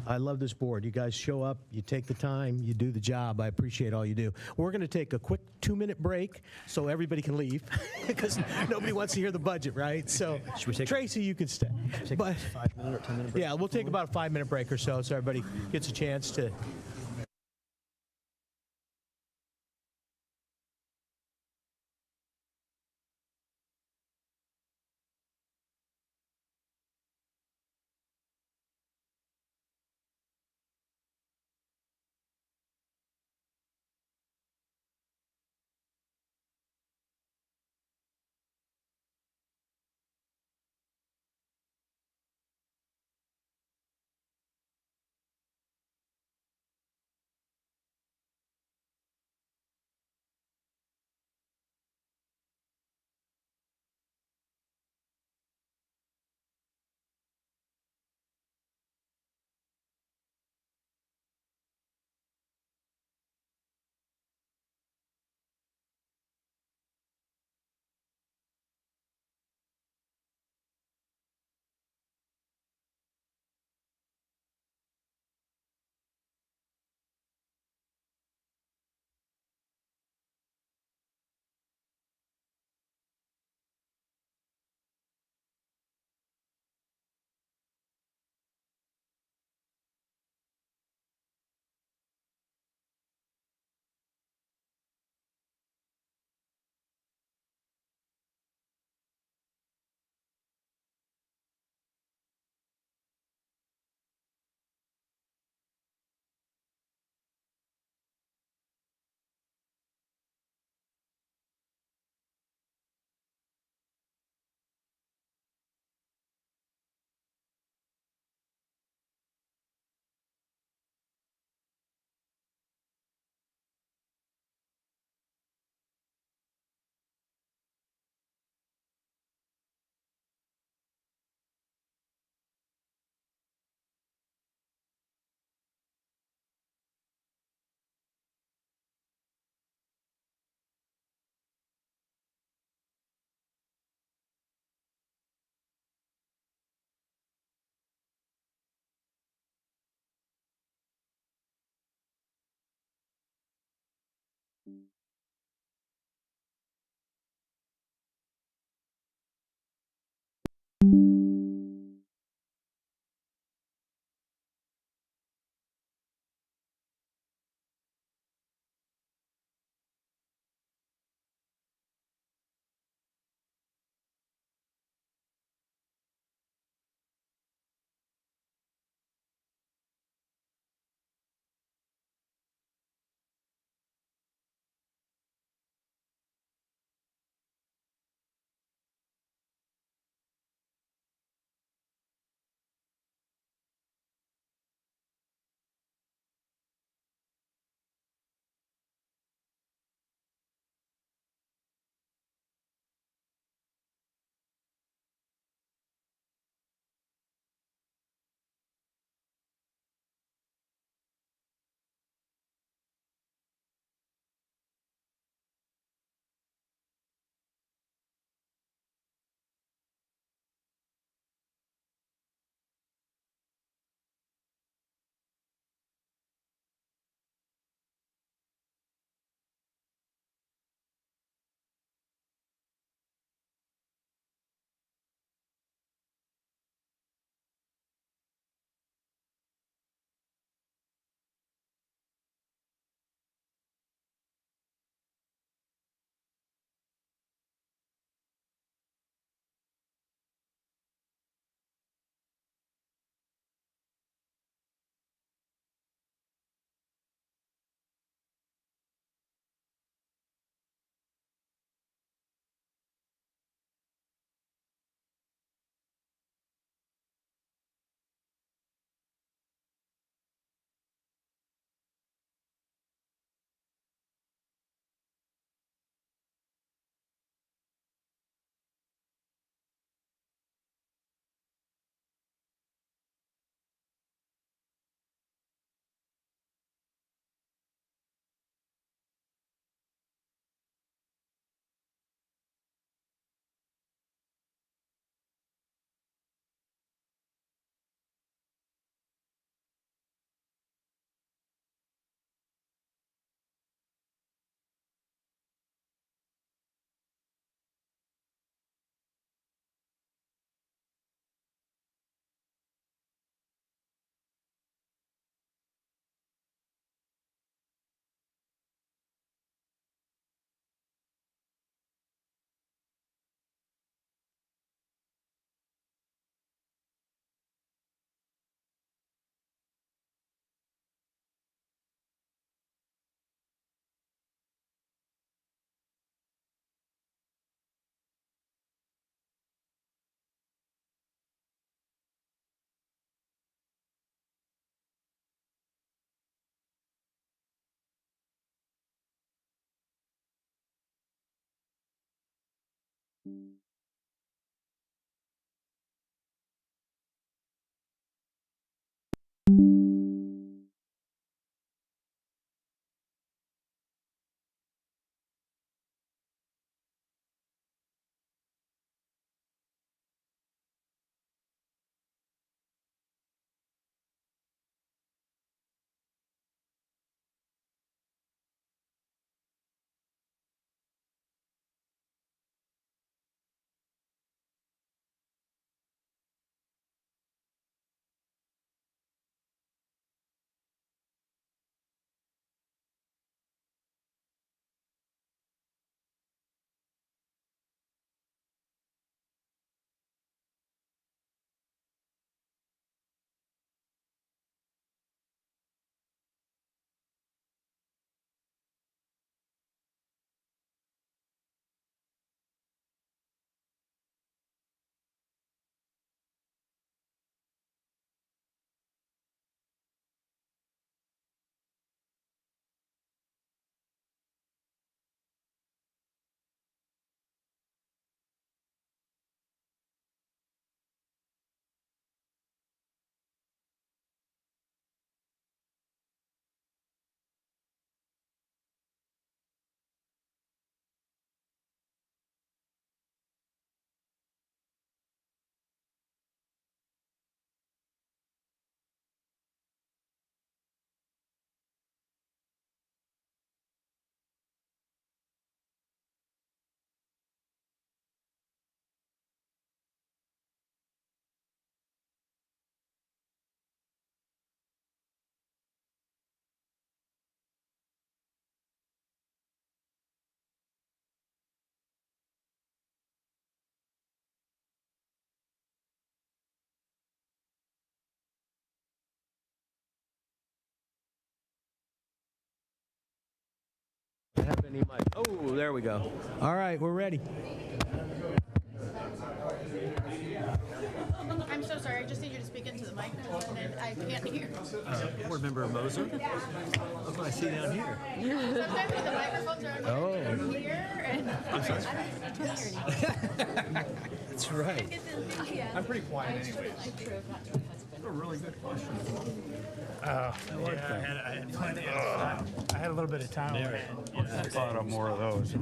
I love this board. You guys show up, you take the time, you do the job. I appreciate all you do. We're going to take a quick 2-minute break so everybody can leave because nobody wants to hear the budget, right? So, Tracy, you can stay. But, a 5-minute or 10-minute break? Yeah, we'll take about a 5-minute break or so everybody gets a chance to Have any mic? Oh, there we go. All right, we're ready. I'm so sorry, I just need you to speak into the microphone and I can't hear. Board Member Moser? Look what I see down here. Sometimes when the microphones are on here and I'm sorry. I can't hear anything. That's right. I'm pretty quiet anyway. A really good question. I had a little bit of time. I thought of more of those. He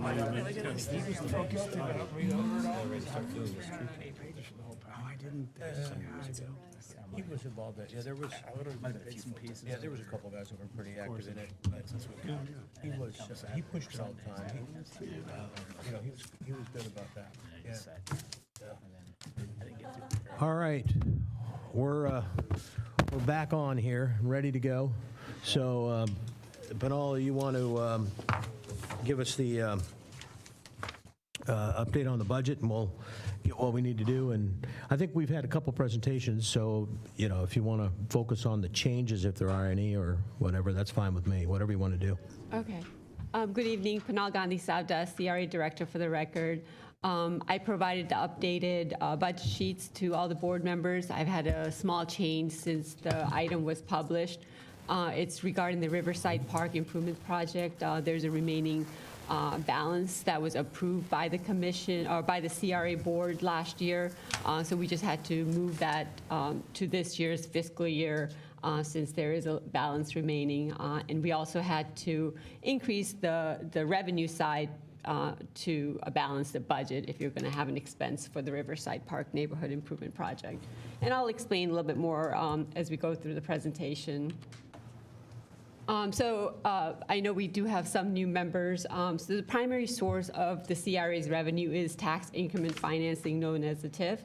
was involved in it. Yeah, there was bits and pieces. Yeah, there was a couple of guys who were pretty active in it. But he was. He pushed it all the time. He was good about that. Yeah. All right, we're back on here, ready to go. So, Pinal, you want to give us the update on the budget, and we'll get what we need to do. And I think we've had a couple presentations, so, if you want to focus on the changes, if there are any, or whatever, that's fine with me, whatever you want to do. Okay. Good evening, Pinal Gandhi Savda, CRA Director for the record. I provided the updated budget sheets to all the board members. I've had a small change since the item was published. It's regarding the Riverside Park Improvement Project. There's a remaining balance that was approved by the commission or by the CRA board last year. So we just had to move that to this year's fiscal year since there is a balance remaining. And we also had to increase the revenue side to balance the budget if you're going to have an expense for the Riverside Park Neighborhood Improvement Project. And I'll explain a little bit more as we go through the presentation. I know we do have some new members. So the primary source of the CRA's revenue is tax increment financing, known as the TIF.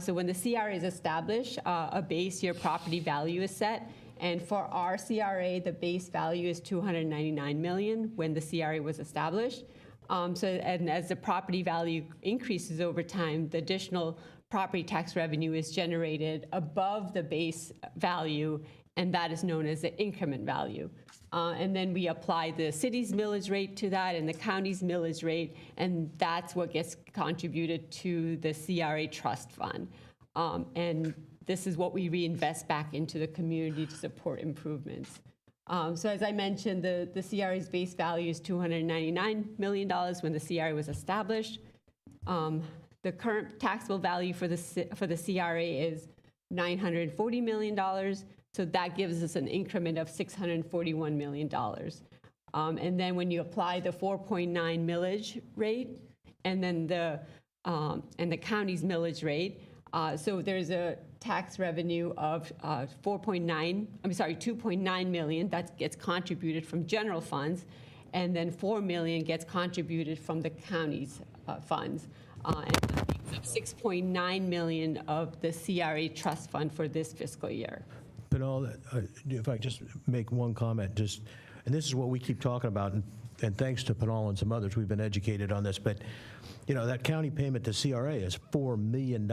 So when the CRA is established, a base year property value is set. And for our CRA, the base value is $299 million when the CRA was established. And as the property value increases over time, the additional property tax revenue is generated above the base value, and that is known as the increment value. And then we apply the city's millage rate to that and the county's millage rate, and that's what gets contributed to the CRA trust fund. And this is what we reinvest back into the community to support improvements. So as I mentioned, the CRA's base value is $299 million when the CRA was established. The current taxable value for the CRA is $940 million, so that gives us an increment of $641 million. And then when you apply the 4.9 millage rate, and then the county's millage rate, so there's a tax revenue of 2.9 million that gets contributed from general funds, and then 4 million gets contributed from the county's funds. And that makes up 6.9 million of the CRA trust fund for this fiscal year. But if I just make one comment, and this is what we keep talking about, and thanks to Pinal and some others, we've been educated on this, but that county payment to CRA is $4 million.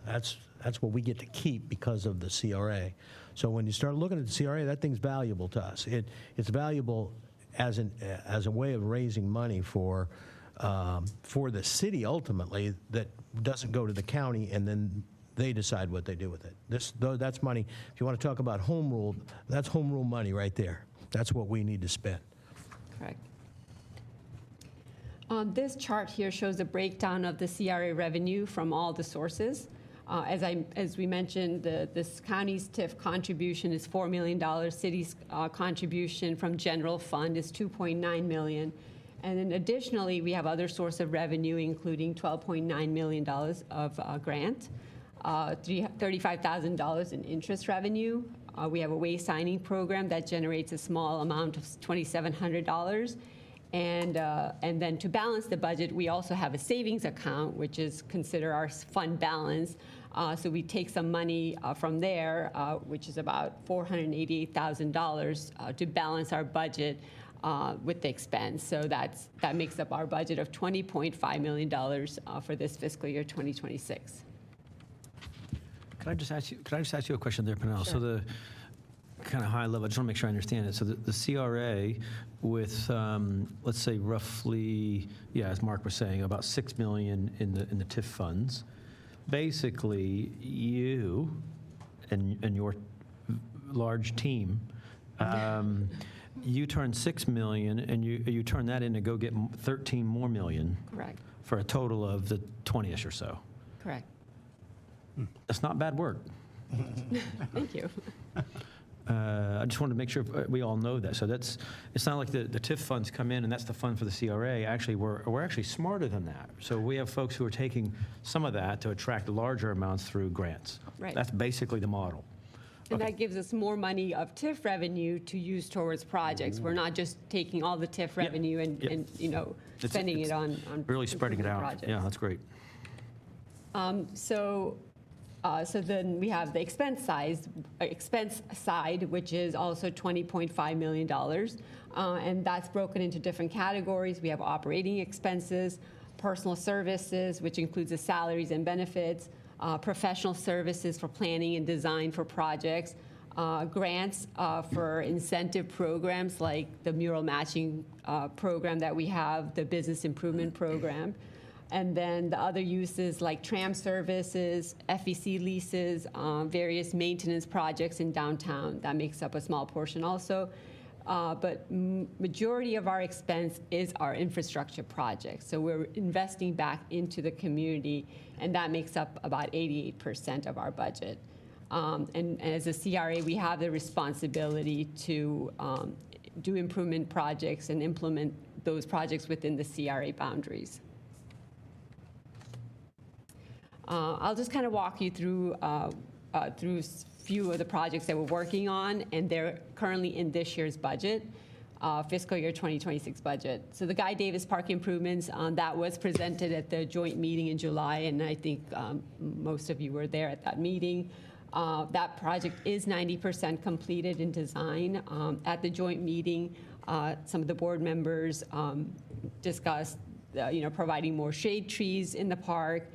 That's what we get to keep because of the CRA. So when you start looking at the CRA, that thing's valuable to us. It's valuable as a way of raising money for the city ultimately, that doesn't go to the county and then they decide what they do with it. That's money. If you want to talk about home rule, that's home rule money right there. That's what we need to spend. Correct. This chart here shows a breakdown of the CRA revenue from all the sources. As we mentioned, this county's TIF contribution is $4 million. City's contribution from general fund is $2.9 million. And then additionally, we have other source of revenue, including $12.9 million of grant, $35,000 in interest revenue. We have a way signing program that generates a small amount of $2,700. And then to balance the budget, we also have a savings account, which is considered our fund balance. So we take some money from there, which is about $488,000 to balance our budget with the expense. So that makes up our budget of $20.5 million for this fiscal year 2026. Can I just ask you a question there, Pinal? Sure. So the kind of high level, I just want to make sure I understand it. So the CRA with, let's say roughly, as Mark was saying, about $6 million in the TIF funds. Basically, you and your large team, you turn $6 million and you turn that in to go get 13 more million. Correct. For a total of the 20-ish or so. Correct. That's not bad work. Thank you. I just wanted to make sure we all know that. So it's not like the TIF funds come in and that's the fund for the CRA. Actually, we're actually smarter than that. So we have folks who are taking some of that to attract larger amounts through grants. Right. That's basically the model. And that gives us more money of TIF revenue to use towards projects. We're not just taking all the TIF revenue and spending it on really spreading it out. projects. Yeah, that's great. So then we have the expense side, which is also $20.5 million. And that's broken into different categories. We have operating expenses, personal services, which includes the salaries and benefits, professional services for planning and design for projects, grants for incentive programs like the mural matching program that we have, the business improvement program. And then the other uses like tram services, FEC leases, various maintenance projects in downtown. That makes up a small portion also. But majority of our expense is our infrastructure projects. So we're investing back into the community, and that makes up about 88% of our budget. And as a CRA, we have the responsibility to do improvement projects and implement those projects within the CRA boundaries. I'll just kind of walk you through through few of the projects that we're working on, and they're currently in this year's budget, fiscal year 2026 budget. So the Guy Davis Park improvements, that was presented at the joint meeting in July, and I think most of you were there at that meeting. That project is 90% completed in design. At the joint meeting, some of the board members discussed providing more shade trees in the park,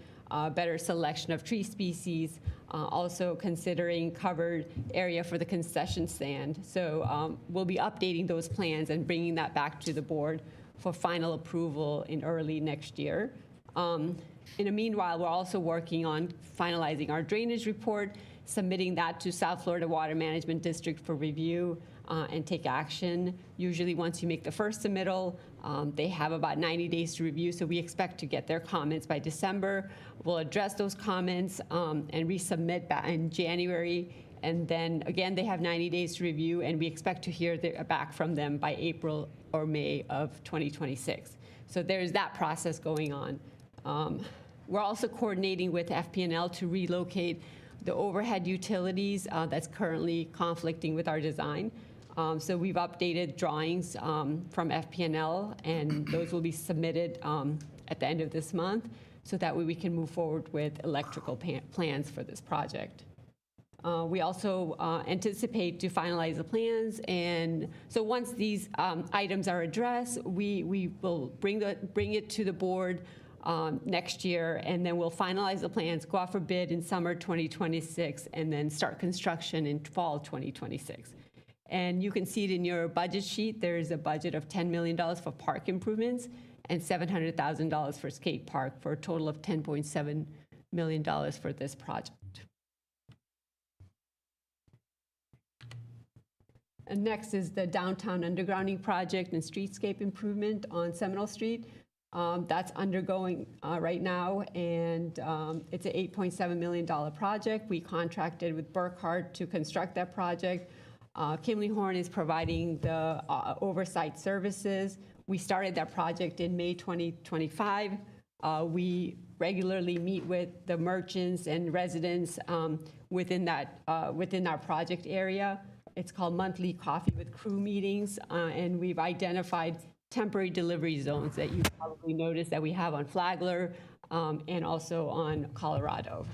better selection of tree species, also considering covered area for the concession stand. So we'll be updating those plans and bringing that back to the board for final approval in early next year. In the meanwhile, we're also working on finalizing our drainage report, submitting that to South Florida Water Management District for review. and take action. Usually, once you make the first submittal, they have about 90 days to review, so we expect to get their comments by December. We'll address those comments and resubmit back in January. And then, again, they have 90 days to review, and we expect to hear back from them by April or May of 2026. So there's that process going on. We're also coordinating with FP&L to relocate the overhead utilities that's currently conflicting with our design. So we've updated drawings from FP&L, and those will be submitted at the end of this month, so that way we can move forward with electrical plans for this project. We also anticipate to finalize the plans, and so once these items are addressed, we will bring it to the board next year, and then we'll finalize the plans, go out for bid in summer 2026, and then start construction in fall 2026. And you can see it in your budget sheet. There's a budget of $10 million for park improvements and $700,000 for skate park, for a total of $10.7 million for this project. And next is the downtown undergrounding project and streetscape improvement on Seminole Street. That's undergoing right now, and it's an $8.7 million project. We contracted with Burkhardt to construct that project. Kimley Horn is providing the oversight services. We started that project in May 2025. We regularly meet with the merchants and residents within our project area. It's called monthly coffee with crew meetings, and we've identified temporary delivery zones that you probably noticed that we have on Flagler and also on Colorado.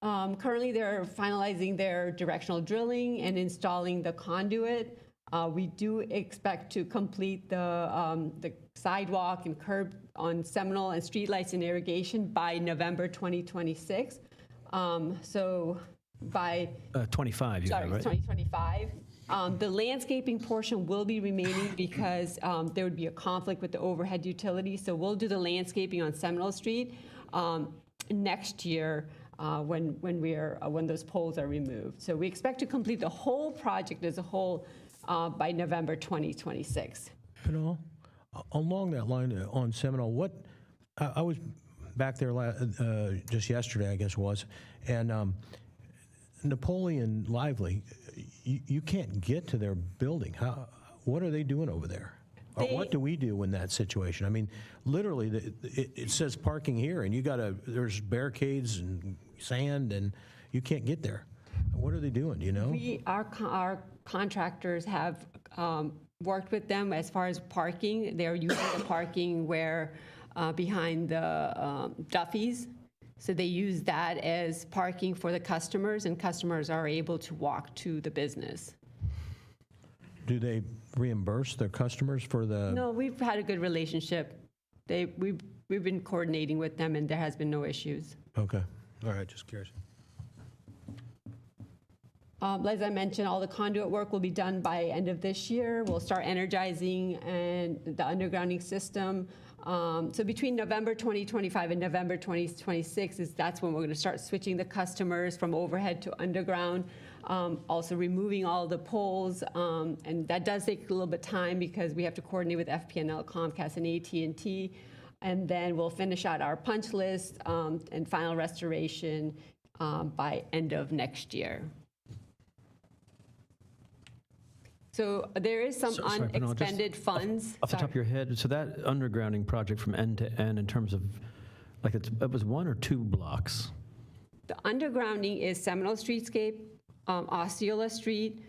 Currently, they're finalizing their directional drilling and installing the conduit. We do expect to complete the sidewalk and curb on Seminole and streetlights and irrigation by November 2026. So by 25, you have, right? 2025. The landscaping portion will be remaining because there would be a conflict with the overhead utilities. So we'll do the landscaping on Seminole Street next year when those poles are removed. So we expect to complete the whole project as a whole by November 2026. You know, along that line on Seminole, I was back there just yesterday, I guess it was, and Napoleon Lively, you can't get to their building. What are they doing over there? Or what do we do in that situation? I mean, literally, it says parking here, and there's barricades and sand, and you can't get there. What are they doing? Do you know? Our contractors have worked with them as far as parking. They're using the parking where behind the Duffy's. So they use that as parking for the customers, and customers are able to walk to the business. Do they reimburse their customers for the? No, we've had a good relationship. We've been coordinating with them, and there has been no issues. Okay. All right, just curious. As I mentioned, all the conduit work will be done by end of this year. We'll start energizing and the undergrounding system. So between November 2025 and November 2026 that's when we're going to start switching the customers from overhead to underground. Also removing all the poles, and that does take a little bit of time because we have to coordinate with FP&L, Comcast, and AT&T. And then we'll finish out our punch list and final restoration by end of next year. So there is some unexpended funds. Off the top of your head, so that undergrounding project from end to end in terms of, like it was 1 or 2 blocks? The undergrounding is Seminole Streetscape, Osceola Street,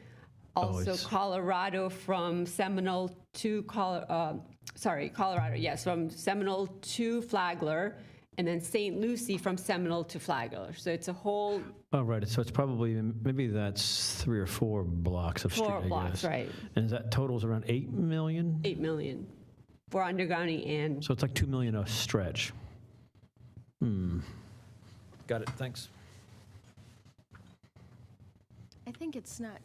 also Colorado from Seminole to Colorado, yes, from Seminole to Flagler, and then St. Lucie from Seminole to Flagler. So it's a whole... Oh, right. So it's probably, maybe that's 3 or 4 blocks of street, 4 blocks, I guess. right. And is that totals around 8 million? 8 million for undergrounding and... So it's like 2 million a stretch. Got it. Thanks. I think it's not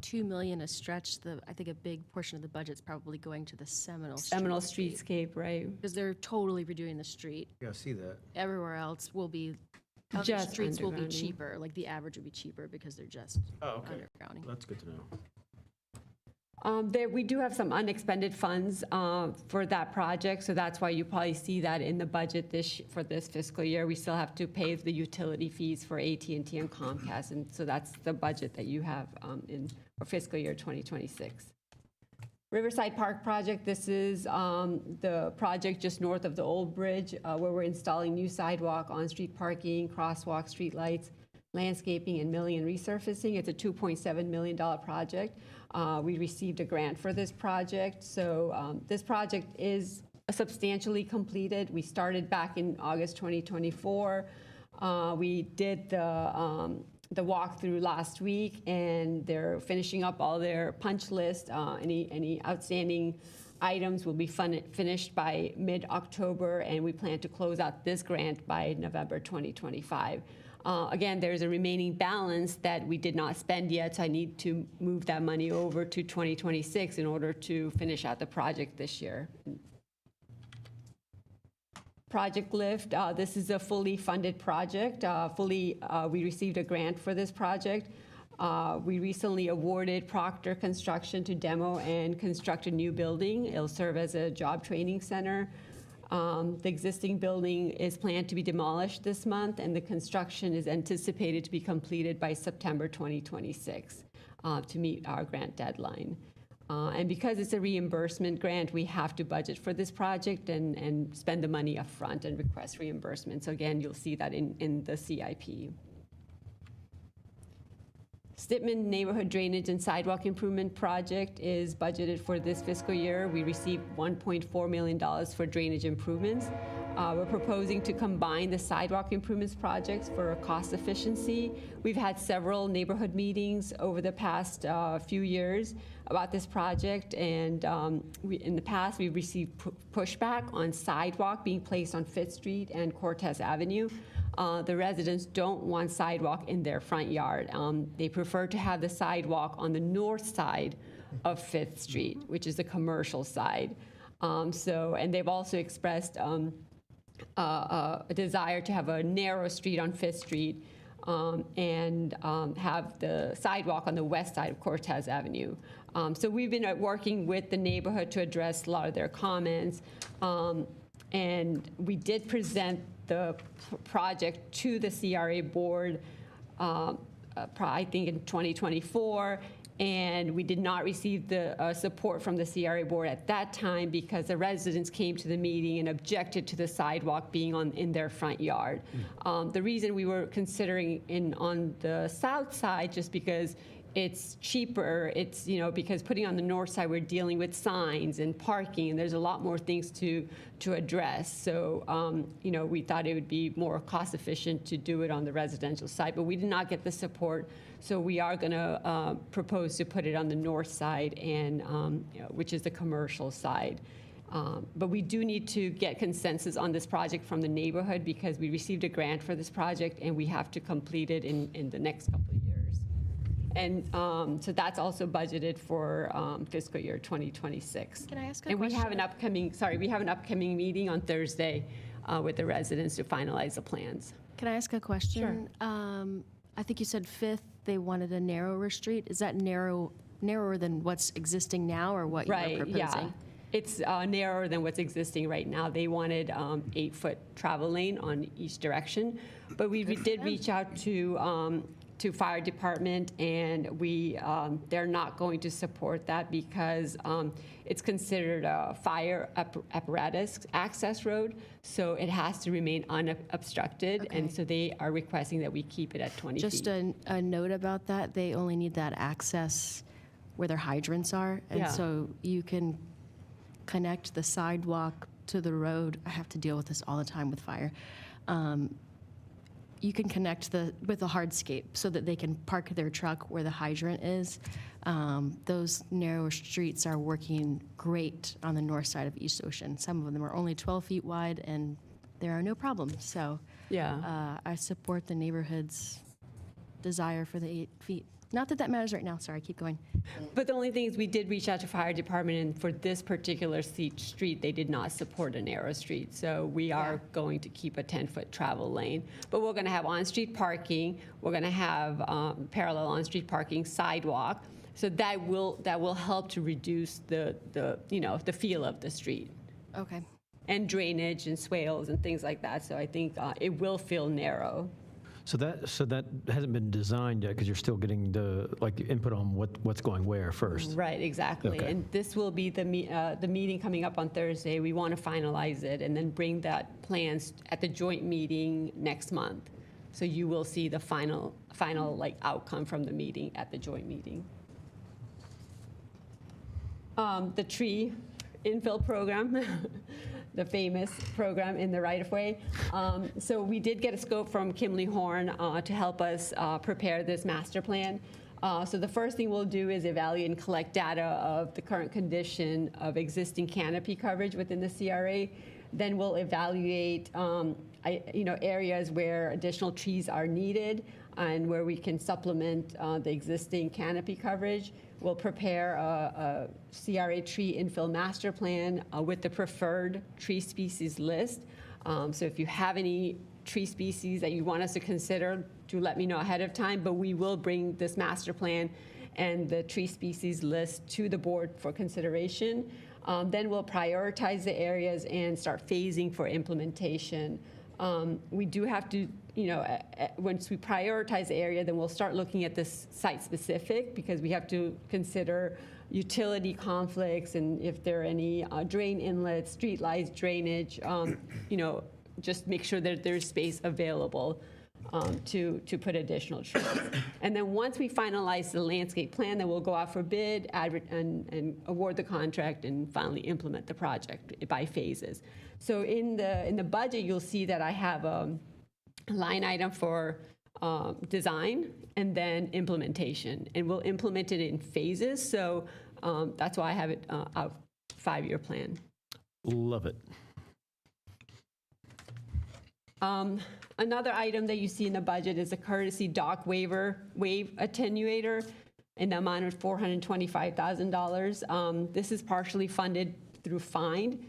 2 million a stretch. I think a big portion of the budget's probably going to the Seminole Streetscape, right? Because they're totally redoing the street. Yeah, I see that. Everywhere else will be Just Other streets will be undergrounding. cheaper, like the average would be cheaper because they're just undergrounding. That's good to know. We do have some unexpended funds for that project, so that's why you probably see that in the budget for this fiscal year. We still have to pay the utility fees for AT&T and Comcast, and so that's the budget that you have in for fiscal year 2026. Riverside Park project, this is the project just north of the old bridge where we're installing new sidewalk, on-street parking, crosswalk, street lights, landscaping, and milling and resurfacing. It's a $2.7 million project. We received a grant for this project. So this project is substantially completed. We started back in August 2024. We did the walkthrough last week, and they're finishing up all their punch list. Any outstanding items will be finished by mid-October, and we plan to close out this grant by November 2025. Again, there's a remaining balance that we did not spend yet, so I need to move that money over to 2026 in order to finish out the project this year. Project Lift, this is a fully funded project. We received a grant for this project. We recently awarded Proctor Construction to demo and construct a new building. It'll serve as a job training center. The existing building is planned to be demolished this month, and the construction is anticipated to be completed by September 2026 to meet our grant deadline. And because it's a reimbursement grant, we have to budget for this project and spend the money up front and request reimbursement. So again, you'll see that in the CIP. Stitman Neighborhood Drainage and Sidewalk Improvement Project is budgeted for this fiscal year. We received $1.4 million for drainage improvements. We're proposing to combine the sidewalk improvements projects for cost efficiency. We've had several neighborhood meetings over the past few years about this project, and in the past we've received pushback on sidewalk being placed on Fifth Street and Cortez Avenue. The residents don't want sidewalk in their front yard. They prefer to have the sidewalk on the north side of Fifth Street, which is the commercial side. And they've also expressed a desire to have a narrow street on Fifth Street and have the sidewalk on the west side of Cortez Avenue. So we've been working with the neighborhood to address a lot of their comments. And we did present the project to the CRA board, I think in 2024, and we did not receive the support from the CRA board at that time because the residents came to the meeting and objected to the sidewalk being in their front yard. The reason we were considering on the south side, just because it's cheaper, it's, because putting on the north side, we're dealing with signs and parking, and there's a lot more things to address. So, we thought it would be more cost efficient to do it on the residential side, but we did not get the support. So we are going to propose to put it on the north side, and which is the commercial side. But we do need to get consensus on this project from the neighborhood because we received a grant for this project, and we have to complete it in the next couple of years. And so that's also budgeted for fiscal year 2026. Can I ask a and question? we have an upcoming meeting on Thursday with the residents to finalize the plans. Can I ask a question? Sure. I think you said Fifth, they wanted a narrower street. Is that narrower than what's existing now, or what you're proposing? Yeah. It's narrower than what's existing right now. They wanted 8-foot travel lane on each direction. But we did reach out to fire department, and they're not going to support that because it's considered a fire apparatus access road, so it has to remain unobstructed. Okay. And so they are requesting that we keep it at 20 feet. Just a note about that, they only need that access where their hydrants are, and so you can connect the sidewalk to the road. I have to deal with this all the time with fire. You can connect with the hardscape so that they can park their truck where the hydrant is. Those narrow streets are working great on the north side of East Ocean. Some of them are only 12 feet wide, and there are no problems. So I support the neighborhood's desire for the 8 feet. Not that that matters right now. Sorry, keep going. But the only thing is we did reach out to fire department, and for this particular street, they did not support a narrow street. So we are going to keep a 10-foot travel lane. But we're going to have on-street parking. We're going to have parallel on-street parking, sidewalk. So that will help to reduce the feel of the street. Okay. And drainage and swales and things like that. So I think it will feel narrow. So that hasn't been designed yet because you're still getting the input on what's going where first. Right, exactly. Okay. And this will be the meeting coming up on Thursday. We want to finalize it and then bring that plans at the joint meeting next month. So you will see the final outcome from the meeting at the joint meeting. The tree infill program. The famous program in the right-of-way. So we did get a scope from Kimley Horn to help us prepare this master plan. So the first thing we'll do is evaluate and collect data of the current condition of existing canopy coverage within the CRA. Then we'll evaluate areas where additional trees are needed and where we can supplement the existing canopy coverage. We'll prepare a CRA tree infill master plan with the preferred tree species list. So if you have any tree species that you want us to consider, do let me know ahead of time, but we will bring this master plan and the tree species list to the board for consideration. Then we'll prioritize the areas and start phasing for implementation. We do have to, once we prioritize the area, then we'll start looking at this site-specific because we have to consider utility conflicts and if there are any drain inlets, street lights, drainage, just make sure that there's space available to put additional trees. And then once we finalize the landscape plan, then we'll go out for bid, and award the contract, and finally implement the project by phases. So in the budget, you'll see that I have a line item for design and then implementation, and we'll implement it in phases. So that's why I have it a 5-year plan. Love it. Another item that you see in the budget is a courtesy dock wave attenuator in the amount of $425,000. This is partially funded through FIND,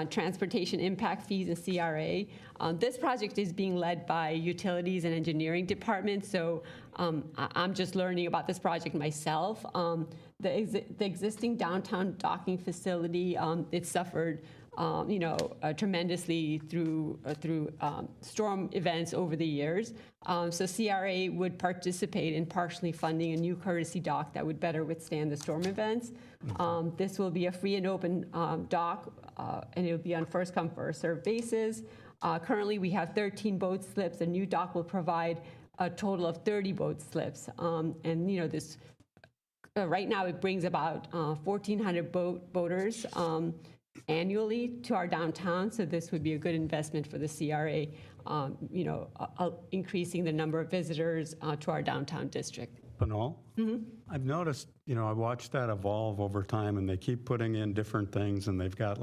transportation impact fees and CRA. This project is being led by utilities and engineering departments, so I'm just learning about this project myself. The existing downtown docking facility, it suffered tremendously through storm events over the years. So CRA would participate in partially funding a new courtesy dock that would better withstand the storm events. This will be a free and open dock, and it will be on first come, first served basis. Currently, we have 13 boat slips. The new dock will provide a total of 30 boat slips. This right now it brings about 1,400 boaters annually to our downtown, so this would be a good investment for the CRA, increasing the number of visitors to our downtown district. Panal? I've noticed, I watched that evolve over time, and they keep putting in different things, and they've got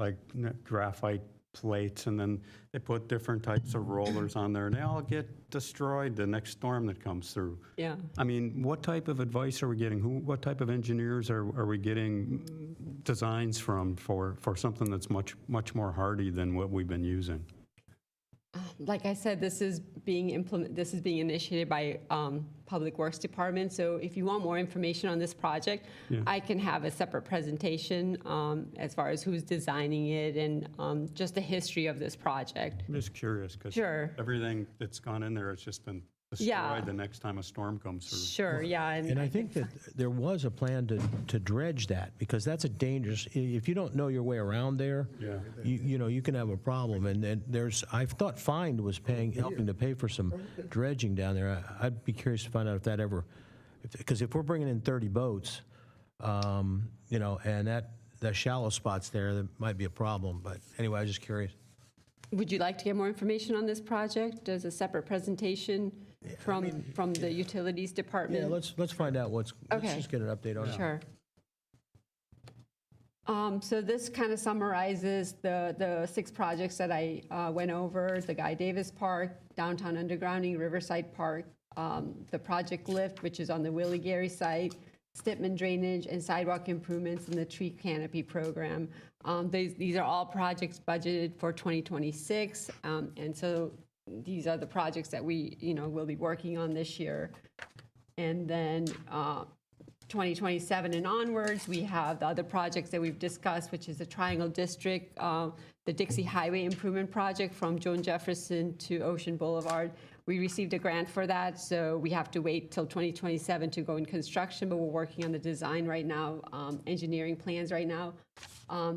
graphite plates, and then they put different types of rollers on there, and they all get destroyed the next storm that comes through. Yeah. I mean, what type of advice are we getting? What type of engineers are we getting designs from for something that's much more hardy than what we've been using? Like I said, this is being initiated by Public Works Department. So if you want more information on this project, I can have a separate presentation as far as who's designing it and just the history of this project. I'm just curious because everything that's gone in there has just been destroyed the next time a storm comes through. Sure, yeah. And I think that there was a plan to dredge that, because that's a dangerous, if you don't know your way around there, you can have a problem. And I thought FIND was helping to pay for some dredging down there. I'd be curious to find out if that ever, because if we're bringing in 30 boats, and the shallow spots there might be a problem. But anyway, I was just curious. Would you like to get more information on this project? There's a separate presentation from the utilities department. Yeah, let's find out let's just get an update on it. Sure. So this kind of summarizes the 6 projects that I went over: the Guy Davis Park, downtown undergrounding, Riverside Park, the project lift, which is on the Willie Gary site, Stipman drainage, and sidewalk improvements in the tree canopy program. These are all projects budgeted for 2026, and so these are the projects that we, will be working on this year. And then 2027 and onwards, we have the other projects that we've discussed, which is the Triangle District, the Dixie Highway Improvement Project from Joan Jefferson to Ocean Boulevard. We received a grant for that, so we have to wait till 2027 to go in construction, but we're working on the design right now, engineering plans right now.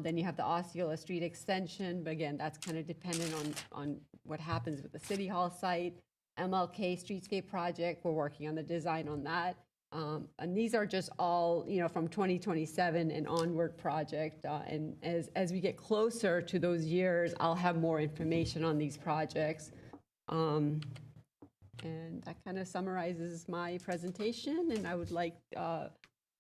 Then you have the Osceola Street extension, but again, that's kind of dependent on what happens with the City Hall site. MLK Streetscape Project, we're working on the design on that. And these are just all, from 2027 and onward project. And as we get closer to those years, I'll have more information on these projects. And that kind of summarizes my presentation, and I would like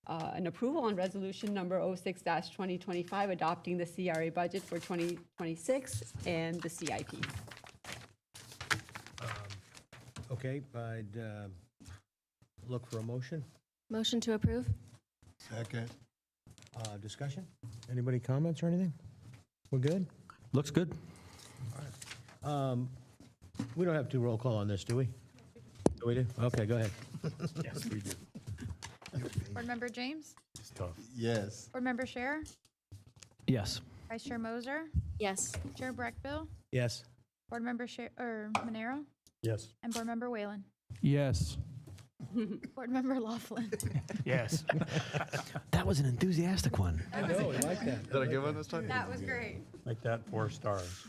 an approval on resolution number 06-2025, adopting the CRA budget for 2026 and the CIP. Okay, I'd look for a motion. Motion to approve? Second. Discussion? Anybody comments or anything? We're good? Looks good. We don't have to roll call on this, do we? Do we do? Okay, go ahead. Yes, we do. Board Member James? It's tough. Yes. Board Member Scherer? Yes. Vice Chair Moser? Yes. Chair Breckbill? Yes. Board Member Monero? Yes. And Board Member Whalen? Yes. Board Member Laughlin? Yes. That was an enthusiastic one. I know, I like that. Did I get one this time? That was great. Like that, 4 stars.